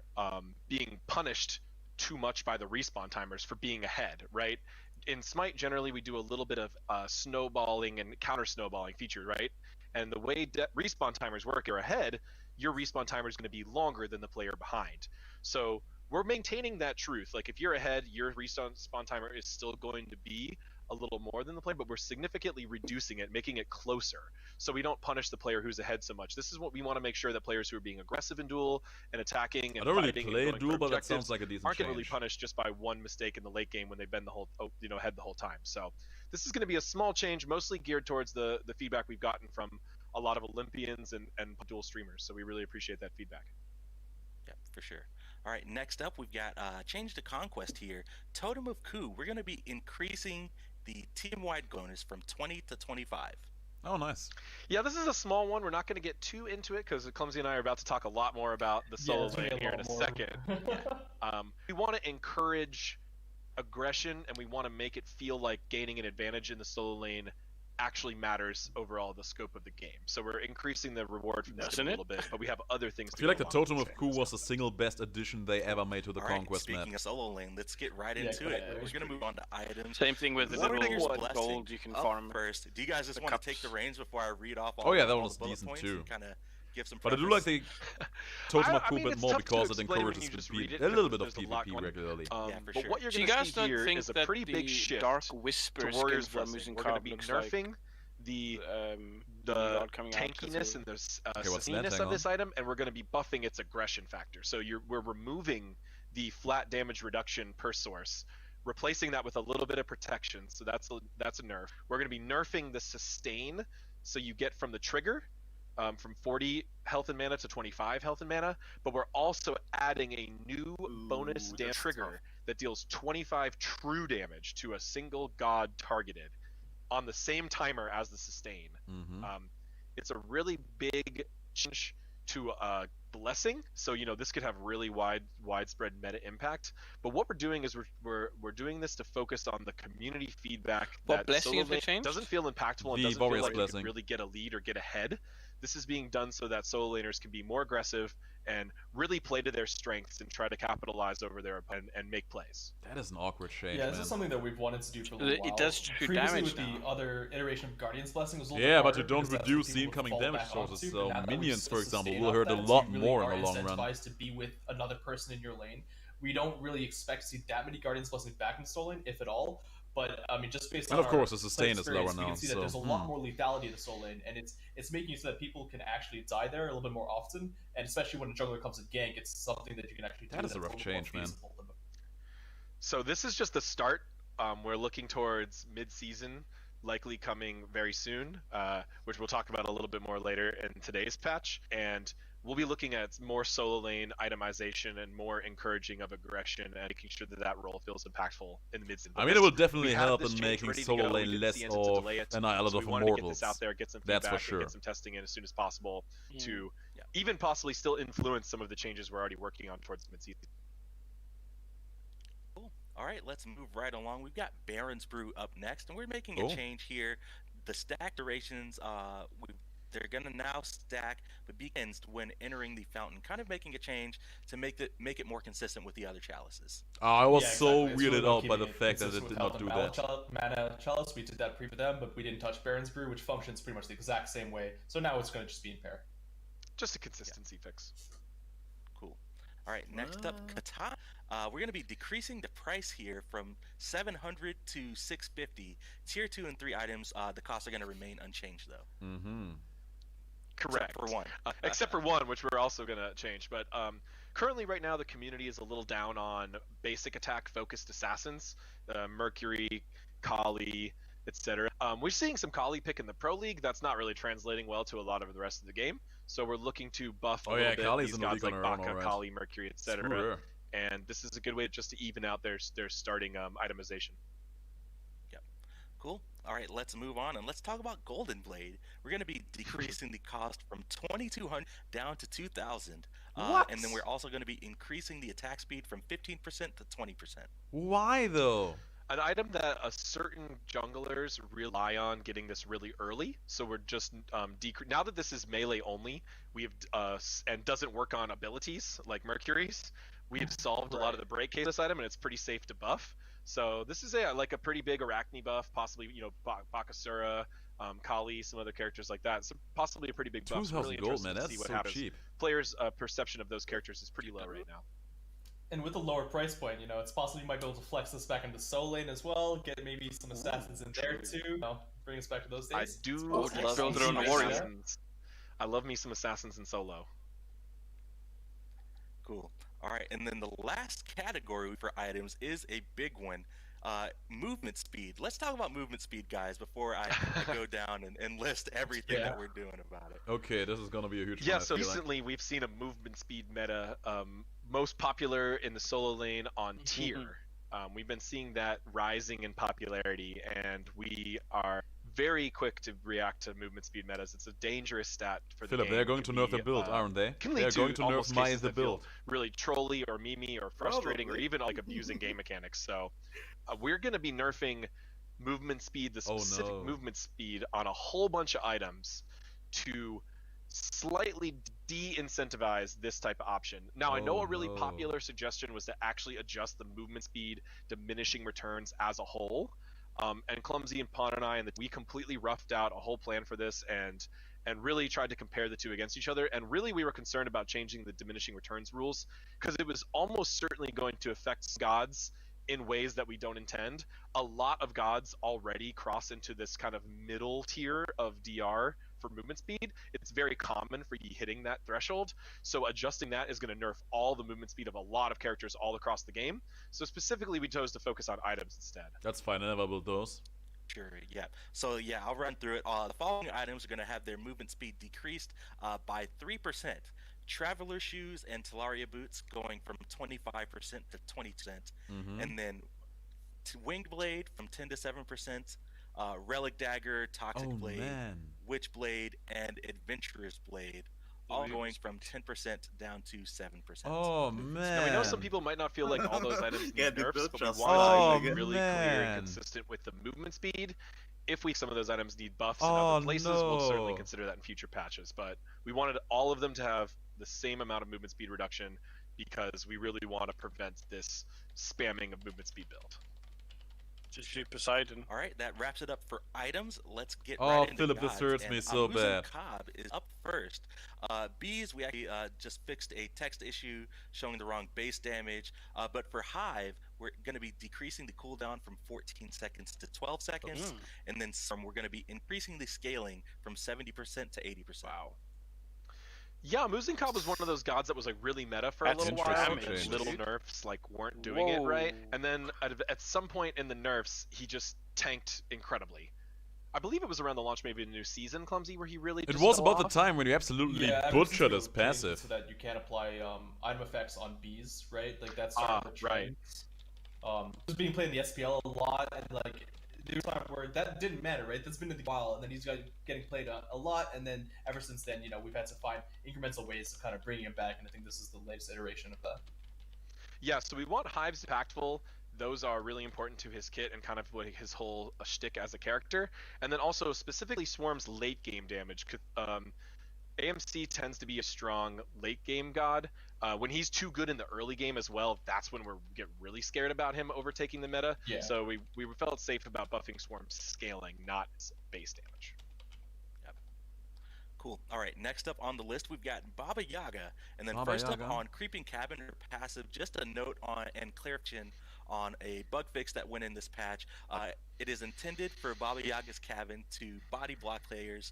S9: being punished too much by the respawn timers for being ahead, right? In Smite, generally, we do a little bit of snowballing and counter snowballing feature, right? And the way respawn timers work, you're ahead, your respawn timer is going to be longer than the player behind. So we're maintaining that truth. Like if you're ahead, your respawn timer is still going to be a little more than the player, but we're significantly reducing it, making it closer, so we don't punish the player who's ahead so much. This is what we want to make sure that players who are being aggressive in duel and attacking and
S1: I don't really
S9: fighting
S1: play
S9: and going
S1: duel,
S9: for
S1: but that
S9: objectives
S1: sounds like a decent
S9: aren't getting really
S1: change.
S9: punished just by one mistake in the late game when they've been the whole ahead the whole time. So this is going to be a small change, mostly geared towards the feedback we've gotten from a lot of Olympians and dual streamers. So we really appreciate that feedback.
S7: Yeah, for sure. All right, next up we've got change to conquest here. Totem of Coup. We're going to be increasing the team-wide bonus from 20 to 25.
S1: Oh, nice.
S9: Yeah, this is a small one. We're not going to get too into it because Clumsy and I are about to talk a lot more about the solo lane here in a second. We want to encourage aggression, and we want to make it feel like gaining an advantage in the solo lane actually matters overall the scope of the game. So we're increasing the reward from this a little bit, but we have other things
S1: I
S9: to
S1: feel like the
S9: go along
S1: Totem
S9: with
S1: of Coup was the single best addition they ever made to the
S7: All right,
S1: Conquest map.
S7: speaking of solo lane, let's get right into it. We're going to move on to items.
S10: Same thing with the
S7: Warrior's
S10: little
S7: Blessing
S10: gold you can
S7: up
S10: farm.
S7: first. Do you guys just
S10: the
S7: want to take
S10: cups.
S7: the reins before I read off all,
S1: Oh yeah, that
S7: all
S1: one was
S7: the bullet
S1: decent
S7: points
S1: too.
S7: and kind of give some
S1: But I do
S7: preface?
S1: like the Totem of
S9: I
S1: Coup
S9: mean,
S1: a bit
S9: it's
S1: more
S9: tough to
S1: because it
S9: explain when
S1: encourages
S9: you
S1: to
S9: just
S1: beat
S9: read it,
S1: a little bit
S9: because
S1: of
S9: there's a lot
S1: PvP
S9: going-
S1: regularly.
S7: Yeah, for
S9: but
S7: sure.
S9: what you're
S10: Do you
S9: going to
S10: guys
S9: see
S10: not
S9: here
S10: think
S9: is a
S10: that
S9: pretty big
S10: the
S9: shift
S10: Dark
S9: to
S10: Whisper
S9: Warrior's
S10: skin from
S9: Blessing.
S10: using
S9: We're going to
S10: carb
S9: be
S10: looks
S9: nerfing the
S10: the god coming out,
S9: tankiness
S10: Cthulhu.
S9: and the
S1: Okay, what's that?
S9: sneakiness
S1: Hang
S9: of this
S1: on.
S9: item, and we're going to be buffing its aggression factor. So we're removing the flat damage reduction per source, replacing that with a little bit of protection. So that's a nerf. We're going to be nerfing the sustain, so you get from the trigger from 40 health and mana to 25 health and mana, but we're also adding a new bonus damage trigger that deals 25 true damage to a single god targeted on the same timer as the sustain. It's a really big change to a blessing, so this could have really widespread meta impact. But what we're doing is we're doing this to focus on the community feedback.
S10: What
S9: that
S10: blessing
S9: solo
S10: have they
S9: lane
S10: changed?
S9: doesn't feel impactful and
S1: The
S9: doesn't feel
S1: Warrior's
S9: like you
S1: Blessing.
S9: can really get a lead or get ahead. This is being done so that solo laners can be more aggressive and really play to their strengths and try to capitalize over their opponent and make plays.
S1: That is an awkward change,
S8: Yeah, this
S1: man.
S8: is something that we've wanted to do for a little while.
S4: It does shoot
S8: Previously
S4: damage
S8: with
S4: now.
S8: the other iteration of Guardian's Blessing was a little
S1: Yeah,
S8: bit
S1: but you
S8: harder
S1: don't
S8: because that's
S1: reduce
S8: what
S1: the
S8: people would
S1: incoming
S8: fall
S1: damage
S8: back
S1: sources,
S8: onto,
S1: so
S8: but now that we've
S1: minions, for example,
S8: sustained
S1: will
S8: off
S1: hurt a
S8: that,
S1: lot
S8: you really
S1: more
S8: are
S1: in the long run.
S8: incentivized to be with another person in your lane. We don't really expect to see that many Guardian's Blessings back in soul lane, if at all. But I mean, just based on
S1: And of course,
S8: our
S1: the sustain
S8: play
S1: is lower
S8: experience, we
S1: now,
S8: can see that
S1: so,
S8: there's a lot more lethality in the soul lane, and it's making it so that people can actually die there a little bit more often, and especially when a jungler comes in gank, it's something that you can actually do.
S1: That is a rough
S8: little more
S1: change, man.
S8: feasible than-
S9: So this is just the start. We're looking towards mid-season, likely coming very soon, which we'll talk about a little bit more later in today's patch. And we'll be looking at more solo lane itemization and more encouraging of aggression and making sure that that role feels impactful in the mid-season.
S1: I mean, it will definitely
S9: we have
S1: help
S9: this
S1: in
S9: change
S1: making
S9: ready to
S1: solo
S9: go. We
S1: lane
S9: didn't
S1: less
S9: see anything to
S1: of
S9: delay it,
S1: an island
S9: so
S1: of
S9: we wanted to get
S1: immortals.
S9: this out there, get some
S1: That's
S9: feedback,
S1: for sure.
S9: and get some testing in as soon as possible to even possibly still influence some of the changes we're already working on towards mid-season.
S7: All right, let's move right along. We've got Baron's Brew up next, and we're making
S1: Cool.
S7: a change here. The stack durations, they're gonna now stack, but begins when entering the fountain, kind of making a change to make it more consistent with the other chalices.
S1: I was so
S8: It's
S1: weirded
S8: really about
S1: out by the
S8: keeping
S1: fact that
S8: consistent
S1: it
S8: with
S1: did
S8: how
S1: not
S8: the
S1: do
S8: Mana Chalice, we did that pre for them, but we didn't touch Baron's Brew, which functions pretty much the exact same way. So now it's going to just be in pair.
S9: Just a consistency fix.
S7: Cool. All right, next up, Katana. We're going to be decreasing the price here from 700 to 650. Tier 2 and 3 items, the costs are going to remain unchanged, though.
S1: Mm-hmm.
S9: Correct.
S7: Except for one.
S9: Except for one, which we're also going to change. But currently, right now, the community is a little down on basic attack-focused assassins. Mercury, Kali, etc. We're seeing some Kali pick in the Pro League. That's not really translating well to a lot of the rest of the game. So we're looking to buff a little bit
S1: Kali's
S9: these
S1: in the
S9: gods
S1: league
S9: like
S1: on her own,
S9: Baka,
S1: alright.
S9: Kali, Mercury, etc.
S1: Screw her.
S9: And this is a good way just to even out their starting itemization.
S7: Yep. Cool. All right, let's move on and let's talk about Golden Blade. We're going to be decreasing the cost from 2,200 down to 2,000.
S1: What?
S7: And then we're also going to be increasing the attack speed from 15% to 20%.
S1: Why though?
S9: An item that a certain junglers rely on getting this really early, so we're just now that this is melee only, we have and doesn't work on abilities like Mercury's. We have solved a lot of the break case of this item, and it's pretty safe to buff. So this is a pretty big Arachne buff, possibly Bakasura, Kali, some other characters like that. So possibly a pretty big buff. So
S1: 2,000
S9: really
S1: gold,
S9: interested
S1: man.
S9: to
S1: That's
S9: see what
S1: so
S9: happens.
S1: cheap.
S9: Players' perception of those characters is pretty low right now.
S8: And with a lower price point, it's possible you might be able to flex this back into soul lane as well, get maybe some assassins in there too. Bring us back to those days.
S9: I do
S8: It's
S9: love
S8: possible.
S9: me some assassins. I love me some assassins in solo.
S7: Cool. All right, and then the last category for items is a big one. Movement speed. Let's talk about movement speed, guys, before I go down and list everything that we're doing about it.
S1: Okay, this is gonna be a huge
S9: Yeah,
S1: one, I
S9: so
S1: feel like.
S9: recently we've seen a movement speed meta most popular in the solo lane on tier. We've been seeing that rising in popularity, and we are very quick to react to movement speed metas. It's a dangerous stat for the
S1: Philip,
S9: game.
S1: they're going
S9: It
S1: to
S9: can
S1: nerf
S9: be,
S1: the build, aren't they?
S9: Can lead
S1: They're
S9: to
S1: going to nerf
S9: almost
S1: my
S9: cases
S1: the
S9: that feel
S1: build.
S9: really trolly or memey or frustrating or
S2: Probably.
S9: even like abusing game mechanics. So we're going to be nerfing movement speed, the specific movement speed on a whole bunch of items to slightly de-incentivize this type of option. Now, I know a really popular suggestion was to actually adjust the movement speed diminishing returns as a whole. And Clumsy and Pawn and I, we completely roughed out a whole plan for this and really tried to compare the two against each other. And really, we were concerned about changing the diminishing returns rules because it was almost certainly going to affect gods in ways that we don't intend. A lot of gods already cross into this kind of middle tier of DR for movement speed. It's very common for you hitting that threshold. So adjusting that is going to nerf all the movement speed of a lot of characters all across the game. So specifically, we chose to focus on items instead.
S1: That's fine, I never built those.
S7: Sure, yeah. So yeah, I'll run through it. The following items are going to have their movement speed decreased by 3%. Traveler shoes and Talaria boots going from 25% to 20%. And then Winged Blade from 10 to 7%. Relic Dagger, Toxic Blade, Witch Blade, and Adventurer's Blade, all going from 10% down to 7%.
S1: Oh man!
S9: Now we know some people might not feel like all those items need nerfs, but we
S2: just
S9: wanted to be
S1: Oh,
S9: really clear and
S1: man.
S9: consistent with the movement speed if some of those items need buffs in
S1: Oh,
S9: other places, we'll certainly
S1: no.
S9: consider that in future patches. But we wanted all of them to have the same amount of movement speed reduction because we really want to prevent this spamming of movement speed build.
S4: Just shoot Poseidon.
S7: All right, that wraps it up for items. Let's get
S1: Oh,
S7: right into
S1: Philip, this
S7: gods,
S1: hurts
S7: and
S1: me so
S7: Amuzan
S1: bad.
S7: Cobb is up first. Bees, we actually just fixed a text issue showing the wrong base damage. But for Hive, we're going to be decreasing the cooldown from 14 seconds to 12 seconds. And then we're going to be increasing the scaling from 70% to 80%.
S9: Wow. Yeah, Amuzan Cobb was one of those gods that was like really meta for
S4: That's
S9: a little while,
S1: interesting
S9: and
S1: change.
S9: little nerfs like weren't doing it
S10: Whoa.
S9: right. And then at some point in the nerfs, he just tanked incredibly. I believe it was around the launch, maybe a new season, Clumsy, where he really.
S1: It
S9: just
S1: was
S9: fell
S1: about the
S9: off.
S1: time when you absolutely
S8: Yeah, ever
S1: butchered
S8: since
S1: his
S8: we changed it
S1: passive.
S8: so that you can't apply item effects on bees, right? Like that's
S9: Ah,
S8: started the
S9: right.
S8: trend. It was being played in the SPL a lot, and like there was a time where that didn't matter, right? That's been in the while, and then he's getting played a lot, and then ever since then, we've had to find incremental ways of kind of bringing him back, and I think this is the latest iteration of that.
S9: Yeah, so we want Hives impactful. Those are really important to his kit and kind of what his whole shtick as a character. And then also specifically Swarm's late game damage. AMC tends to be a strong late game god. When he's too good in the early game as well, that's when we get really scared about him overtaking the meta.
S8: Yeah.
S9: So we felt safe about buffing Swarm's scaling, not base damage.
S7: Cool. All right, next up on the list, we've got Baba Yaga. And then
S1: Baba
S7: first
S1: Yaga.
S7: up on Creeping Cabin or Passive, just a note on and clarification on a bug fix that went in this patch. It is intended for Baba Yaga's Cabin to body block players.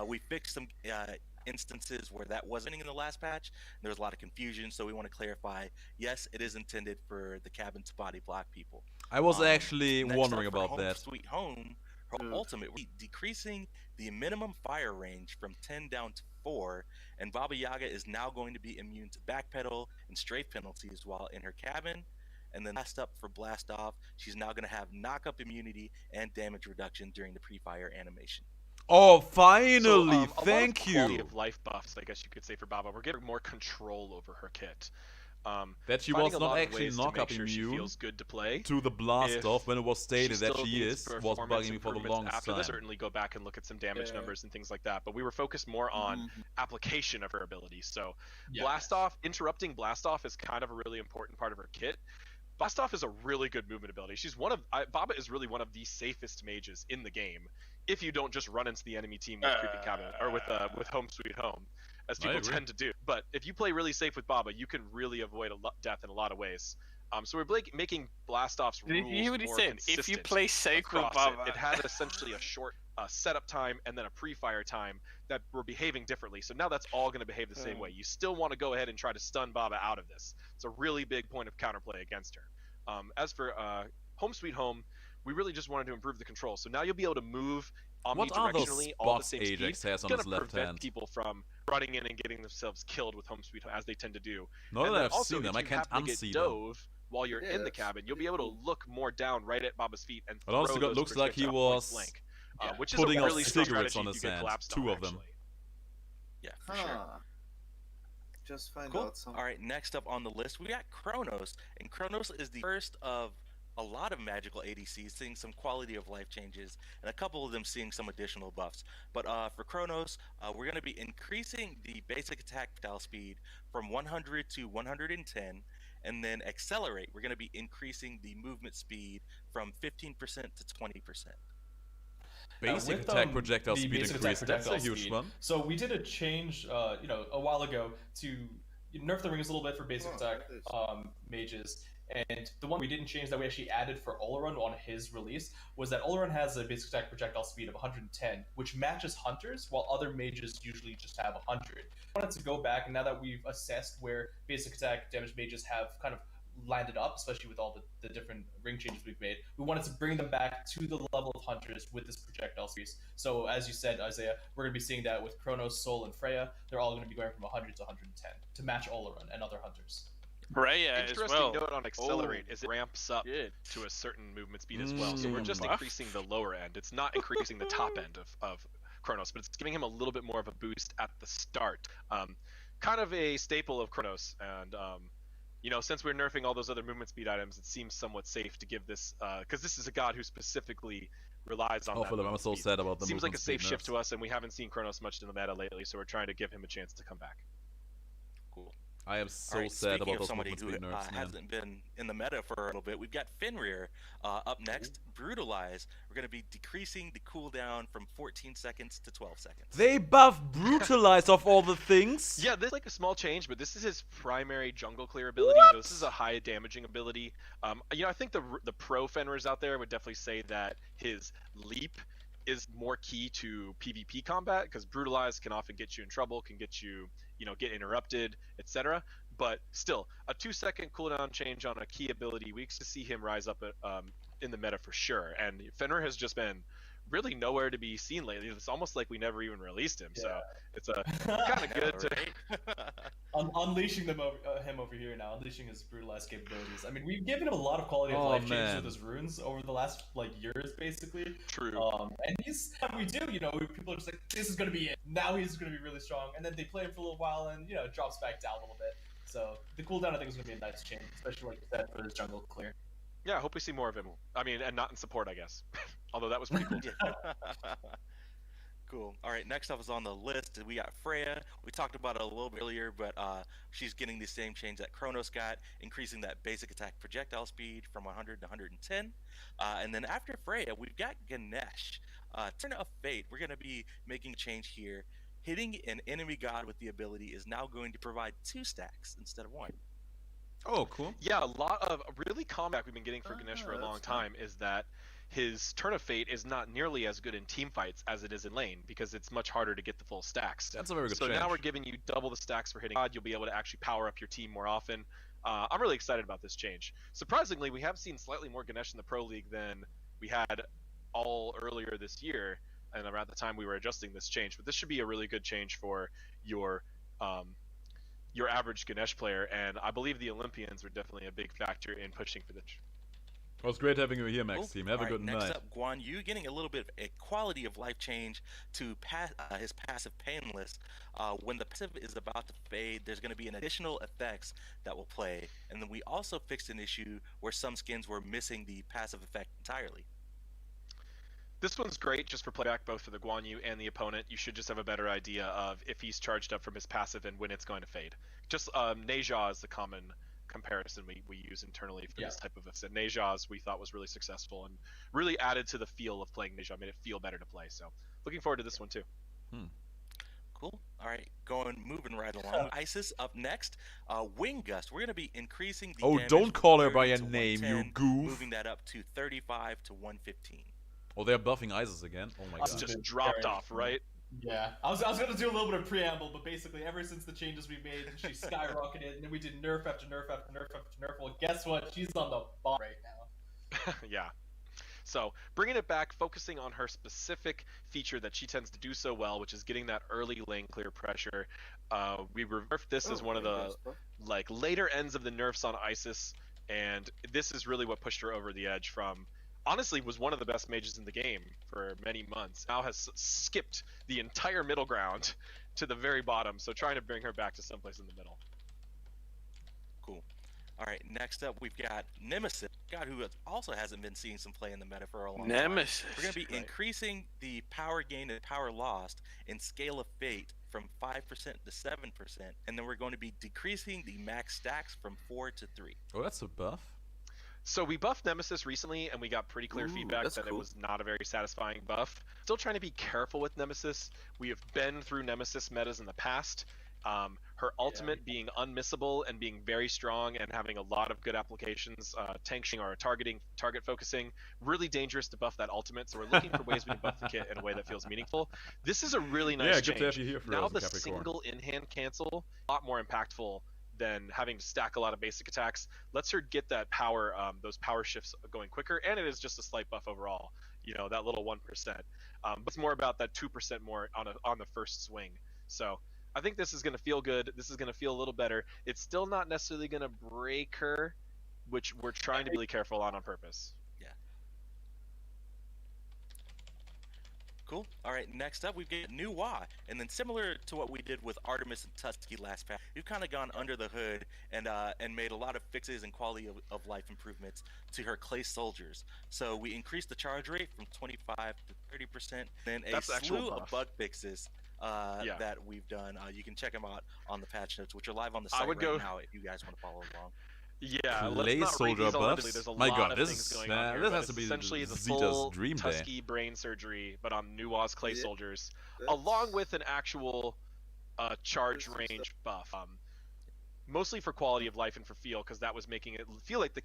S7: We fixed some instances where that wasn't in the last patch. There was a lot of confusion, so we want to clarify, yes, it is intended for the cabin to body block people.
S1: I was actually
S7: Next
S1: wondering
S7: up for
S1: about
S7: Home
S1: that.
S7: Sweet Home, her ultimate, decreasing the minimum fire range from 10 down to 4, and Baba Yaga is now going to be immune to backpedal and strafe penalties while in her cabin. And then last up for Blast Off, she's now going to have knock-up immunity and damage reduction during the pre-fire animation.
S1: Oh,
S9: So,
S1: finally!
S9: a
S1: Thank
S9: lot of quality
S1: you!
S9: of life buffs, I guess you could say, for Baba. We're getting more control over her kit.
S1: That she
S9: Finding
S1: was
S9: a
S1: not
S9: lot of
S1: actually
S9: ways to
S1: knock-up
S9: make sure she
S1: immune
S9: feels good to play.
S1: to the blast
S9: If
S1: off when it was stated that
S9: still
S1: she
S9: needs
S1: is was
S9: performance
S1: bugging me for the
S9: improvements
S1: longest
S9: after
S1: time.
S9: this, certainly go back and look at some damage numbers and things like that. But we were focused more on application of her abilities. So Blast Off, interrupting Blast Off is kind of a really important part of her kit. Blast Off is a really good movement ability. She's Baba is really one of the safest mages in the game. If you don't just run into the enemy team with Creeping Cabin or with Home Sweet Home, as people
S1: agree.
S9: tend to do. But if you play really safe with Baba, you can really avoid death in a lot of ways. So we're making Blast Off's rules
S10: Did you hear what he
S9: more
S10: said? If you
S9: consistent
S10: play safe with
S9: across
S10: Baba.
S9: it had essentially a short setup time and then a pre-fire time that were behaving differently. So now that's all going to behave the same way. You still want to go ahead and try to stun Baba out of this. It's a really big point of counterplay against her. As for Home Sweet Home, we really just wanted to improve the control. So now you'll be able to move
S1: What are those
S9: omnidirectionally all the
S1: spots
S9: same
S1: Ajax
S9: speed.
S1: has on
S9: It's
S1: his
S9: gonna
S1: left
S9: prevent
S1: hand?
S9: people from running in and getting themselves killed with Home Sweet Home, as they tend to do.
S1: Now
S9: And
S1: that
S9: then
S1: I've
S9: also,
S1: seen them,
S9: if
S1: I
S9: you
S1: can't
S9: happen to get
S1: unsee them.
S9: dove while you're in the cabin, you'll be able to look more down right at Baba's feet and
S1: It
S9: throw
S1: also
S9: those
S1: looks like he
S9: projectiles point
S1: was
S9: blank, which
S1: putting
S9: is a
S1: out
S9: really strong
S1: cigarettes
S9: strategy
S1: on
S9: if
S1: his
S9: you get
S1: hand.
S9: collapsed
S1: Two
S9: on,
S1: of them.
S9: actually.
S7: Yeah, for sure.
S2: Just find
S7: Cool.
S2: out some.
S7: All right, next up on the list, we got Kronos. And Kronos is the first of a lot of magical ADCs seeing some quality of life changes, and a couple of them seeing some additional buffs. But for Kronos, we're going to be increasing the basic attack style speed from 100 to 110, and then Accelerate, we're going to be increasing the movement speed from 15% to 20%.
S1: Basic
S8: With,
S1: attack projectile
S8: the
S1: speed
S8: basic
S1: increase.
S8: attack
S1: That's a
S8: projectile
S1: huge
S8: speed.
S1: one.
S8: So we did a change, a while ago to nerf the rings a little bit for basic attack mages. And the one we didn't change that we actually added for Oleron on his release was that Oleron has a basic attack projectile speed of 110, which matches Hunters, while other mages usually just have 100. I wanted to go back, and now that we've assessed where basic attack damage mages have kind of landed up, especially with all the different ring changes we've made, we wanted to bring them back to the level of Hunters with this projectile series. So as you said, Isaiah, we're going to be seeing that with Kronos, Sol, and Freya. They're all going to be going from 100 to 110 to match Oleron and other Hunters.
S10: Freya as
S9: Interesting
S10: well.
S9: note on Accelerate is it ramps up to a certain movement speed as well. So we're just
S10: Buff?
S9: increasing the lower end. It's not increasing the top end of Kronos, but it's giving him a little bit more of a boost at the start. Kind of a staple of Kronos, and since we're nerfing all those other movement speed items, it seems somewhat safe to give this, because this is a god who specifically relies on
S1: Oh,
S9: that.
S1: Philip, I'm
S9: movement
S1: so
S9: speed.
S1: sad about the
S9: Seems like a
S1: movement
S9: safe
S1: speed
S9: shift
S1: nerfs.
S9: to us, and we haven't seen Chronos much in the meta lately, so we're trying to give him a chance to come back.
S7: Cool.
S1: I am so
S7: Alright,
S1: sad
S7: speaking
S1: about
S7: of
S1: those
S7: somebody
S1: movement
S7: who
S1: speed nerfs, man.
S7: hasn't been in the meta for a little bit, we've got Fenrir up next. Brutalize. We're going to be decreasing the cooldown from 14 seconds to 12 seconds.
S1: They buff Brutalize of all the things?
S9: Yeah, this is like a small change, but this is his primary jungle clear ability.
S1: What?
S9: This is a high damaging ability. I think the pro Fenrirs out there would definitely say that his leap is more key to PvP combat, because Brutalize can often get you in trouble, can get you, get interrupted, etc. But still, a 2-second cooldown change on a key ability, we expect to see him rise up in the meta for sure. And Fenrir has just been really nowhere to be seen lately. It's almost like we never even released him. So it's kind of good to
S8: unleashing him over here now, unleashing his brutalized capabilities. I mean, we've given him a lot of quality of life changes with his runes over the last years, basically.
S9: True.
S8: And we do, people are just like, this is gonna be it. Now he's gonna be really strong, and then they play him for a little while, and it drops back down a little bit. So the cooldown, I think, is gonna be a nice change, especially like you said, for his jungle clear.
S9: Yeah, I hope we see more of him. I mean, and not in support, I guess. Although that was pretty cool.
S7: Cool. All right, next up is on the list. We got Freya. We talked about it a little bit earlier, but she's getting the same change that Chronos got, increasing that basic attack projectile speed from 100 to 110. And then after Freya, we've got Ganesh. Turn of Fate. We're going to be making a change here. Hitting an enemy god with the ability is now going to provide 2 stacks instead of 1.
S1: Oh, cool.
S9: Yeah, a lot of really comeback we've been getting for Ganesh for a long time is that his Turn of Fate is not nearly as good in team fights as it is in lane, because it's much harder to get the full stacks.
S1: That's a very good
S9: So
S1: change.
S9: now we're giving you double the stacks for hitting God. You'll be able to actually power up your team more often. I'm really excited about this change. Surprisingly, we have seen slightly more Ganesh in the Pro League than we had all earlier this year, and around the time we were adjusting this change. But this should be a really good change for your average Ganesh player, and I believe the Olympians were definitely a big factor in pushing for this.
S1: Well, it's great having you here, Maxime. Have a good night.
S7: Next up, Guan Yu getting a little bit of a quality of life change to his passive Painless. When the passive is about to fade, there's going to be an additional effects that will play, and then we also fixed an issue where some skins were missing the passive effect entirely.
S9: This one's great just for playback, both for the Guan Yu and the opponent. You should just have a better idea of if he's charged up from his passive and when it's going to fade. Just Neja is the common comparison we use internally for this type of event. Neja's we thought was really successful and really added to the feel of playing Neja, made it feel better to play. So looking forward to this one too.
S7: Cool. All right, moving right along. Isis up next. Wing Gust. We're going to be increasing the damage
S1: don't call her
S7: from
S1: by
S7: 30
S1: her
S7: to
S1: name, you
S7: 110,
S1: goof.
S7: Moving that up to 35 to 115.
S1: Oh, they're buffing Isis again? Oh my god.
S9: Just dropped off, right?
S8: Yeah, I was going to do a little bit of preamble, but basically ever since the changes we made, she skyrocketed, and then we did nerf after nerf after nerf after nerf. Well, guess what? She's on the bomb right now.
S9: Yeah. So bringing it back, focusing on her specific feature that she tends to do so well, which is getting that early lane clear pressure. We nerfed this as one of the later ends of the nerfs on Isis, and this is really what pushed her over the edge from. Honestly, was one of the best mages in the game for many months. Now has skipped the entire middle ground to the very bottom, so trying to bring her back to someplace in the middle.
S7: Cool. All right, next up we've got Nemesis, God who also hasn't been seeing some play in the meta for a long time.
S10: Nemesis.
S7: We're going to be increasing the power gained and power lost in Scale of Fate from 5% to 7%, and then we're going to be decreasing the max stacks from 4 to 3.
S1: Oh, that's a buff.
S9: So we buffed Nemesis recently, and we got pretty clear feedback that it was not a very satisfying buff. Still trying to be careful with Nemesis. We have been through Nemesis metas in the past. Her ultimate being unmissable and being very strong and having a lot of good applications, tanking or target focusing, really dangerous to buff that ultimate. So we're looking for ways we can buff the kit in a way that feels meaningful. This is a really nice change.
S1: Good to have you here for
S9: now
S1: us,
S9: the
S1: Capricorn.
S9: single in-hand cancel, a lot more impactful than having to stack a lot of basic attacks. Lets her get that power, those power shifts going quicker, and it is just a slight buff overall. That little 1%. But it's more about that 2% more on the first swing. So I think this is going to feel good. This is going to feel a little better. It's still not necessarily going to break her, which we're trying to be really careful on purpose.
S7: Yeah. Cool. All right, next up we've got new Wa, and then similar to what we did with Artemis and Tusky last patch, we've kind of gone under the hood and made a lot of fixes and quality of life improvements to her clay soldiers. So we increased the charge rate from 25 to 30%, then a slew of bug fixes that we've done. You can check them out on the patch notes, which are live on the site now if you guys want to follow along.
S9: Yeah,
S1: Clay
S9: let's not read
S1: soldier
S9: these all
S1: buffs?
S9: individually. There's a
S1: My
S9: lot
S1: god,
S9: of
S1: this
S9: things
S1: is
S9: going on here,
S1: this
S9: but
S1: has to be
S9: essentially the
S1: Zeta's
S9: full
S1: dream day.
S9: Tusky brain surgery, but on Nuwa's clay soldiers, along with an actual charge range buff. Mostly for quality of life and for feel, because that was making it feel like the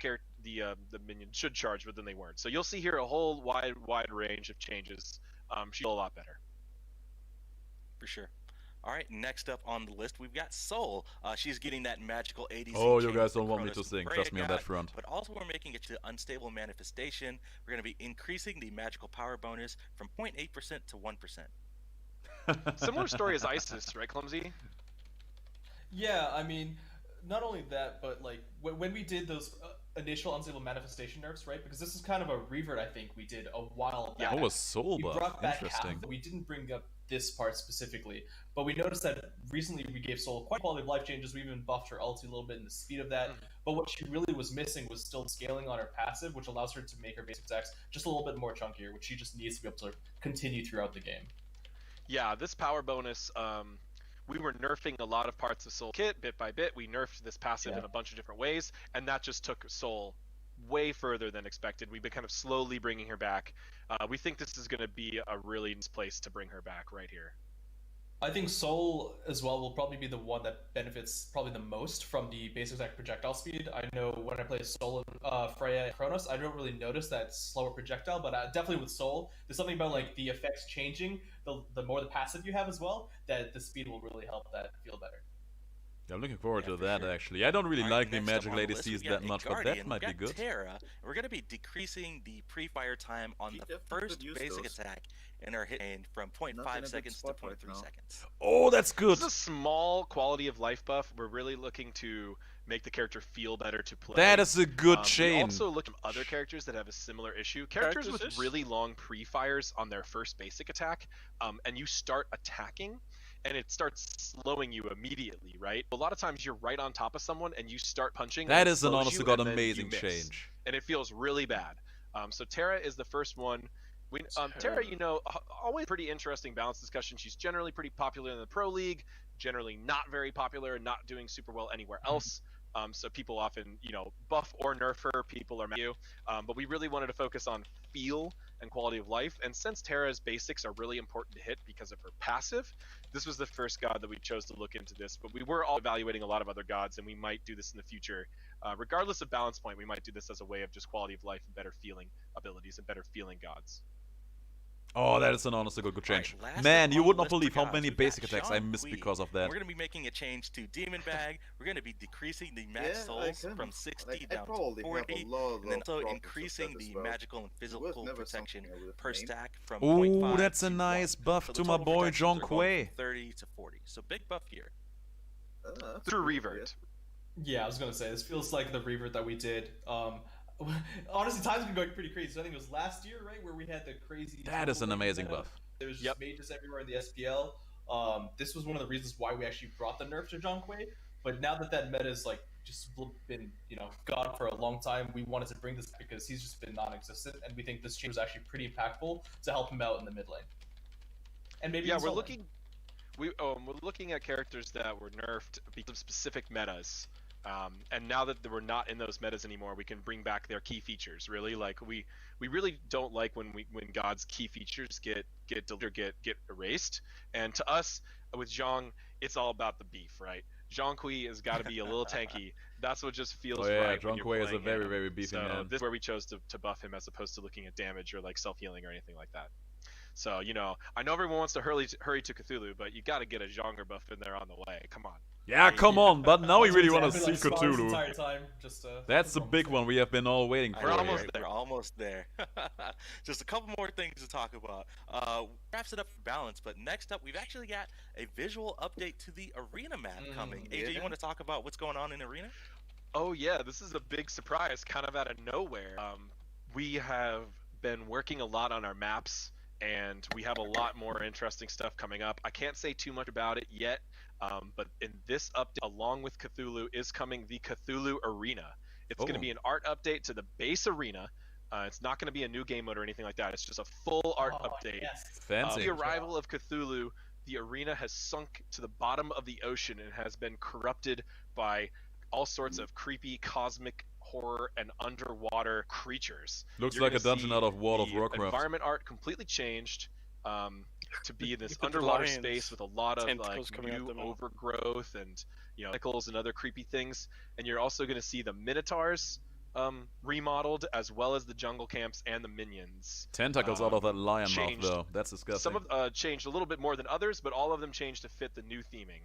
S9: minion should charge, but then they weren't. So you'll see here a whole wide range of changes. She's a lot better.
S7: For sure. All right, next up on the list, we've got Soul. She's getting that magical ADC.
S1: Oh, you guys don't want me to sing. Trust me on that front.
S7: But also we're making it to Unstable Manifestation. We're going to be increasing the magical power bonus from 0.8% to 1%.
S9: Similar story as Isis, right, Clumsy?
S8: Yeah, I mean, not only that, but like when we did those initial Unstable Manifestation nerfs, right? Because this is kind of a revert I think we did a while back.
S1: Oh, a Soul buff.
S8: Brought back
S1: Interesting.
S8: we didn't bring up this part specifically, but we noticed that recently we gave Soul quite quality of life changes. We even buffed her ulti a little bit in the speed of that. But what she really was missing was still scaling on her passive, which allows her to make her basic attacks just a little bit more chunkier, which she just needs to be able to continue throughout the game.
S9: Yeah, this power bonus, we were nerfing a lot of parts of Soul Kit bit by bit. We nerfed this passive in a bunch of different ways, and that just took Soul way further than expected. We've been kind of slowly bringing her back. We think this is going to be a really nice place to bring her back right here.
S8: I think Soul as well will probably be the one that benefits probably the most from the basic attack projectile speed. I know when I play Soul and Freya and Kronos, I don't really notice that slower projectile, but definitely with Soul, there's something about like the effects changing, the more the passive you have as well, that the speed will really help that feel better.
S1: Yeah, I'm looking forward to that actually. I don't really like the magic ADCs that much, but that might be good.
S7: Terra. We're going to be decreasing the pre-fire time on the first basic attack in our hit range from 0.5 seconds to 0.3 seconds.
S1: Oh, that's good.
S9: This is a small quality of life buff. We're really looking to make the character feel better to play.
S1: That is a good change.
S9: We also look at other characters that have a similar issue. Characters with really long pre-fires on their first basic attack, and you start attacking, and it starts slowing you immediately, right? A lot of times you're right on top of someone and you start punching.
S1: That is an honest to God amazing change.
S9: And it feels really bad. So Terra is the first one. Terra, you know, always pretty interesting balance discussion. She's generally pretty popular in the Pro League, generally not very popular and not doing super well anywhere else. So people often, you know, buff or nerf her, people are mad at you. But we really wanted to focus on feel and quality of life. And since Terra's basics are really important to hit because of her passive, this was the first god that we chose to look into this. But we were all evaluating a lot of other gods, and we might do this in the future. Regardless of balance point, we might do this as a way of just quality of life and better feeling abilities and better feeling gods.
S1: Oh, that is an honestly good change.
S7: Right,
S1: man, you would not believe how many basic attacks I missed because of that.
S7: We're going to be making a change to Demon Bag. We're going to be decreasing the max souls from 60 down to 40, and then also increasing the magical and physical protection per stack from 0.5
S1: Ooh, that's a
S7: to
S1: nice
S7: 1.
S1: buff
S7: So
S1: to
S7: the
S1: my
S7: total
S1: boy
S7: protections
S1: John
S7: are going
S1: Quay.
S7: from 30 to 40. So big buff here.
S9: Through revert.
S8: Yeah, I was gonna say this feels like the revert that we did. Honestly, time's been going pretty crazy. So I think it was last year, right, where we had the crazy.
S1: That is an amazing buff.
S8: There was just mages everywhere in the SPL. This was one of the reasons why we actually brought the nerf to John Quay. But now that that meta is like just been, you know, gone for a long time, we wanted to bring this because he's just been non-existent, and we think this change was actually pretty impactful to help him out in the mid lane. And maybe
S9: we're looking at characters that were nerfed because of specific metas. And now that we're not in those metas anymore, we can bring back their key features. Really, like we really don't like when God's key features get erased. And to us, with Zhang, it's all about the beef, right? Zhang Kui has got to be a little tanky. That's what just feels right.
S1: Zhang Kui is a very, very beefy man.
S9: This is where we chose to buff him as opposed to looking at damage or like self-healing or anything like that. So, you know, I know everyone wants to hurry to Cthulhu, but you got to get a Zhonger buff in there on the way. Come on.
S1: Yeah, come on, but now we really want to see
S8: like
S1: Cthulhu. That's the big one we have been all waiting for.
S7: We're almost there. Just a couple more things to talk about. Wraps it up for balance, but next up, we've actually got a visual update to the Arena map coming. AJ, you want to talk about what's going on in Arena?
S9: Oh, yeah, this is a big surprise, kind of out of nowhere. We have been working a lot on our maps and we have a lot more interesting stuff coming up. I can't say too much about it yet, but in this update, along with Cthulhu, is coming the Cthulhu Arena. It's going to be an art update to the base arena. It's not going to be a new game mode or anything like that. It's just a full art update.
S1: Fancy.
S9: The arrival of Cthulhu, the arena has sunk to the bottom of the ocean and has been corrupted by all sorts of creepy cosmic horror and underwater creatures.
S1: Looks
S9: You're
S1: like a
S9: gonna
S1: dungeon
S9: see
S1: out of World of
S9: the
S1: Warcraft.
S9: Environment art completely changed to be in this
S10: Look at the
S9: underwater
S10: lions.
S9: space with a lot of
S10: Tentacles
S9: like
S10: coming out
S9: new
S10: the mouth.
S9: overgrowth and tentacles and other creepy things. And you're also going to see the minotaurs remodeled, as well as the jungle camps and the minions.
S1: Tentacles out of that lion mouth,
S9: changed.
S1: though. That's disgusting.
S9: Some of changed a little bit more than others, but all of them changed to fit the new theming.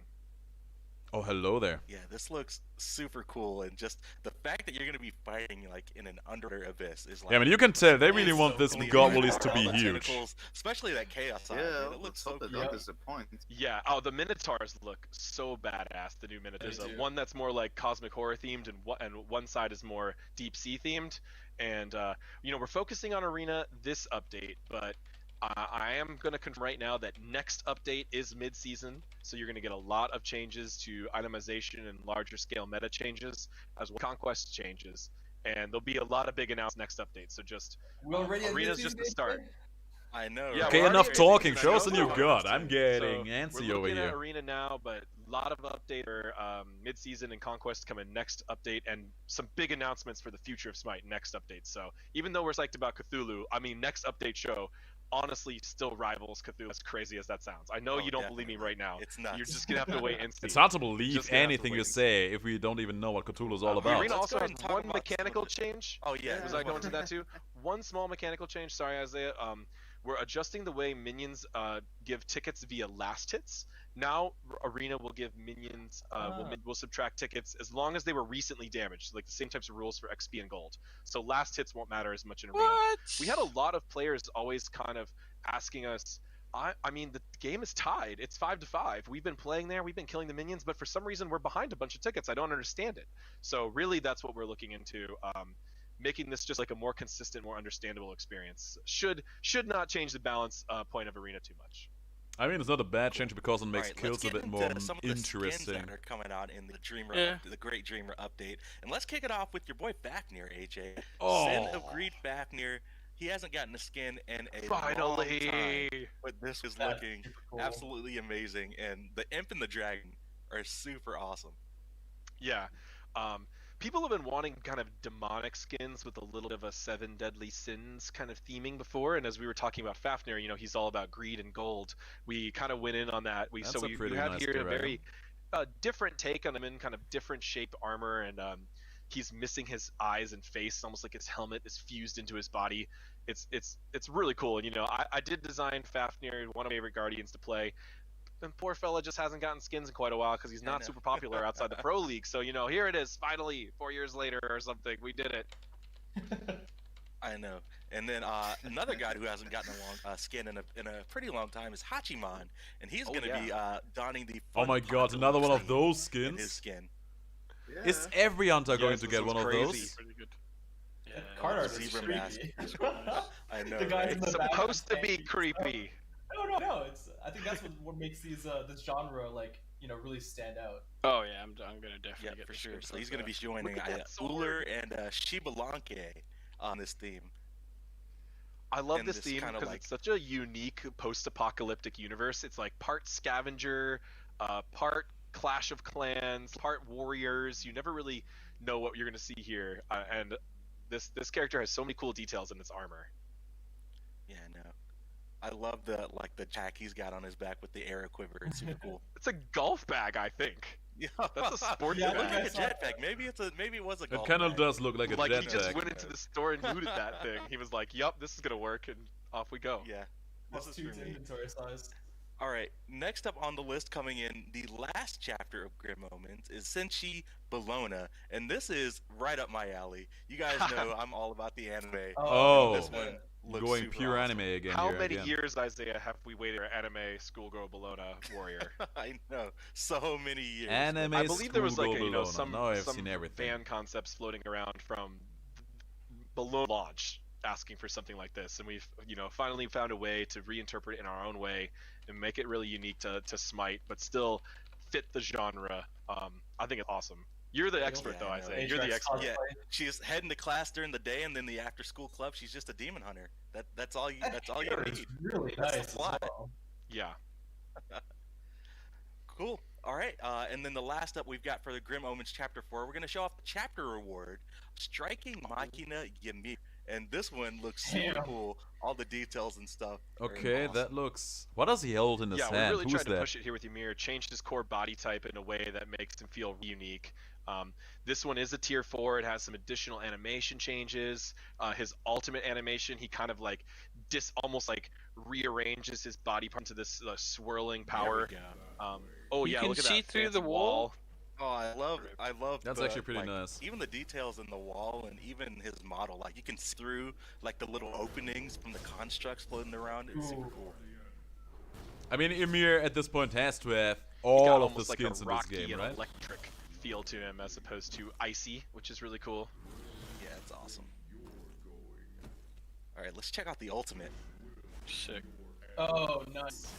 S1: Oh, hello there.
S7: Yeah, this looks super cool, and just the fact that you're gonna be fighting like in an underwater abyss is like.
S1: Yeah, I mean, you can tell they really
S7: it's
S1: want
S7: so
S1: this
S7: cool.
S1: Megapolis to
S7: All
S1: be
S7: the
S1: huge.
S7: tentacles, especially that chaos side.
S2: Yeah,
S7: Man, it looks so
S2: that
S7: cool.
S2: don't disappoint.
S9: Yeah. Oh, the minotaurs look so badass. The new minotaurs.
S8: They do.
S9: One that's more like cosmic horror themed, and one side is more deep sea themed. And we're focusing on arena this update, but I am going to confirm right now that next update is mid-season, so you're going to get a lot of changes to itemization and larger scale meta changes, as well as conquest changes, and there'll be a lot of big announcements next update. So just
S8: We're already at
S9: arena's
S8: mid-season,
S9: just the start.
S7: I know.
S9: Yeah,
S7: right?
S1: Okay,
S9: we're
S1: enough
S9: already
S1: talking.
S9: mid-season,
S1: Show
S9: I
S1: us a
S9: know.
S1: new god. I'm getting
S9: So
S1: antsy
S9: we're
S1: over
S9: looking at
S1: here.
S9: arena now, but a lot of update or mid-season and conquest coming next update, and some big announcements for the future of Smite next update. So even though we're psyched about Cthulhu, I mean, next update show honestly still rivals Cthulhu, as crazy as that sounds. I know
S7: Oh,
S9: you don't believe me
S7: definitely.
S9: right now.
S7: It's nuts.
S9: You're just gonna have to wait and see.
S1: It's hard to believe
S9: Just gonna have to
S1: anything
S9: wait
S1: you
S9: and see.
S1: say if we don't even know what Cthulhu's all
S9: The
S1: about.
S9: arena
S7: Let's
S9: also
S7: go ahead
S9: has
S7: and talk
S9: one
S7: about some of
S9: mechanical
S7: the-
S9: change.
S7: Oh yeah.
S9: Was I going to that too? One small mechanical change. Sorry, Isaiah. We're adjusting the way minions give tickets via last hits. Now, Arena will give minions will subtract tickets as long as they were recently damaged. Like the same types of rules for XP and gold. So last hits won't matter as much in Arena. We had a lot of players always kind of asking us. I mean, the game is tied. It's 5-5. We've been playing there. We've been killing the minions, but for some reason we're behind a bunch of tickets. I don't understand it. So really, that's what we're looking into. Making this just like a more consistent, more understandable experience. Should not change the balance point of Arena too much.
S1: I mean, it's not a bad change because it makes
S7: Alright,
S1: kills a
S7: let's
S1: bit
S7: get
S1: more
S7: into some of the skins
S1: interesting.
S7: that are coming out in the Dreamer,
S10: Yeah.
S7: the Great Dreamer update, and let's kick it off with your boy Fafnir, AJ.
S1: Oh.
S7: Sin of Greed Fafnir. He hasn't gotten a skin in a long time,
S9: Finally.
S7: but this is
S8: That's
S7: looking
S8: super cool.
S7: absolutely amazing, and the Imp and the Dragon are super awesome.
S9: Yeah. People have been wanting kind of demonic skins with a little bit of a Seven Deadly Sins kind of theming before, and as we were talking about Fafnir, he's all about greed and gold. We kind of went in on that. We
S1: That's a
S9: you
S1: pretty
S9: have
S1: nice
S9: here a
S1: dragon.
S9: very different take on him in kind of different shaped armor, and he's missing his eyes and face, almost like his helmet is fused into his body. It's really cool, and I did design Fafnir, one of my favorite guardians to play. And poor fella just hasn't gotten skins in quite a while because he's not
S7: know.
S9: super popular outside the pro league. So here it is, finally, 4 years later or something, we did it.
S7: I know. And then another guy who hasn't gotten a long skin in a pretty long time is Hachiman, and he's
S9: Oh,
S7: going to be donning the.
S1: Oh my god, another one of those
S7: in his
S1: skins?
S7: skin.
S2: Yeah.
S1: Is every hunter going
S9: Yes,
S1: to
S9: this
S1: get
S9: looks
S1: one of
S9: crazy.
S1: those?
S10: Pretty good.
S8: Yeah, card art is
S7: Zebra mask.
S8: creepy.
S7: I know.
S8: The guys
S7: right?
S8: in the
S9: It's
S8: back
S9: supposed to be
S8: saying-
S9: creepy.
S8: No. I think that's what makes these this genre really stand out.
S10: Oh yeah, I'm gonna definitely
S7: Yeah,
S10: get
S7: for
S10: the
S7: sure.
S10: skin
S7: So
S10: for
S7: he's going to be
S10: that.
S7: joining
S9: Look at that
S7: Uller
S9: sword.
S7: and Shibalanke on this theme.
S9: I love
S7: And
S9: this
S7: this
S9: theme
S7: kinda
S9: because
S7: like-
S9: it's such a unique post-apocalyptic universe. It's like part scavenger, part Clash of Clans, part warriors. You never really know what you're going to see here, and this character has so many cool details in its armor.
S7: Yeah, I know. I love the jack he's got on his back with the arrow quiver. It's super cool.
S9: It's a golf bag, I think.
S7: Yeah,
S9: That's a sports
S8: Yeah,
S7: It looks
S9: bag.
S7: like a jetpack. Maybe it was a
S1: It
S7: golf
S1: kind of
S7: bag.
S1: does look like a
S9: Like he just
S1: jetpack.
S9: went into the store and looted that thing. He was like, "Yup, this is gonna work," and off we go.
S7: Yeah, this
S8: Plus
S7: is
S8: 2
S7: for
S8: to
S7: me.
S8: inventory size.
S7: All right, next up on the list, coming in the last chapter of Grim Moments, is Senshi Bologna, and this is right up my alley. You guys know I'm all about the anime.
S1: Oh,
S7: this one looks
S1: going
S7: super
S1: pure
S7: awesome.
S1: anime again.
S9: How
S1: here
S9: many
S1: again.
S9: years, Isaiah, have we waited for anime schoolgirl Bologna warrior?
S7: I know, so many years.
S1: Anime
S9: I believe there was like
S1: schoolgirl Bologna.
S9: some
S1: Now I've
S9: some
S1: seen everything.
S9: fan concepts floating around from Bologna launch asking for something like this, and we've finally found a way to reinterpret it in our own way and make it really unique to Smite, but still fit the genre. I think it's awesome. You're the expert, though, Isaiah. You're the expert.
S7: Yeah, she's heading to class during the day, and then the after-school club, she's just a demon hunter. That's all you. That's all you need.
S8: Really
S7: That's
S8: nice.
S7: the plot.
S8: As well.
S9: Yeah.
S7: Cool. All right. And then the last up we've got for the Grim Omens Chapter 4, we're going to show off the chapter reward, Striking Machina Ymir. And this one looks super cool. All the details and stuff.
S1: Okay, that looks... What does he hold in his hand?
S9: We're really
S1: Who's
S9: trying to
S1: that?
S9: push it here with Ymir, change his core body type in a way that makes him feel unique. This one is a tier 4. It has some additional animation changes. His ultimate animation, he kind of like almost like rearranges his body part into this swirling power.
S10: You can
S9: look at
S10: see
S9: that
S10: through the
S9: fancy
S10: wall.
S7: Oh, I love.
S1: That's actually pretty nice.
S7: Even the details in the wall and even his model, like you can see through like the little openings from the constructs floating around. It's super cool.
S1: I mean, Ymir at this point has to have all of the
S9: like
S1: skins
S9: a
S1: in this
S9: rocky
S1: game,
S9: and
S1: right?
S9: electric feel to him as opposed to icy, which is really cool.
S7: Yeah, it's awesome. All right, let's check out the ultimate.
S4: Sick.
S8: Oh, nice.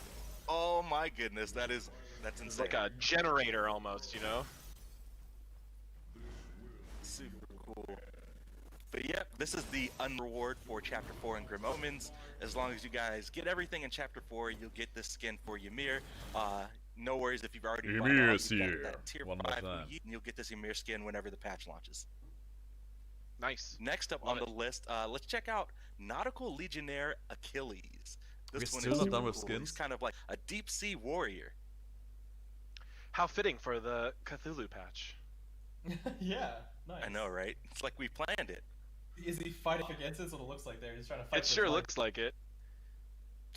S7: Oh my goodness, that's insane.
S9: It's like a generator almost, you know?
S7: Super cool. But yep, this is the unreward for Chapter 4 in Grim Omens. As long as you guys get everything in Chapter 4, you'll get this skin for Ymir. No worries if you've already bought
S1: Ymir's
S7: it.
S1: here.
S7: That tier
S1: One
S7: 5
S1: more time.
S7: and you'll get this Ymir skin whenever the patch launches.
S9: Nice.
S7: Next up on the list, let's check out Nautical Legionnaire Achilles. This
S1: We're
S7: one
S1: still
S7: is
S1: not
S7: super
S1: done with
S7: cool.
S1: skins?
S7: He's kind of like a deep sea warrior.
S9: How fitting for the Cthulhu patch.
S8: Yeah, nice.
S7: I know, right? It's like we planned it.
S8: Is he fighting against it? That's what it looks like there. He's trying to fight.
S9: It
S8: for
S9: sure
S8: his life.
S9: looks like it.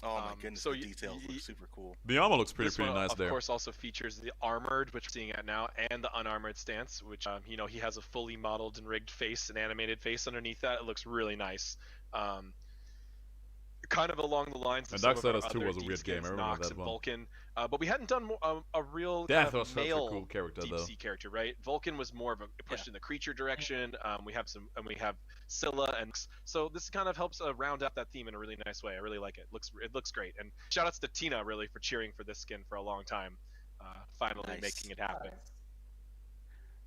S7: Oh my goodness,
S9: so
S7: the details look super cool.
S1: The armor looks pretty
S9: This one,
S1: nice
S9: of
S1: there.
S9: course, also features the armored, which we're seeing at now, and the unarmored stance, which, he has a fully modeled and rigged face, an animated face underneath that. It looks really nice. Kind of along the lines of
S1: And
S9: some of our
S1: Darksiders 2
S9: other
S1: was a weird game, I
S9: D-skins,
S1: remember
S9: Nox
S1: that
S9: and
S1: one.
S9: Vulcan, but we hadn't done a real
S1: Yeah,
S9: kind
S1: that
S9: of
S1: was such a
S9: male
S1: cool character,
S9: deep
S1: though.
S9: sea character, right? Vulcan was more of a pushed in the creature direction. We have Scylla, and so this kind of helps round out that theme in a really nice way. I really like it. It looks great. And shout outs to Tina really for cheering for this skin for a long time, finally making it happen.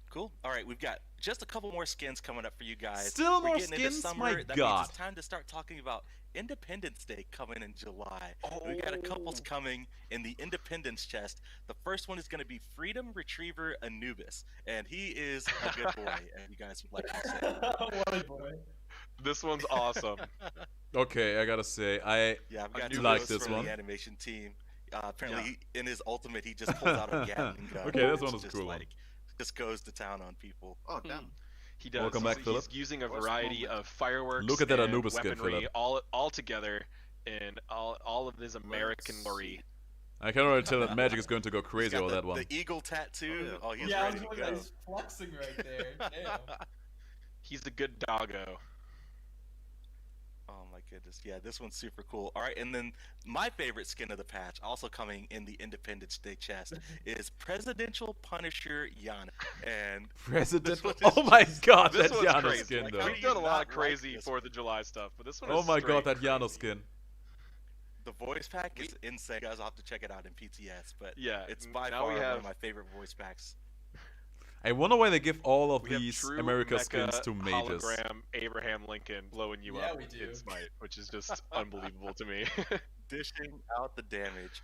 S7: Cool. All right, we've got just a couple more skins coming up for you guys.
S1: Still
S7: We're
S1: more
S7: getting into
S1: skins?
S7: summer.
S1: My
S7: That
S1: God.
S7: means it's time to start talking about Independence Day coming in July. We've got a couple coming in the Independence chest. The first one is going to be Freedom Retriever Anubis, and he is a good boy, as you guys would like to say.
S8: What a boy.
S9: This one's awesome.
S1: Okay, I gotta say,
S7: Yeah, I've got
S1: do
S7: two
S1: like
S7: notes
S1: this
S7: from
S1: one.
S7: the animation team. Apparently, in his ultimate, he just pulls out a Gatling gun.
S1: Okay, this
S7: It's
S1: one is a
S7: just
S1: cool one.
S7: like, just goes to town on people.
S2: Oh, damn.
S9: He does.
S1: Welcome back,
S9: he's
S1: Philip.
S9: using a
S2: First
S9: variety
S2: moment.
S9: of fireworks.
S1: Look at that
S9: and
S1: Anubis skin,
S9: weaponry
S1: Philip.
S9: all together in all of his American glory.
S1: I can already tell that Magic is going to go
S7: He's
S1: crazy
S7: got
S1: over that one.
S7: the eagle tattoo. Oh, he's
S8: Yeah, I
S7: ready
S8: was
S7: to
S8: looking at
S7: go.
S8: he's flexing right there. Damn.
S9: He's a good doggo.
S7: Oh my goodness. Yeah, this one's super cool. All right, and then my favorite skin of the patch, also coming in the Independence Day chest, is Presidential Punisher Yana. And
S1: President.
S7: this one is
S1: Oh my god,
S9: This
S1: that
S9: one's
S1: Yano
S9: crazy.
S1: skin,
S7: Like,
S1: though.
S7: how
S9: We've done a lot of
S7: not like
S9: crazy
S7: this?
S9: 4th of July stuff, but this one
S1: Oh
S9: is
S1: my god,
S9: straight
S1: that Yano
S9: crazy.
S1: skin.
S7: the voice pack is insane. You guys will have to check it out in PTS, but
S9: Yeah,
S7: it's by
S9: now
S7: far
S9: we
S7: one
S9: have-
S7: of my favorite voice packs.
S1: I wonder why they give all of
S9: We have
S1: these
S9: true
S1: America
S9: mecha
S1: skins to mages.
S9: hologram Abraham Lincoln blowing you
S8: Yeah,
S9: up
S8: we do.
S9: in Smite, which is just unbelievable to me.
S7: Dishing out the damage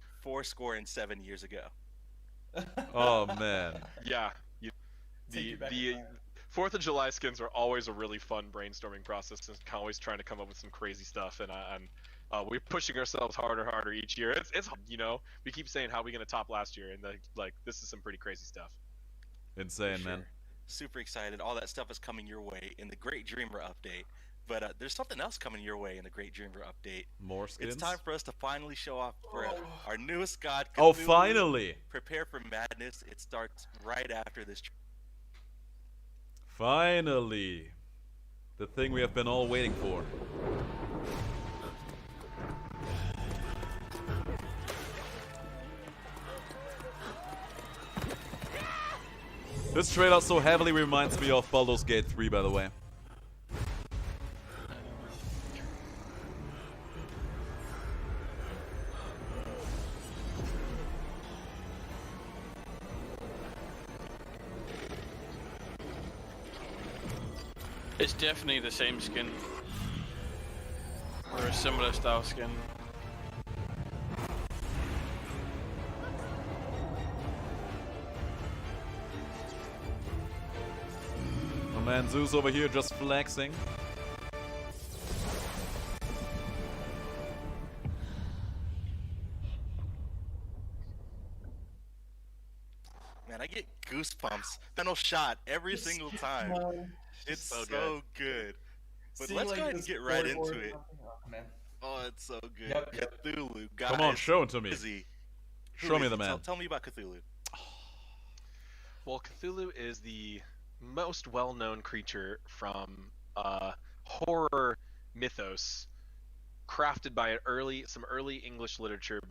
S7: 7 years ago.
S1: Oh man.
S9: Yeah,
S8: Take you back
S9: the
S8: in time.
S9: 4th of July skins are always a really fun brainstorming process, and always trying to come up with some crazy stuff. And we're pushing ourselves harder each year. It's we keep saying how we gonna top last year, and like this is some pretty crazy stuff.
S1: Insane,
S7: For
S1: man.
S7: sure. Super excited. All that stuff is coming your way in the Great Dreamer update. But there's something else coming your way in the Great Dreamer update.
S1: More skins?
S7: It's time for us to finally show off for our newest god.
S1: Oh,
S7: Cthulhu.
S1: finally!
S7: Prepare for madness. It starts right after this.
S1: Finally! The thing we have been all waiting for. This trailer so heavily reminds me of Baldur's Gate 3, by the way.
S4: It's definitely the same skin. Or a similar style skin.
S1: Oh man, Zeus over here just flexing.
S7: Man, I get goosebumps. Final shot every single time. It's so good. But
S8: Seeing,
S7: let's
S8: like,
S7: go ahead and
S8: this
S7: get right
S8: storyboard
S7: into
S8: and
S7: it.
S8: everything, oh, man.
S7: Oh, it's so good.
S8: Yep.
S7: Cthulhu, guys.
S1: Come on, show it to me.
S7: Who is he?
S1: Show me the man.
S7: Tell me about Cthulhu.
S9: Well, Cthulhu is the most well-known creature from horror mythos, crafted by some early English literature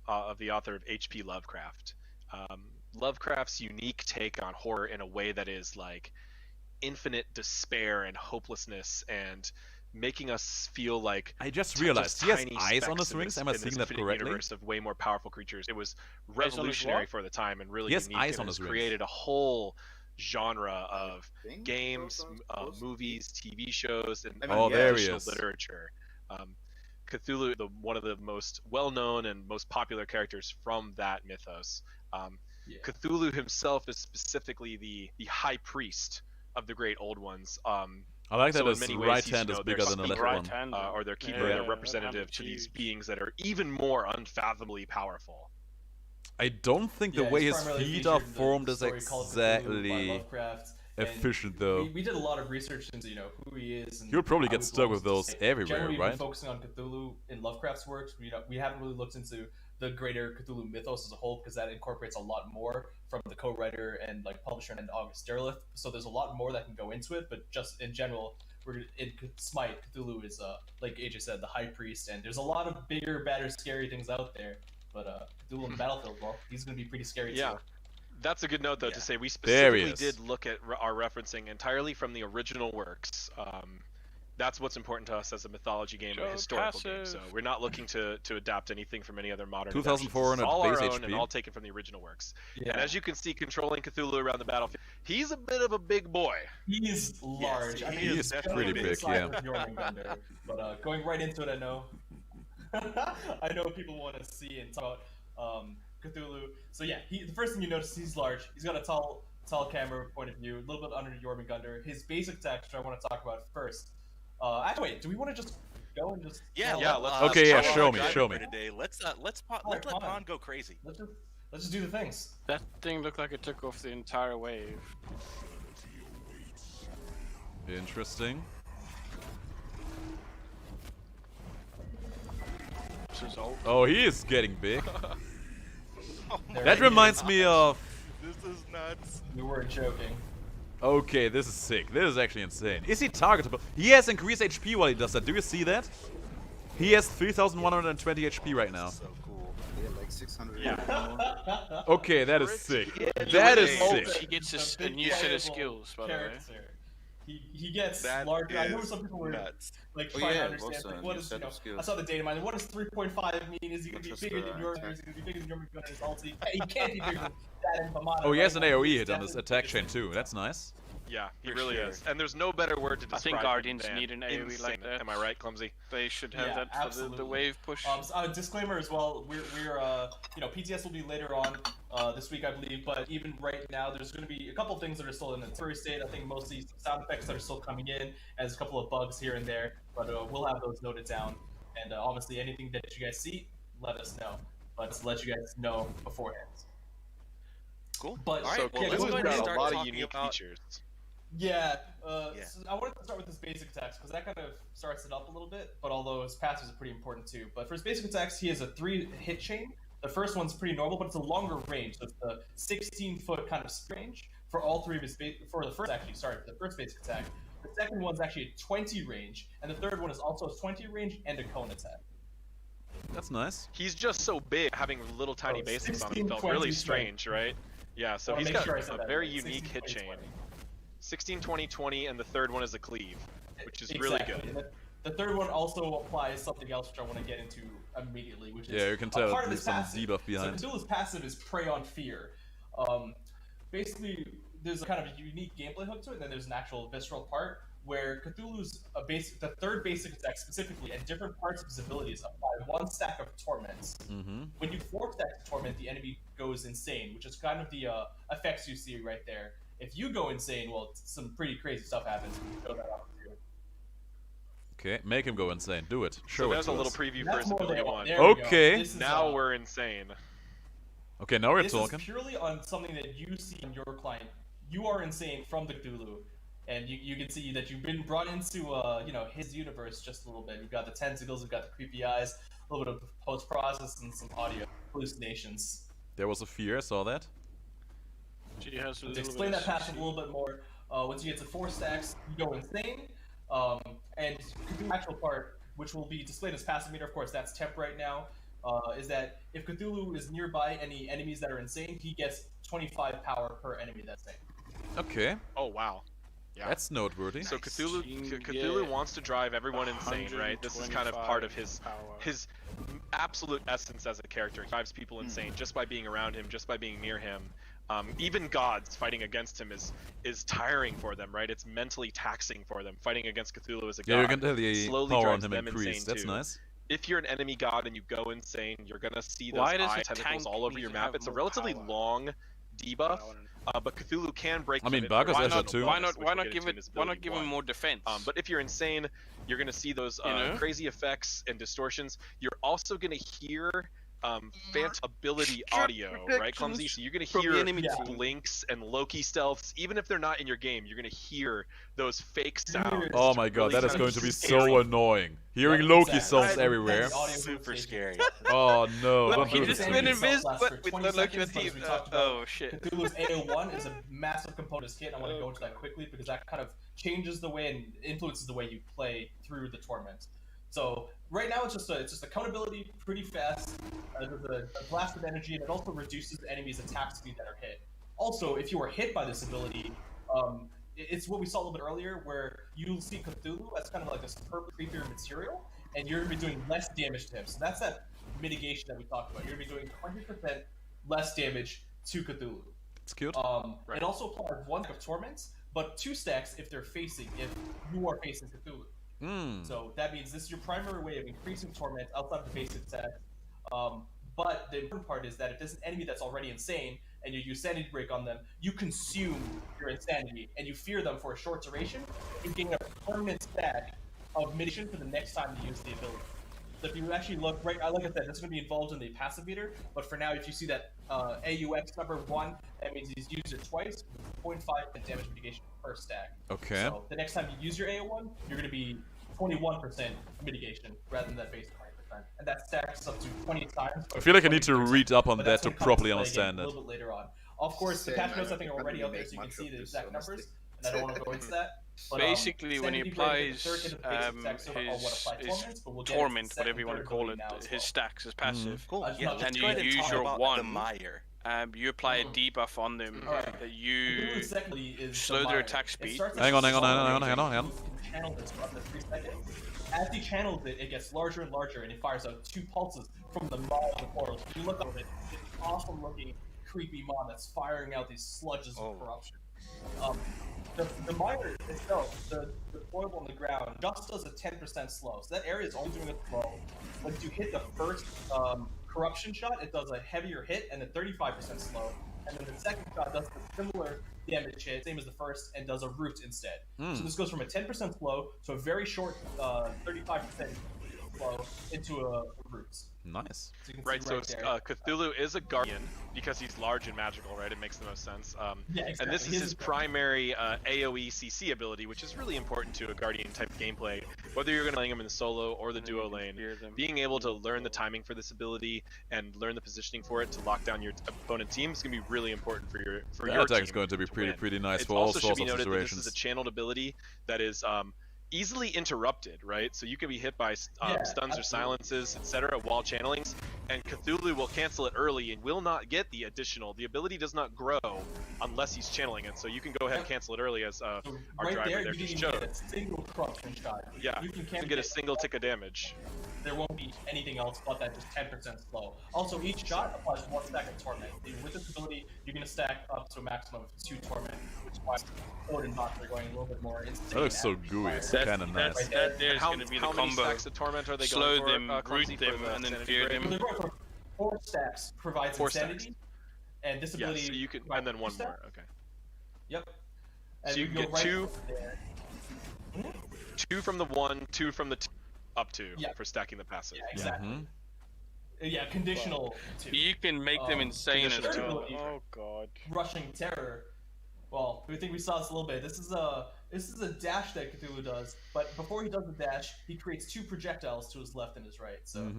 S9: of the author of H.P. Lovecraft. Lovecraft's unique take on horror in a way that is like infinite despair and hopelessness, and making us feel like
S1: I just realized he has
S9: tiny
S1: eyes on
S9: specks
S1: his rings. Am I
S9: in this
S1: seeing that
S9: infinite
S1: correctly?
S9: universe of way more powerful creatures. It was
S4: on his
S9: revolutionary
S4: what?
S9: for the time and really
S1: He has
S9: unique.
S1: eyes
S9: and
S1: on
S9: has
S1: his rings.
S9: created a whole genre of
S2: think
S9: games,
S2: those are supposed to be-
S9: movies, TV shows, and
S2: I mean,
S1: Oh,
S2: yeah,
S1: there he
S9: traditional
S1: is.
S9: literature. Cthulhu, one of the most well-known and most popular characters from that mythos.
S8: Yeah.
S9: Cthulhu himself is specifically the high priest of the great old ones.
S1: I like that
S9: So in
S1: his
S9: many ways,
S1: right
S9: he's,
S1: hand is
S9: their
S1: bigger than the left
S9: speaker,
S1: one.
S4: hand.
S9: or their keeper,
S4: Yeah,
S9: their
S4: that hand
S9: representative
S4: is
S9: to these
S4: huge.
S9: beings that are even more unfathomably powerful.
S1: I don't think the
S8: Yeah,
S1: way
S8: he's
S1: his
S8: primarily
S1: feet are
S8: featured in the
S1: formed is
S8: story called Cthulhu by
S1: exactly
S8: Lovecraft, and
S1: efficient though.
S8: we did a lot of research into who he is. And
S1: You'll probably
S8: how
S1: get
S8: he
S1: stuck with
S8: belongs
S1: those
S8: to the
S1: everywhere,
S8: Generally, we've
S1: right?
S8: been focusing on Cthulhu in Lovecraft's works. We haven't really looked into the greater Cthulhu mythos as a whole, because that incorporates a lot more from the co-writer and like publisher and August Derleth. So there's a lot more that can go into it. But just in general, in Smite, Cthulhu is like AJ said, the high priest, and there's a lot of bigger, badder, scary things out there. But Cthulhu on the battlefield, well, he's gonna be pretty scary
S9: Yeah.
S8: too.
S9: That's a good note, though,
S7: Yeah.
S9: to say we
S1: There he
S9: specifically
S1: is.
S9: did look at our referencing entirely from the original works. That's what's important to us as a mythology game,
S4: Show
S9: a historical game.
S4: passive.
S9: So we're not looking to adapt anything from any other modern.
S1: 2,400
S9: adaptations. It's all
S1: base
S9: our own
S1: HP.
S9: and all taken from the original works.
S8: Yeah.
S9: And as you can see, controlling Cthulhu around the battlefield, he's a bit of a big boy.
S8: He's large. I mean,
S1: he is
S8: he's
S1: pretty
S8: the
S1: big,
S8: size
S1: yeah.
S8: of Jormungandr. But going right into it, I know, I know people want to see and talk about Cthulhu. So yeah, the first thing you notice, he's large. He's got a tall camera point of view, a little bit under Jormungandr. His basic attack, which I want to talk about first. Actually, wait, do we want to just go and just?
S7: Yeah,
S9: let's-
S1: Okay, yeah,
S7: follow
S1: show
S7: our
S1: me,
S7: driver
S1: show
S7: for
S1: me.
S7: Today. Let's let
S8: Alright, come on.
S7: Pon go crazy.
S8: Let's just do the things.
S4: That thing looked like it took off the entire wave.
S1: Interesting.
S4: This is old.
S1: Oh, he is getting big.
S8: There
S1: That
S8: he
S1: reminds
S8: is.
S1: me of...
S7: This is nuts.
S8: We weren't joking.
S1: Okay, this is sick. This is actually insane. Is he targetable? He has increased HP while he does that. Do you see that? He has 3,120 HP right now.
S2: So cool. They had like 600.
S4: Yeah.
S1: Okay, that is sick.
S4: Yeah,
S1: That is
S4: oh,
S1: sick.
S4: He gets
S8: He's
S4: a new
S8: big,
S4: set of
S8: playable
S4: skills, by the way.
S8: character. He gets
S7: That
S8: larger. I know
S7: is
S8: some people were
S7: nuts.
S8: like
S2: Oh,
S8: trying
S2: yeah,
S8: to understand
S2: also
S8: like,
S2: a
S8: what
S2: new
S8: is
S2: set of skills.
S8: I saw the data mine. What does 3.5 mean? Is he gonna be
S2: Just
S8: bigger
S2: the
S8: than yours?
S2: attack.
S8: Is he gonna be bigger than your gunner's ulti? He can't be bigger than that in Pomada.
S1: Oh, he has an
S8: right now.
S1: AoE
S8: He's
S1: hit on his
S8: definitely
S1: attack
S8: the
S1: chain
S8: biggest.
S1: too. That's nice.
S9: Yeah, he
S7: For
S9: really
S7: sure.
S9: is. And there's no better word to
S4: I
S9: describe
S4: think
S9: him
S4: Guardians
S9: than
S4: need an AoE like
S9: insane.
S4: that.
S9: Am I right, Clumsy?
S4: They should have
S8: Yeah,
S4: that for the
S8: absolutely.
S4: wave push.
S8: So, disclaimer as well. We're PTS will be later on this week, I believe. But even right now, there's going to be a couple of things that are still in the first state. I think mostly some sound effects that are still coming in, as a couple of bugs here and there. But we'll have those noted down. And obviously, anything that you guys see, let us know. Let's let you guys know beforehand.
S7: Cool.
S8: But
S7: All right,
S9: So
S7: well,
S8: yeah,
S7: let's
S9: Cthulhu's
S7: go ahead
S9: got
S7: and
S9: a
S7: start
S9: lot of
S7: talking
S9: unique
S7: about.
S9: features.
S8: Yeah,
S7: Yeah.
S8: So I wanted to start with his basic attacks because that kind of starts it up a little bit. But although his passives are pretty important too. But for his basic attacks, he has a 3-hit chain. The first one's pretty normal, but it's a longer range. So it's the 16-foot kind of range for all three of his for the first basic attack. The second one's actually a 20 range, and the third one is also a 20 range and a cone attack.
S1: That's nice.
S9: He's just so big, having little tiny
S8: Oh,
S9: bases on
S8: 16,
S9: him felt
S8: 20,
S9: really strange, right? Yeah, so
S8: Wanna
S9: he's
S8: make
S9: got
S8: sure I said
S9: a
S8: that
S9: very
S8: right.
S9: unique
S8: 16,
S9: hit
S8: 20,
S9: chain.
S8: 20.
S9: 16, 20, 20, and the third one is a cleave, which is really
S8: Exactly.
S9: good.
S8: The third one also applies something else, which I want to get into immediately, which is
S1: Yeah, you can
S8: a
S1: tell
S8: part of
S1: there's
S8: his
S1: some
S8: passive.
S1: debuff behind.
S8: So Cthulhu's passive is Prey on Fear. Basically, there's a kind of a unique gameplay hook to it, and then there's an actual visceral part where Cthulhu's the third basic attack specifically, and different parts of his abilities apply 1 stack of torments. When you 4 stack torment, the enemy goes insane, which is kind of the effects you see right there. If you go insane, well, some pretty crazy stuff happens. Show that off to you.
S1: Okay, make him go insane. Do it. Show
S9: So
S1: it
S9: there's
S1: to
S9: a little
S1: us.
S9: preview
S8: That's
S9: for his
S8: more
S9: ability
S8: than-
S9: 1.
S8: there we go.
S1: Okay.
S8: This is,
S9: Now we're insane.
S1: Okay, now we're
S8: this
S1: talking.
S8: is purely on something that you see in your client. You are insane from the Cthulhu, and you can see that you've been brought into his universe just a little bit. You've got the tentacles, you've got the creepy eyes, a little bit of post-process, and some audio hallucinations.
S1: There was a fear, I saw that.
S4: She has a
S8: To
S4: little
S8: explain
S4: bit
S8: that passive a little bit more, once you get to 4 stacks, you go insane, and the actual part, which will be displayed as passive meter, of course, that's temp right now, is that if Cthulhu is nearby any enemies that are insane, he gets 25 power per enemy that's insane.
S1: Okay.
S9: Oh wow. Yeah.
S1: That's noteworthy.
S9: So Cthulhu wants to drive everyone insane, right? This is kind of part of his absolute essence as a character. He drives people insane just by being around him, just by being near him. Even gods fighting against him is tiring for them, right? It's mentally taxing for them. Fighting against Cthulhu as a god
S1: Yeah, you can tell the
S9: slowly
S1: power on
S9: drives
S1: him
S9: them
S1: increase.
S9: insane
S1: That's
S9: too.
S1: nice.
S9: If you're an enemy god and you go insane, you're gonna see those
S4: Why does
S9: eye
S4: a
S9: tentacles
S4: tank
S9: all over
S4: need
S9: your
S4: to
S9: map.
S4: have
S9: It's a
S4: more
S9: relatively
S4: power?
S9: long debuff, but Cthulhu can break.
S1: I mean,
S9: them
S1: Vargas
S9: into
S1: has that
S9: additional
S1: too.
S4: Why
S9: bonus,
S4: not?
S9: which
S4: Why
S9: we'll
S4: not
S9: get
S4: give
S9: into
S4: it?
S9: in his
S4: Why not
S9: ability
S4: give him
S9: 1.
S4: more defense?
S9: But if you're insane, you're gonna see those
S4: know?
S9: crazy effects and distortions. You're also gonna hear phantom ability audio, right, Clumsy? So you're gonna
S10: from the
S9: hear
S10: enemy team.
S9: blinks and Loki stealths, even if they're not in your game. You're gonna hear those fake sounds.
S1: Oh my god, that is
S9: kind
S1: going
S9: of
S1: to be
S9: scary.
S1: so annoying. Hearing
S8: Yeah,
S1: Loki
S8: exactly.
S1: sounds
S8: Right,
S1: everywhere.
S8: and the audio
S7: Super
S8: hallucination.
S7: scary.
S1: Oh no,
S10: Look,
S1: don't
S10: he
S1: do
S10: just
S1: this.
S10: went
S1: to me.
S10: invisible
S8: Lasts for
S10: with the
S8: 20
S10: look
S8: seconds,
S10: at
S8: but as
S10: the.
S8: we talked about,
S10: Oh shit.
S8: Cthulhu's AO1 is a massive component of his kit. I want to go into that quickly because that kind of changes the way and influences the way you play through the torment. So right now it's just a count ability, pretty fast. There's a blast of energy, and it also reduces enemies' attack speed that are hit. Also, if you are hit by this ability, it's what we saw a little bit earlier, where you'll see Cthulhu as kind of like a superb creepier material, and you're gonna be doing less damage to him. So that's that mitigation that we talked about. You're gonna be doing 100% less damage to Cthulhu.
S1: It's cute.
S8: It also applies 1 stack of torments, but 2 stacks if you are facing Cthulhu. So that means this is your primary way of increasing torment outside of the basic set. But the important part is that if there's an enemy that's already insane and you use Sanity Break on them, you consume your insanity and you fear them for a short duration. You gain a permanent stack of mitigation for the next time you use the ability. So if you actually look right, like I said, this is going to be involved in the passive meter. But for now, if you see that AUX number 1, that means he's used it twice, 0.5 damage mitigation per stack.
S1: Okay.
S8: So the next time you use your AO1, you're going to be 21% mitigation rather than that base 20%, and that stacks up to 20 times.
S1: I feel like I need to
S8: 20%,
S1: read up on
S8: but
S1: that
S8: that's
S1: to
S8: when it comes
S1: properly
S8: play again
S1: understand
S8: a
S1: it.
S8: little bit later on. Of course, the
S2: Same,
S8: patch notes I think
S2: I
S8: are already
S2: couldn't
S8: out there,
S2: make
S8: so you can
S2: much
S8: see
S2: of
S8: the
S2: this,
S8: exact
S2: honestly.
S8: numbers, and I don't want to go into that. But,
S4: Basically, when he
S8: Sanity Break
S4: applies
S8: is the third into the basic stacks are what apply
S4: his
S8: torments, but we'll get into
S4: torment,
S8: the
S4: whatever you want to
S8: second,
S4: call
S8: third
S4: it,
S8: ability now as
S4: his
S8: well.
S4: stacks as passive.
S7: Cool.
S8: I just
S7: Yeah,
S8: want-
S7: let's
S4: and
S7: go ahead
S4: you
S7: and
S4: use
S7: talk
S4: your
S7: about
S4: one.
S7: the Mire.
S4: You apply a debuff on them
S8: Alright.
S4: that you
S8: Cthulhu secondly is
S4: slow
S8: the
S4: their
S8: Mire.
S4: attack
S8: It
S4: speed.
S8: starts
S1: Hang on,
S8: as
S1: hang on,
S8: a
S1: hang on,
S8: small
S1: hang on,
S8: range,
S1: hang on, hang on.
S8: and you can channel this for up to 3 seconds. As he channels it, it gets larger and larger, and it fires out 2 pulses from the maw of the portal. So if you look at it, it's an awesome looking, creepy maw that's firing out these sludges of corruption. The mire itself, the foil on the ground, just does a 10% slow. So that area is only doing a slow. Once you hit the first corruption shot, it does a heavier hit and a 35% slow. And then the second shot does a similar damage hit, same as the first, and does a root instead. So this goes from a 10% slow to a very short 35% slow into a root.
S1: Nice.
S8: So you can
S9: Right,
S8: see
S9: so
S8: there.
S9: Cthulhu is a guardian because he's large and magical, right? It makes the most sense.
S8: Yeah,
S9: And this
S8: exactly.
S9: is his primary AoE CC ability, which is really important to a guardian type gameplay. Whether you're going to play him in the solo or the duo lane, being able to learn the timing for this ability and learn the positioning for it to lock down your opponent team is going to be really important for your
S1: That attack
S9: team
S1: is going to be
S9: win.
S1: pretty nice
S9: It
S1: for all
S9: also should
S1: sorts
S9: be
S1: of
S9: noted that this
S1: situations.
S9: is a channeled ability that is easily interrupted, right? So you can be hit by stuns or
S8: absolutely.
S9: silences, etc. while channeling, and Cthulhu will cancel it early and will not get the additional. The ability does not grow unless he's channeling it, so you can go ahead and cancel it early, as our
S8: So
S9: driver there
S8: you
S9: just
S8: didn't even
S9: showed.
S8: get a single corruption shot.
S9: Yeah,
S8: you
S9: you can get a single tick of damage.
S8: there won't be anything else but that just 10% slow. Also, each shot applies 1 stack of Torment. With this ability, you're going to stack up to a maximum of 2 Torment, which is why Sword and Box are going a little bit more insane.
S1: That looks so gooey. It's kind of nice.
S4: There's going to be the
S9: How many
S4: combo.
S9: stacks of torment are they
S4: Slow
S9: going for?
S4: them,
S9: Clumsy
S4: root them,
S9: for the
S4: and then
S9: sanity
S4: fear
S9: break?
S4: them.
S8: They're going for 4 stacks provides
S9: 4
S8: insanity,
S9: stacks.
S8: and this ability.
S9: Yeah, so you can,
S8: provides
S9: and then 1
S8: 2
S9: more.
S8: stacks.
S9: Okay.
S8: Yep. And
S9: So you
S8: we
S9: can
S8: go
S9: get
S8: right
S9: 2,
S8: there.
S9: 2 from the 1, 2 from the 2, up 2
S8: Yeah.
S9: for stacking the passive.
S8: Yeah, exactly. Yeah, conditional 2.
S4: You can make them insane as
S8: conditional
S4: well.
S8: ability.
S4: Oh god.
S8: Rushing Terror. Well, we think we saw this a little bit. This is a dash that Cthulhu does, but before he does the dash, he creates 2 projectiles to his left and his right. So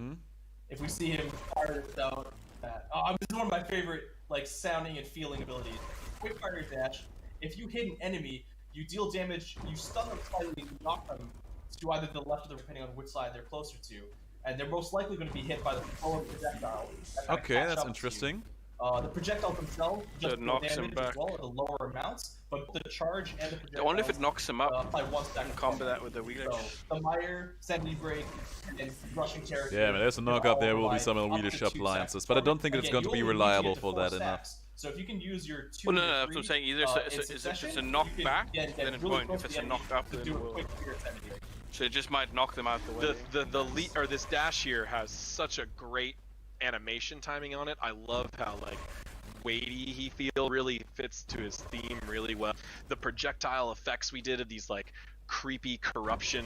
S8: if we see him fire this out, this is one of my favorite like sounding and feeling abilities. Quick fire dash. If you hit an enemy, you deal damage. You stun them slightly, you knock them to either the left or the right, depending on which side they're closer to, and they're most likely going to be hit by the forward projectile.
S1: Okay, that's interesting.
S8: The projectiles themselves just
S4: it knocks
S8: damage
S4: him back.
S8: as well at a lower amounts, but the charge and the projectile.
S4: I wonder if it knocks him up.
S8: Apply 1 stack
S4: And
S8: of
S4: combo
S8: damage.
S4: that with the wheel
S8: So
S4: edge.
S8: the Mire, Sanity Break, and Rushing Terror.
S1: Yeah, man, there's a knock up. There will be some Wheelish appliances, but I don't think it's going to be reliable for that enough.
S8: So if you can use your 2
S4: Well, no,
S8: or
S4: that's what
S8: 3,
S4: I'm saying. Either if it's a knock back, then it won't. If it's a knock up, then
S8: do
S4: it
S8: a
S4: will.
S8: quick clear Sanity Break.
S4: So it just might knock them out the way.
S9: This dash here has such a great animation timing on it. I love how like weighty he feels, really fits to his theme really well. The projectile effects we did of these like creepy corruption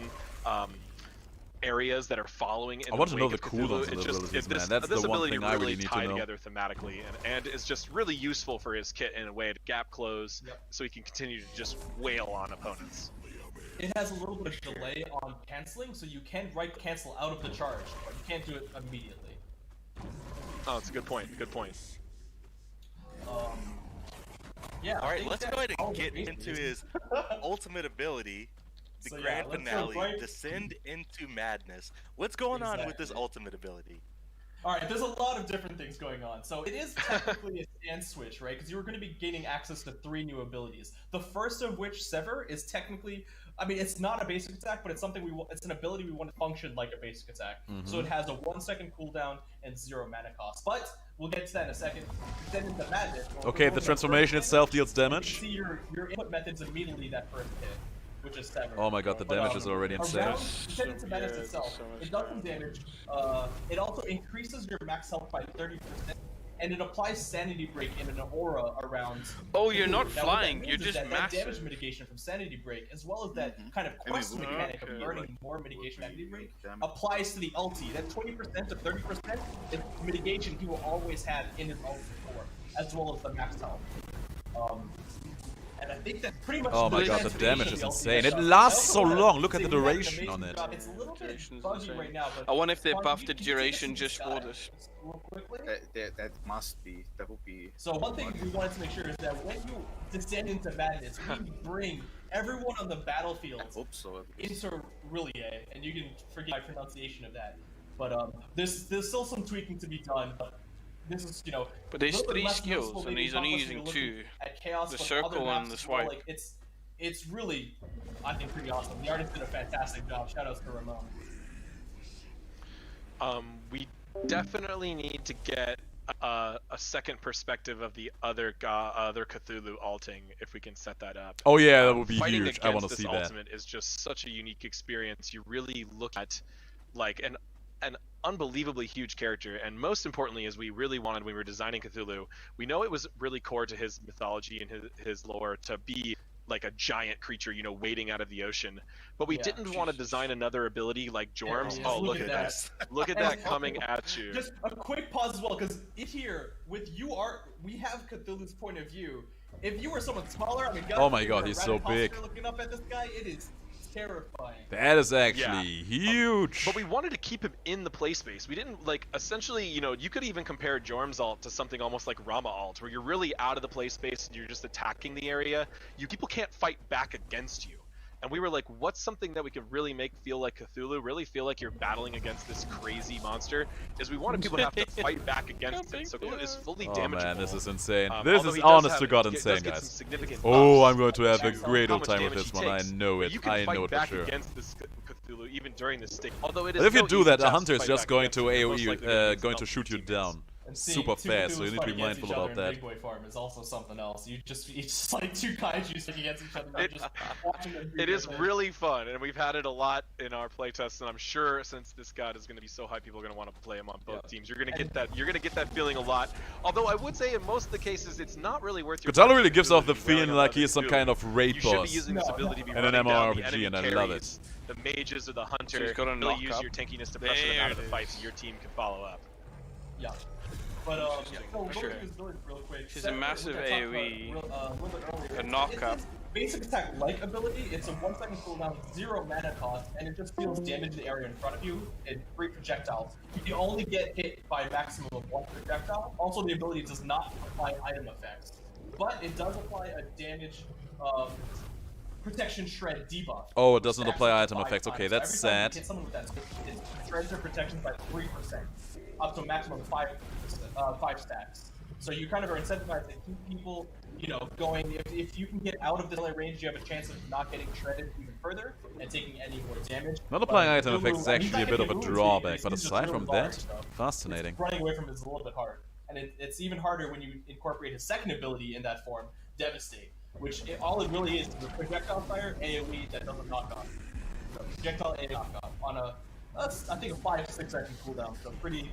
S9: areas that are following in
S1: I want
S9: the
S1: to know
S9: wake
S1: the
S9: of Cthulhu.
S1: cooldowns of
S9: It
S1: the
S9: just-
S1: abilities,
S9: it-
S1: man.
S9: this-
S1: That's
S9: this
S1: the one
S9: ability
S1: thing I really need to
S9: tie
S1: know.
S9: together thematically, and is just really useful for his kit in a way to gap close, so he can continue to just wail on opponents.
S8: It has a little bit of delay on canceling, so you can right cancel out of the charge, but you can't do it immediately.
S9: Oh, it's a good point. Good point.
S8: Yeah.
S7: All
S8: I
S7: right,
S8: think
S7: let's
S8: that's
S7: go ahead
S8: all
S7: and
S8: the
S7: get
S8: basics.
S7: into his ultimate ability, the
S8: So, yeah,
S7: grand
S8: let's go
S7: finale,
S8: right-
S7: Descend into Madness. What's going on with this
S8: Exactly.
S7: ultimate ability?
S8: Alright, there's a lot of different things going on. So it is technically a stand switch, right? Because you were going to be gaining access to 3 new abilities. The first of which, Sever, is technically... I mean, it's not a basic attack, but it's something it's an ability we want to function like a basic attack. So it has a 1-second cooldown and 0 mana cost. But we'll get to that in a second. Descend into Madness.
S1: Okay, the transformation itself deals damage.
S8: You see your input methods immediately that first hit, which is Sever.
S1: Oh my god, the damage is already insane.
S8: Around Descend into Madness
S4: Yeah,
S8: itself,
S4: so much
S8: it does some damage. It also increases your max health by 30%, and it applies Sanity Break in an aura around.
S4: Oh, you're not
S8: Now, what that
S4: flying,
S8: means
S4: you're
S8: is
S4: just
S8: that damage
S4: massive.
S8: mitigation from Sanity Break, as well as that kind of quest
S2: we
S8: mechanic
S4: okay.
S8: of learning more mitigation Sanity Break,
S2: Damage.
S8: applies to the ulti. That 20% to 30% is mitigation he will always have in his ulti before, as well as the max health. And I think that's pretty much.
S1: Oh my
S8: the
S1: god, the damage is
S8: transformation
S1: insane.
S8: of the
S1: It
S8: ulti.
S1: lasts so
S8: I also
S1: long.
S8: have
S1: Look at the
S8: to say, we have an
S1: duration on
S8: amazing
S1: it.
S8: job. It's a little bit
S4: Duration's
S8: buggy
S4: insane.
S8: right now, but
S4: I wonder if they
S8: Juan,
S4: buffed the
S8: can you take us
S4: duration
S8: into
S4: just for
S8: Sky
S4: this.
S8: real quickly?
S2: That must be. That would be.
S8: So one thing we wanted to make sure is that when you descend into madness, we bring everyone on the battlefield
S2: I hope so. At least.
S8: into Rillier, and you can forget my pronunciation of that. But there's still some tweaking to be done. But this is
S4: But there's
S8: a little bit
S4: 3
S8: less
S4: skills,
S8: noticeable
S4: and
S8: maybe
S4: he's only
S8: accomplished
S4: using
S8: when you're
S4: 2.
S8: looking at Chaos,
S4: The
S8: but
S4: circle
S8: other maps
S4: and the
S8: as well.
S4: swipe.
S8: Like it's really, I think, pretty awesome. The artist did a fantastic job. Shout outs to Ramon.
S9: We definitely need to get a second perspective of the other Cthulhu alting if we can set that up.
S1: Oh yeah, that would be
S9: Fighting
S1: huge. I want to
S9: against
S1: see
S9: this
S1: that.
S9: ultimate is just such a unique experience. You really look at like an unbelievably huge character, and most importantly, as we really wanted when we were designing Cthulhu, we know it was really core to his mythology and his lore to be like a giant creature, wading out of the ocean. But we didn't want to design another ability like Jorm's.
S8: Yeah,
S9: Oh,
S8: look
S9: look
S8: at
S9: at that! Look at that coming at you.
S8: Just a quick pause as well, because here with we have Cthulhu's point of view. If you were someone smaller, I mean,
S1: Oh my
S8: you
S1: god,
S8: were
S1: he's so
S8: Ratatoskr
S1: big.
S8: Looking up at this guy, it is terrifying.
S1: That is actually huge.
S9: But we wanted to keep him in the play space. We didn't essentially, you could even compare Jorm's alt to something almost like Rama alt, where you're really out of the play space and you're just attacking the area. People can't fight back against you. And we were like, what's something that we could really make feel like Cthulhu, really feel like you're battling against this crazy monster, is we wanted people to have to fight back against it. So Cthulhu is fully
S1: Oh
S9: damageable.
S1: man, this is insane. This
S9: Although
S1: is
S9: he does
S1: honest
S9: have-
S1: to god
S9: does
S1: insane,
S9: get some
S1: guys.
S9: significant
S1: Oh,
S9: buffs
S1: I'm going to have a
S9: to
S1: great
S9: how
S1: old
S9: much
S1: time with
S9: damage
S1: this
S9: he
S1: one. I
S9: takes.
S1: know it.
S9: You can
S1: I
S9: fight
S1: know it for
S9: back
S1: sure.
S9: against this Cthulhu even during this stage. Although it is
S1: But if you
S9: no
S1: do
S9: easy
S1: that, a
S9: task
S1: hunter
S9: to
S1: is
S9: fight
S1: just
S9: back
S1: going
S9: against
S1: to
S9: you. You're most
S1: AoE,
S9: likely gonna
S1: going
S9: help
S1: to shoot you
S9: teammates.
S1: down
S8: And seeing
S1: super
S8: two
S1: fast, so
S8: Cthulhus
S1: you need to
S8: fight
S1: be
S8: against
S1: mindful
S8: each other
S1: about
S8: in
S1: that.
S8: Big Boy Farm is also something else. You just it's like two kaijus fighting against each other. And just watching them.
S9: It is really fun, and we've had it a lot in our playtests, and I'm sure since this god is going to be so high, people are going to want to play him on both teams. You're going to get that. You're going to get that feeling a lot. Although I would say in most of the cases, it's not really worth your.
S1: Cthulhu really gives off the
S9: to be wearing
S1: feeling
S9: a
S1: like
S9: leather
S1: he is some
S9: Cthulhu.
S1: kind of raid
S9: You should be
S1: boss.
S9: using this ability to be
S1: And an
S9: running down the
S1: MMORPG,
S9: enemy
S1: and I love
S9: carries, the mages or the hunter.
S4: he's got a
S9: really
S4: knock
S9: use
S4: up.
S9: your tankiness to pressure them out of the fight, so your team can follow up.
S8: Yeah. But so
S4: for sure.
S8: real quick.
S4: She's a massive AoE, a
S8: knockup.
S4: knock-up.
S8: Basic attack like ability, it's a 1 second cooldown, 0 mana cost, and it just deals damage to the area in front of you and 3 projectiles. You can only get hit by a maximum of 1 projectile. Also, the ability does not apply item effects, but it does apply a damage protection shred debuff.
S1: Oh, it doesn't
S8: Stacks
S1: apply
S8: up to
S1: item
S8: 5
S1: effects.
S8: times.
S1: Okay,
S8: So
S1: that's
S8: every time you
S1: sad.
S8: hit someone with that, it shreds their protection by 3%, up to a maximum of 5 stacks. So you kind of are incentivized to keep people, you know, going. If you can get out of the melee range, you have a chance of not getting shredded even further and taking any more damage.
S1: Not applying
S8: But
S1: item effects is
S8: Cthulhu, he's
S1: actually a
S8: not
S1: bit of a
S8: getting moves,
S1: drawback,
S8: he's
S1: but
S8: just
S1: aside
S8: really
S1: from
S8: large
S1: that,
S8: stuff.
S1: fascinating.
S8: Running away from it is a little bit hard, and it's even harder when you incorporate his second ability in that form, Devastate, which all it really is a projectile fire AoE that doesn't knock off. So projectile AoE knock off on a, I think a 5 to 6 second cooldown, so pretty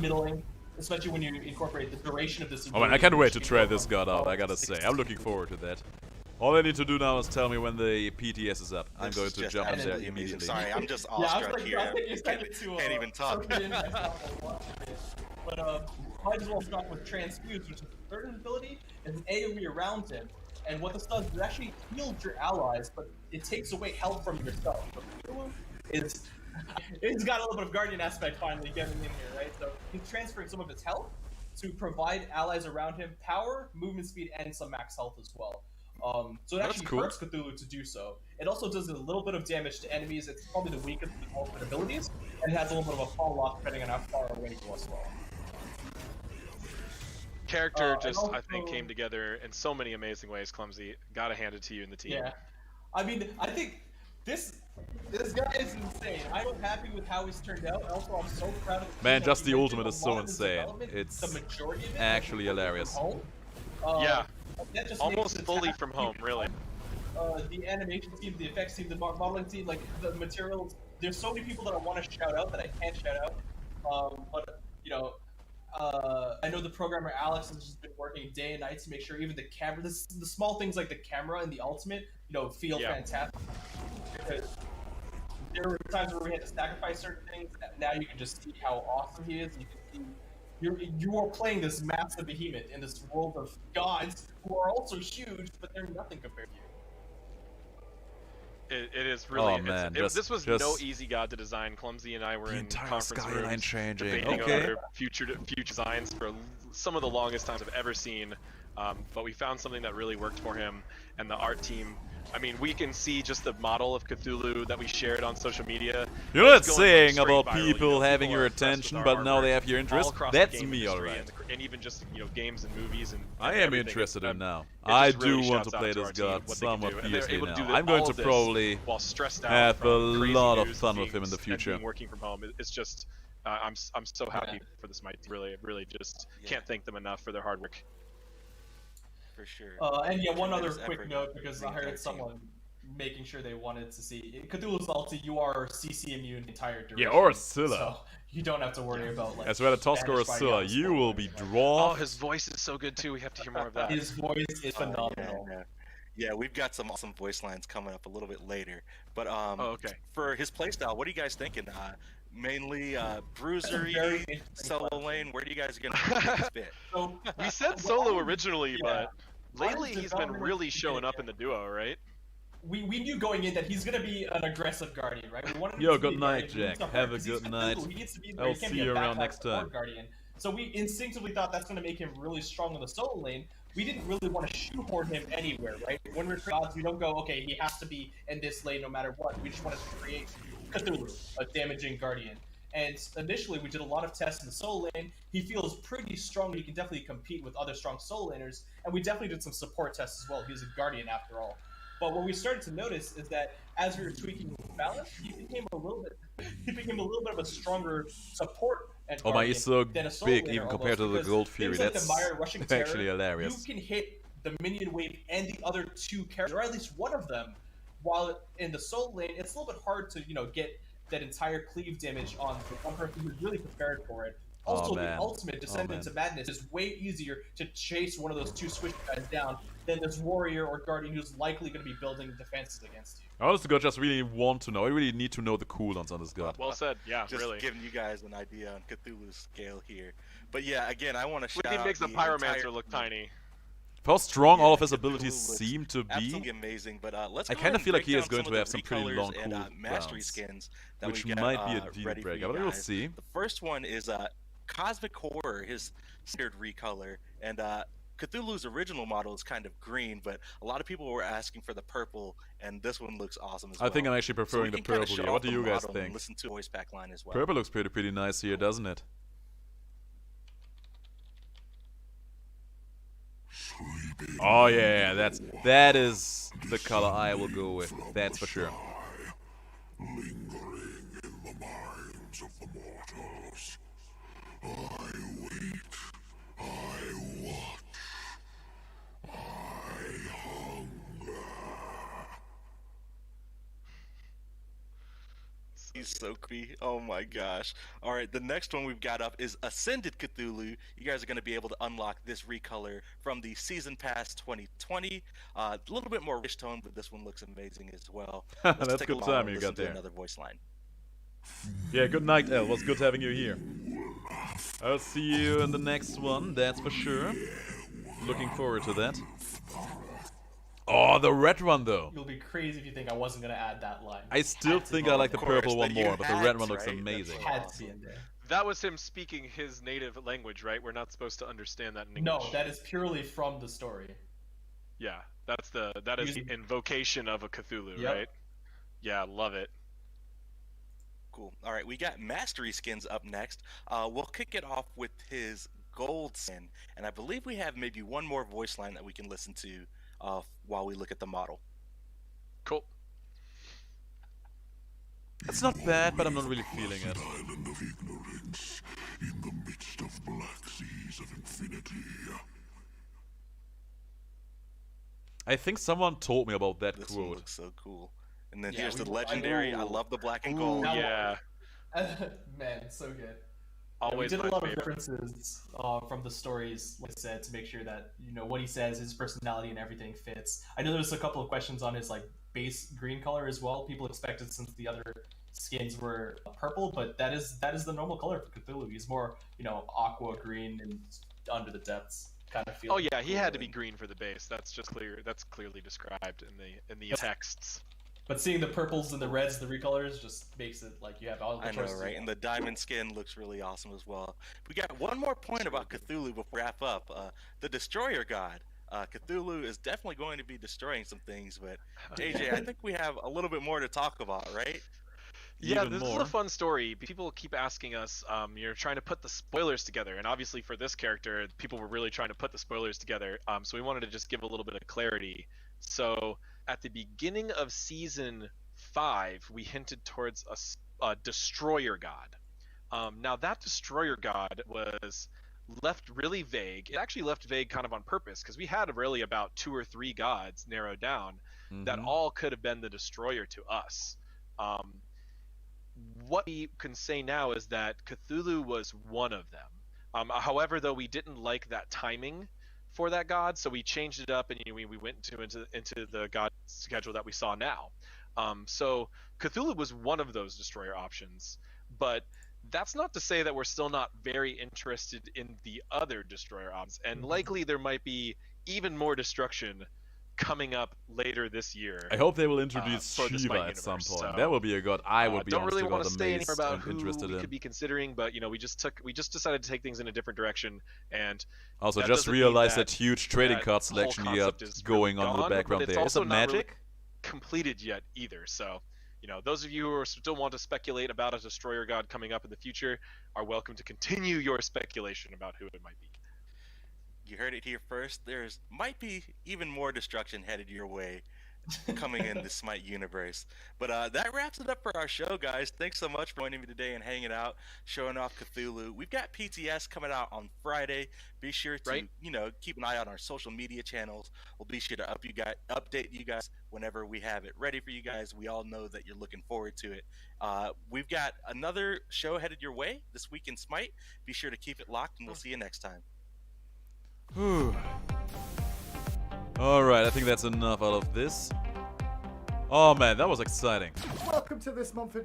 S8: middling, especially when you incorporate the duration of this.
S1: Oh man, I can't wait to
S8: which
S1: try
S8: can go
S1: this
S8: from
S1: god out,
S8: 12
S1: I gotta
S8: to
S1: say.
S8: 16.
S1: I'm looking forward to that. All I need to do now is tell me when the PTS is up. I'm
S7: This
S1: going
S7: is
S1: to
S7: just
S1: jump in there
S7: absolutely amazing.
S1: immediately.
S7: Sorry, I'm just
S8: Yeah, I was
S7: awestruck
S8: like,
S7: here.
S8: I'll take a second to,
S7: Can't even talk.
S8: soak it in myself a lot. But might as well start with Transfuse, which is the third ability, and AoE around him. And what this does is it actually heals your allies, but it takes away health from yourself. So Cthulhu is it's got a little bit of Guardian aspect finally getting in here, right? So he's transferring some of his health to provide allies around him power, movement speed, and some max health as well. So it
S1: That's
S8: actually
S1: cool.
S8: hurts Cthulhu to do so. It also does a little bit of damage to enemies. It's probably the weakest of the ultimate abilities, and it has a little bit of a fall off depending on how far away you go as well.
S9: Character
S8: And
S9: just, I think,
S8: also-
S9: came together in so many amazing ways, Clumsy. Gotta hand it to you and the team.
S8: Yeah, I mean, I think this guy is insane. I'm happy with how he's turned out. Also, I'm so proud of.
S1: Man,
S8: that
S1: just
S8: he
S1: the
S8: went through
S1: ultimate
S8: a
S1: is so
S8: lot of this
S1: insane.
S8: development,
S1: It's
S8: the majority of it
S1: actually
S8: from
S1: hilarious.
S8: home.
S9: Yeah.
S8: That just
S9: Almost
S8: makes
S9: fully
S8: attack
S9: from home, really.
S8: The animation team, the effects team, the modeling team, like the materials. There's so many people that I want to shout out that I can't shout out. But you know, I know the programmer Alex has just been working day and night to make sure even the camera, the small things like the camera and the ultimate, you know, feel fantastic. Because there were times where we had to sacrifice certain things. And now you can just see how awesome he is. You can see you are playing this massive behemoth in this world of gods who are also huge, but they're nothing compared to you.
S9: It is really.
S1: Oh, man,
S9: this was
S1: just
S9: no easy god to design. Clumsy and I were
S1: the
S9: in
S1: entire
S9: conference
S1: skyline
S9: rooms
S1: changing.
S9: debating
S1: Okay.
S9: over future designs for some of the longest times I've ever seen. But we found something that really worked for him, and the art team. I mean, we can see just the model of Cthulhu that we shared on social media.
S1: You're not
S9: It's going,
S1: saying
S9: straight
S1: about
S9: viral,
S1: people having
S9: people
S1: your
S9: are impressed with
S1: attention,
S9: our
S1: but now
S9: artwork
S1: they have your
S9: all
S1: interest.
S9: across the
S1: That's
S9: game
S1: me,
S9: industry
S1: alright.
S9: and even just games and movies and.
S1: I am
S9: everything.
S1: interested in
S9: Um,
S1: now.
S9: it
S1: I
S9: just
S1: do
S9: really
S1: want
S9: shouts
S1: to
S9: out
S1: play
S9: to
S1: this
S9: our team,
S1: god
S9: what they can
S1: somewhat
S9: do. And they're
S1: fiercely
S9: able to
S1: now.
S9: do
S1: I'm going
S9: all
S1: to
S9: of this
S1: probably
S9: while stressed out
S1: have a
S9: from crazy
S1: lot of
S9: news,
S1: fun with him in the
S9: meetings, and
S1: future.
S9: being working from home. It's just I'm so happy for this Smite team. Really just can't thank them enough for their hard work.
S7: For sure.
S8: And yeah, one other
S7: Tremendous
S8: quick
S7: effort
S8: note
S7: from
S8: because
S7: the
S8: I heard
S7: entire
S8: someone making sure they wanted to see Cthulhu's ulti. You are CC immune the entire duration.
S1: Yeah, or Scylla.
S8: So you don't have to worry about like.
S1: As well as Tosca or
S8: banished by
S1: Scylla,
S8: Yaga
S1: you
S8: spell
S1: will
S8: or
S1: be
S8: anything like
S1: drawn.
S9: Oh, his voice is so good too. We have to hear more of that.
S8: His voice is phenomenal.
S7: Yeah, we've got some awesome voice lines coming up a little bit later. But
S9: okay.
S7: For his playstyle, what are you guys thinking? Mainly bruiser,
S8: Very interesting
S7: solo
S8: question.
S7: lane. Where do you guys gonna fit?
S8: So
S9: We said solo originally,
S8: Yeah.
S9: but lately
S8: Our
S9: he's been
S8: development
S9: really
S8: is
S9: showing up
S8: yeah.
S9: in the duo, right?
S8: we knew going in that he's gonna be an aggressive guardian, right? We wanted him
S1: Yo,
S8: to be
S1: good
S8: a
S1: night,
S8: guardian. We need
S1: Jack.
S8: to
S1: Have
S8: hurt,
S1: a
S8: 'cause he's
S1: good
S8: Cthulhu.
S1: night.
S8: He needs to be
S1: I'll
S8: he can't
S1: see
S8: be a
S1: you around
S8: backpack
S1: next
S8: or
S1: time.
S8: guardian. So we instinctively thought that's gonna make him really strong in the solo lane. We didn't really want to shoehorn him anywhere, right? When we're gods, we don't go, okay, he has to be in this lane no matter what. We just wanted to create Cthulhu, a damaging guardian. And initially, we did a lot of tests in the solo lane. He feels pretty strong. He can definitely compete with other strong solo laners. And we definitely did some support tests as well. He's a guardian after all. But what we started to notice is that as we were tweaking his balance, he became a little bit of a stronger support and
S1: Oh my,
S8: guardian
S1: he's so
S8: than a soul
S1: big,
S8: laner
S1: even
S8: almost,
S1: compared to the
S8: because
S1: Gold Fury.
S8: things like
S1: That's
S8: the Mire rushing Terror,
S1: actually hilarious.
S8: you can hit the minion wave and the other two characters, or at least one of them. While in the soul lane, it's a little bit hard to get that entire cleave damage on the one person who's really prepared for it. Also, the ultimate Descent into Madness is way easier to chase one of those two Swish guys down than this warrior or guardian who's likely going to be building defenses against you.
S1: I honestly just really want to know. I really need to know the cooldowns on this god.
S9: Well said. Yeah,
S7: Just
S9: really.
S7: giving you guys an idea on Cthulhu's scale here. But yeah, again, I want to shout
S9: He
S7: out
S9: makes the
S7: entire
S9: pyromancer look tiny.
S1: How strong all of his
S7: Cthulhu
S1: abilities
S7: looks
S1: seem to be.
S7: absolutely amazing. But let's.
S1: I
S7: go
S1: kind
S7: ahead
S1: of feel like
S7: break
S1: he is
S7: down
S1: going
S7: some
S1: to
S7: of
S1: have
S7: the
S1: some pretty
S7: recolors
S1: long
S7: and mastery
S1: cooldowns,
S7: skins that
S1: which
S7: we got,
S1: might be a deal
S7: ready for
S1: breaker,
S7: you
S1: but we'll
S7: guys.
S1: see.
S7: The first one is Cosmic Horror, his standard recolor, and Cthulhu's original model is kind of green, but a lot of people were asking for the purple, and this one looks awesome as well.
S1: I think I'm actually preferring the purple here. What do you guys think?
S7: Listen to voice pack line as well.
S1: Purple looks pretty nice here, doesn't it? Oh yeah, that is the color I will go with. That's for sure.
S6: Lingering in the minds of the mortals. I wait. I watch. I hunger.
S7: He's so creepy. Oh my gosh. Alright, the next one we've got up is Ascended Cthulhu. You guys are going to be able to unlock this recolor from the Season Pass 2020. A little bit more rich tone, but this one looks amazing as well. Let's
S1: That's
S7: take
S1: good
S7: a
S1: time
S7: listen
S1: you
S7: to
S1: got there.
S7: another voice line.
S1: Yeah, good night, El. It was good having you here. I'll see you in the next one, that's for sure. Looking forward to that. Oh, the red one though.
S8: You'll be crazy if you think I wasn't going to add that line.
S1: I still think I like the purple one more, but the red one looks
S7: right?
S1: amazing.
S8: Had to be in there.
S9: That was him speaking his native language, right? We're not supposed to understand that in English.
S8: No, that is purely from the story.
S9: Yeah, that is the invocation of a Cthulhu,
S8: Yep.
S9: right? Yeah, love it.
S7: Cool. Alright, we got Mastery Skins up next. We'll kick it off with his Gold Skin, and I believe we have maybe one more voice line that we can listen to while we look at the model.
S9: Cool.
S1: It's not bad, but I'm not really feeling it.
S6: Island of ignorance, in the midst of black seas of infinity.
S1: I think someone told me about that
S7: This one
S1: quote.
S7: looks so cool. And then
S8: Yeah,
S7: here's the
S8: we-
S7: legendary. I love the black and gold.
S9: Yeah.
S8: Man, so good.
S9: Always
S8: we did
S9: my
S8: a lot
S9: favorite.
S8: of references from the stories, like I said, to make sure that what he says, his personality and everything fits. I know there's a couple of questions on his base green color as well. People expected since the other skins were purple, but that is the normal color for Cthulhu. He's more aqua green and under the depths kind of feel.
S9: Oh yeah, he had to be green for the base. That's just clear. That's clearly described in the texts.
S8: But seeing the purples and the reds, the recolors, just makes it like you have all the
S7: I know,
S8: choices.
S7: right? And the diamond skin looks really awesome as well. We got one more point about Cthulhu before we wrap up. The Destroyer God. Cthulhu is definitely going to be destroying some things, but JJ, I think we have a little bit more to talk about, right?
S9: Yeah,
S1: Even
S9: this is
S1: more.
S9: a fun story. People keep asking us, you're trying to put the spoilers together, and obviously for this character, people were really trying to put the spoilers together. So we wanted to just give a little bit of clarity. So at the beginning of season 5, we hinted towards a destroyer god. Now that destroyer god was left really vague. It actually left vague kind of on purpose, because we had really about 2 or 3 gods narrowed down that all could have been the destroyer to us. What we can say now is that Cthulhu was one of them. However, though, we didn't like that timing for that god, so we changed it up, and we went into the god schedule that we saw now. So Cthulhu was one of those destroyer options, but that's not to say that we're still not very interested in the other destroyer options, and likely there might be even more destruction coming up later this year.
S1: I hope they will introduce
S9: for the
S1: Shiva
S9: Smite
S1: at some
S9: universe.
S1: point.
S9: So,
S1: that will be a god I would be
S9: don't really want to
S1: honest
S9: say
S1: amazed
S9: anything about
S1: and
S9: who
S1: interested
S9: we
S1: in.
S9: could be considering, but we just decided to take things in a different direction, and
S1: Also,
S9: that
S1: just
S9: doesn't mean
S1: realized that huge trading
S9: that
S1: card
S9: whole
S1: selection you got
S9: concept is
S1: going
S9: really
S1: on in the
S9: gone,
S1: background
S9: but it's
S1: there. Is
S9: also
S1: it
S9: not really
S1: magic?
S9: completed yet either. So, those of you who still want to speculate about a destroyer god coming up in the future are welcome to continue your speculation about who it might be.
S7: You heard it here first. Might be even more destruction headed your way. coming in the Smite universe. But that wraps it up for our show, guys. Thanks so much for joining me today and hanging out, showing off Cthulhu. We've got PTS coming out on Friday. Be sure to, keep an eye on our social media channels. We'll be sure to update you guys whenever we have it ready for you guys. We all know that you're looking forward to it. We've got another show headed your way this week in Smite. Be sure to keep it locked, and we'll see you next time.
S1: Alright, I think that's enough out of this. Oh man, that was exciting.
S11: Welcome to this month.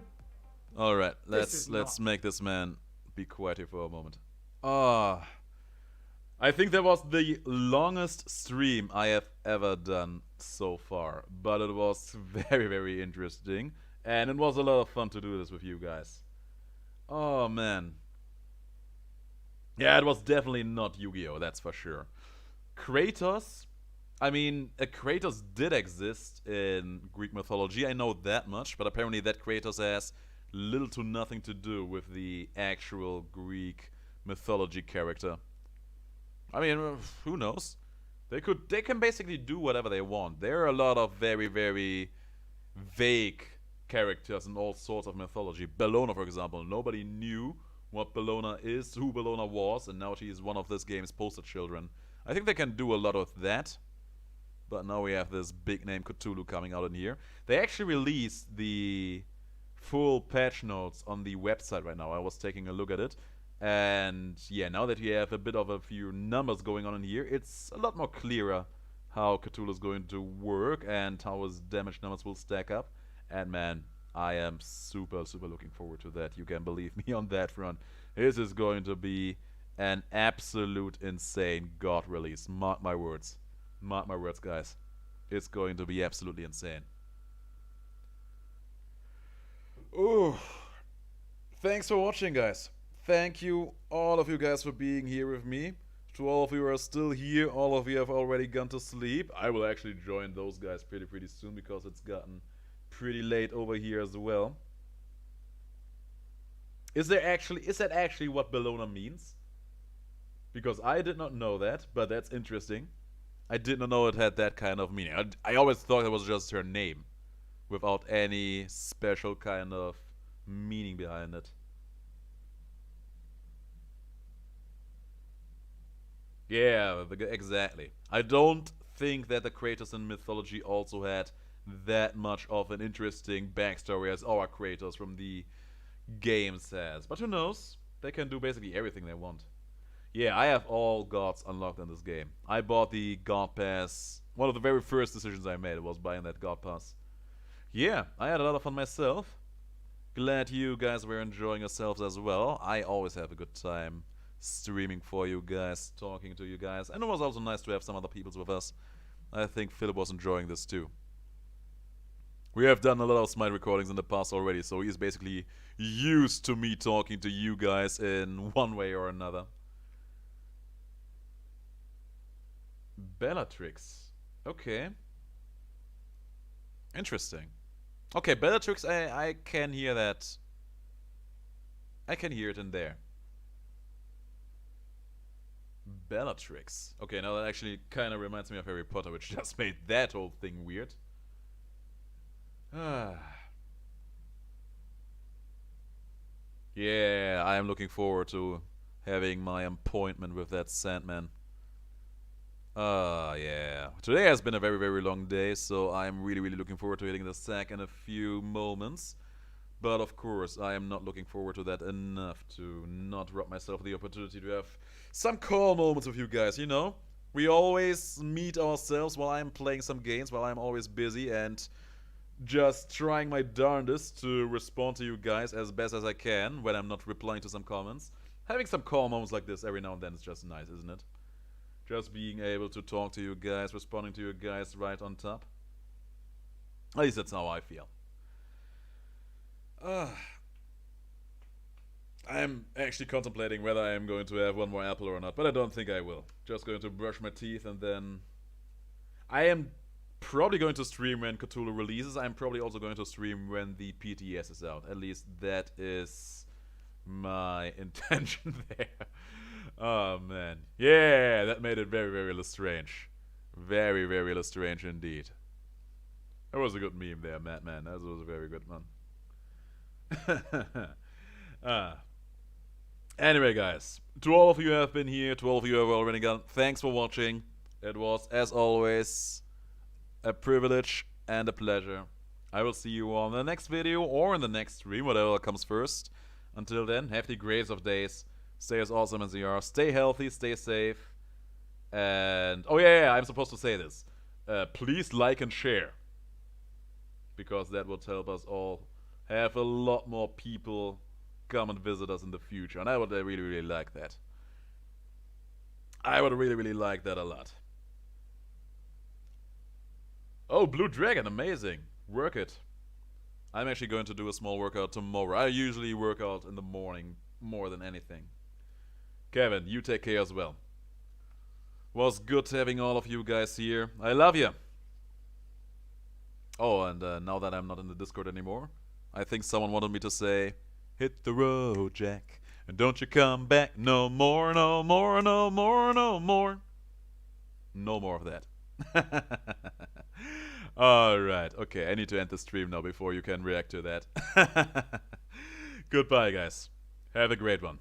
S1: Alright, let's make this man be quiet here for a moment. I think that was the longest stream I have ever done so far. But it was very, very interesting. And it was a lot of fun to do this with you guys. Oh man. Yeah, it was definitely not Yu-Gi-Oh! That's for sure. Kratos? I mean, a Kratos did exist in Greek mythology, I know that much, but apparently that Kratos has little to nothing to do with the actual Greek mythology character. I mean, who knows? They can basically do whatever they want. There are a lot of very, very vague characters in all sorts of mythology. Bellona, for example, nobody knew what Bellona is, who Bellona was, and now she is one of this game's poster children. I think they can do a lot of that. But now we have this big name Cthulhu coming out in here. They actually released the full patch notes on the website right now. I was taking a look at it. And yeah, now that you have a bit of a few numbers going on in here, it's a lot more clearer how Cthulhu is going to work and how his damage numbers will stack up. And man, I am super, super looking forward to that. You can believe me on that front. This is going to be an absolute insane god release. Mark my words. Mark my words, guys. It's going to be absolutely insane. Ooh. Thanks for watching, guys. Thank you, all of you guys, for being here with me. To all of you who are still here, all of you have already gone to sleep. I will actually join those guys pretty soon because it's gotten pretty late over here as well. Is that actually what Bellona means? Because I did not know that, but that's interesting. I did not know it had that kind of meaning. I always thought it was just her name, without any special kind of meaning behind it. Yeah, exactly. I don't think that the Kratos in mythology also had that much of an interesting backstory as our Kratos from the games has. But who knows? They can do basically everything they want. Yeah, I have all gods unlocked in this game. I bought the god pass. One of the very first decisions I made was buying that god pass. Yeah, I had a lot of fun myself. Glad you guys were enjoying yourselves as well. I always have a good time streaming for you guys, talking to you guys. And it was also nice to have some other peoples with us. I think Philip was enjoying this too. We have done a lot of Smite recordings in the past already, so he's basically used to me talking to you guys in one way or another. Bellatrix. Okay. Interesting. Okay, Bellatrix, I can hear that. I can hear it in there. Bellatrix. Okay, now that actually kind of reminds me of Harry Potter, which just made that whole thing weird. Yeah, I am looking forward to having my appointment with that Sandman. Yeah. Today has been a very, very long day, so I'm really, really looking forward to hitting the sack in a few moments. But of course, I am not looking forward to that enough to not rob myself the opportunity to have some call moments with you guys, you know? We always meet ourselves while I'm playing some games, while I'm always busy and just trying my darndest to respond to you guys as best as I can when I'm not replying to some comments. Having some call moments like this every now and then is just nice, isn't it? Just being able to talk to you guys, responding to you guys right on top. At least that's how I feel. I'm actually contemplating whether I am going to have one more apple or not, but I don't think I will. Just going to brush my teeth and then... I am probably going to stream when Cthulhu releases. I'm probably also going to stream when the PTS is out. At least that is my intention there. Oh man. Yeah, that made it very, very strange. Very, very strange indeed. That was a good meme there, Madman. That was a very good one. Anyway, guys, to all of you who have been here, to all of you who have already gone, thanks for watching. It was, as always, a privilege and a pleasure. I will see you on the next video or in the next stream, whatever comes first. Until then, have the greatest of days. Stay as awesome as you are. Stay healthy, stay safe. And, oh yeah, I'm supposed to say this. Please like and share. Because that will help us all have a lot more people come and visit us in the future. And I would really, really like that. I would really, really like that a lot. Oh, Blue Dragon, amazing. Work it. I'm actually going to do a small workout tomorrow. I usually work out in the morning more than anything. Kevin, you take care as well. Was good having all of you guys here. I love you. Oh, and now that I'm not in the Discord anymore, I think someone wanted me to say, hit the road, Jack, and don't you come back no more, no more, no more, no more. No more of that. Alright, okay, I need to end the stream now before you can react to that. Goodbye, guys. Have a great one.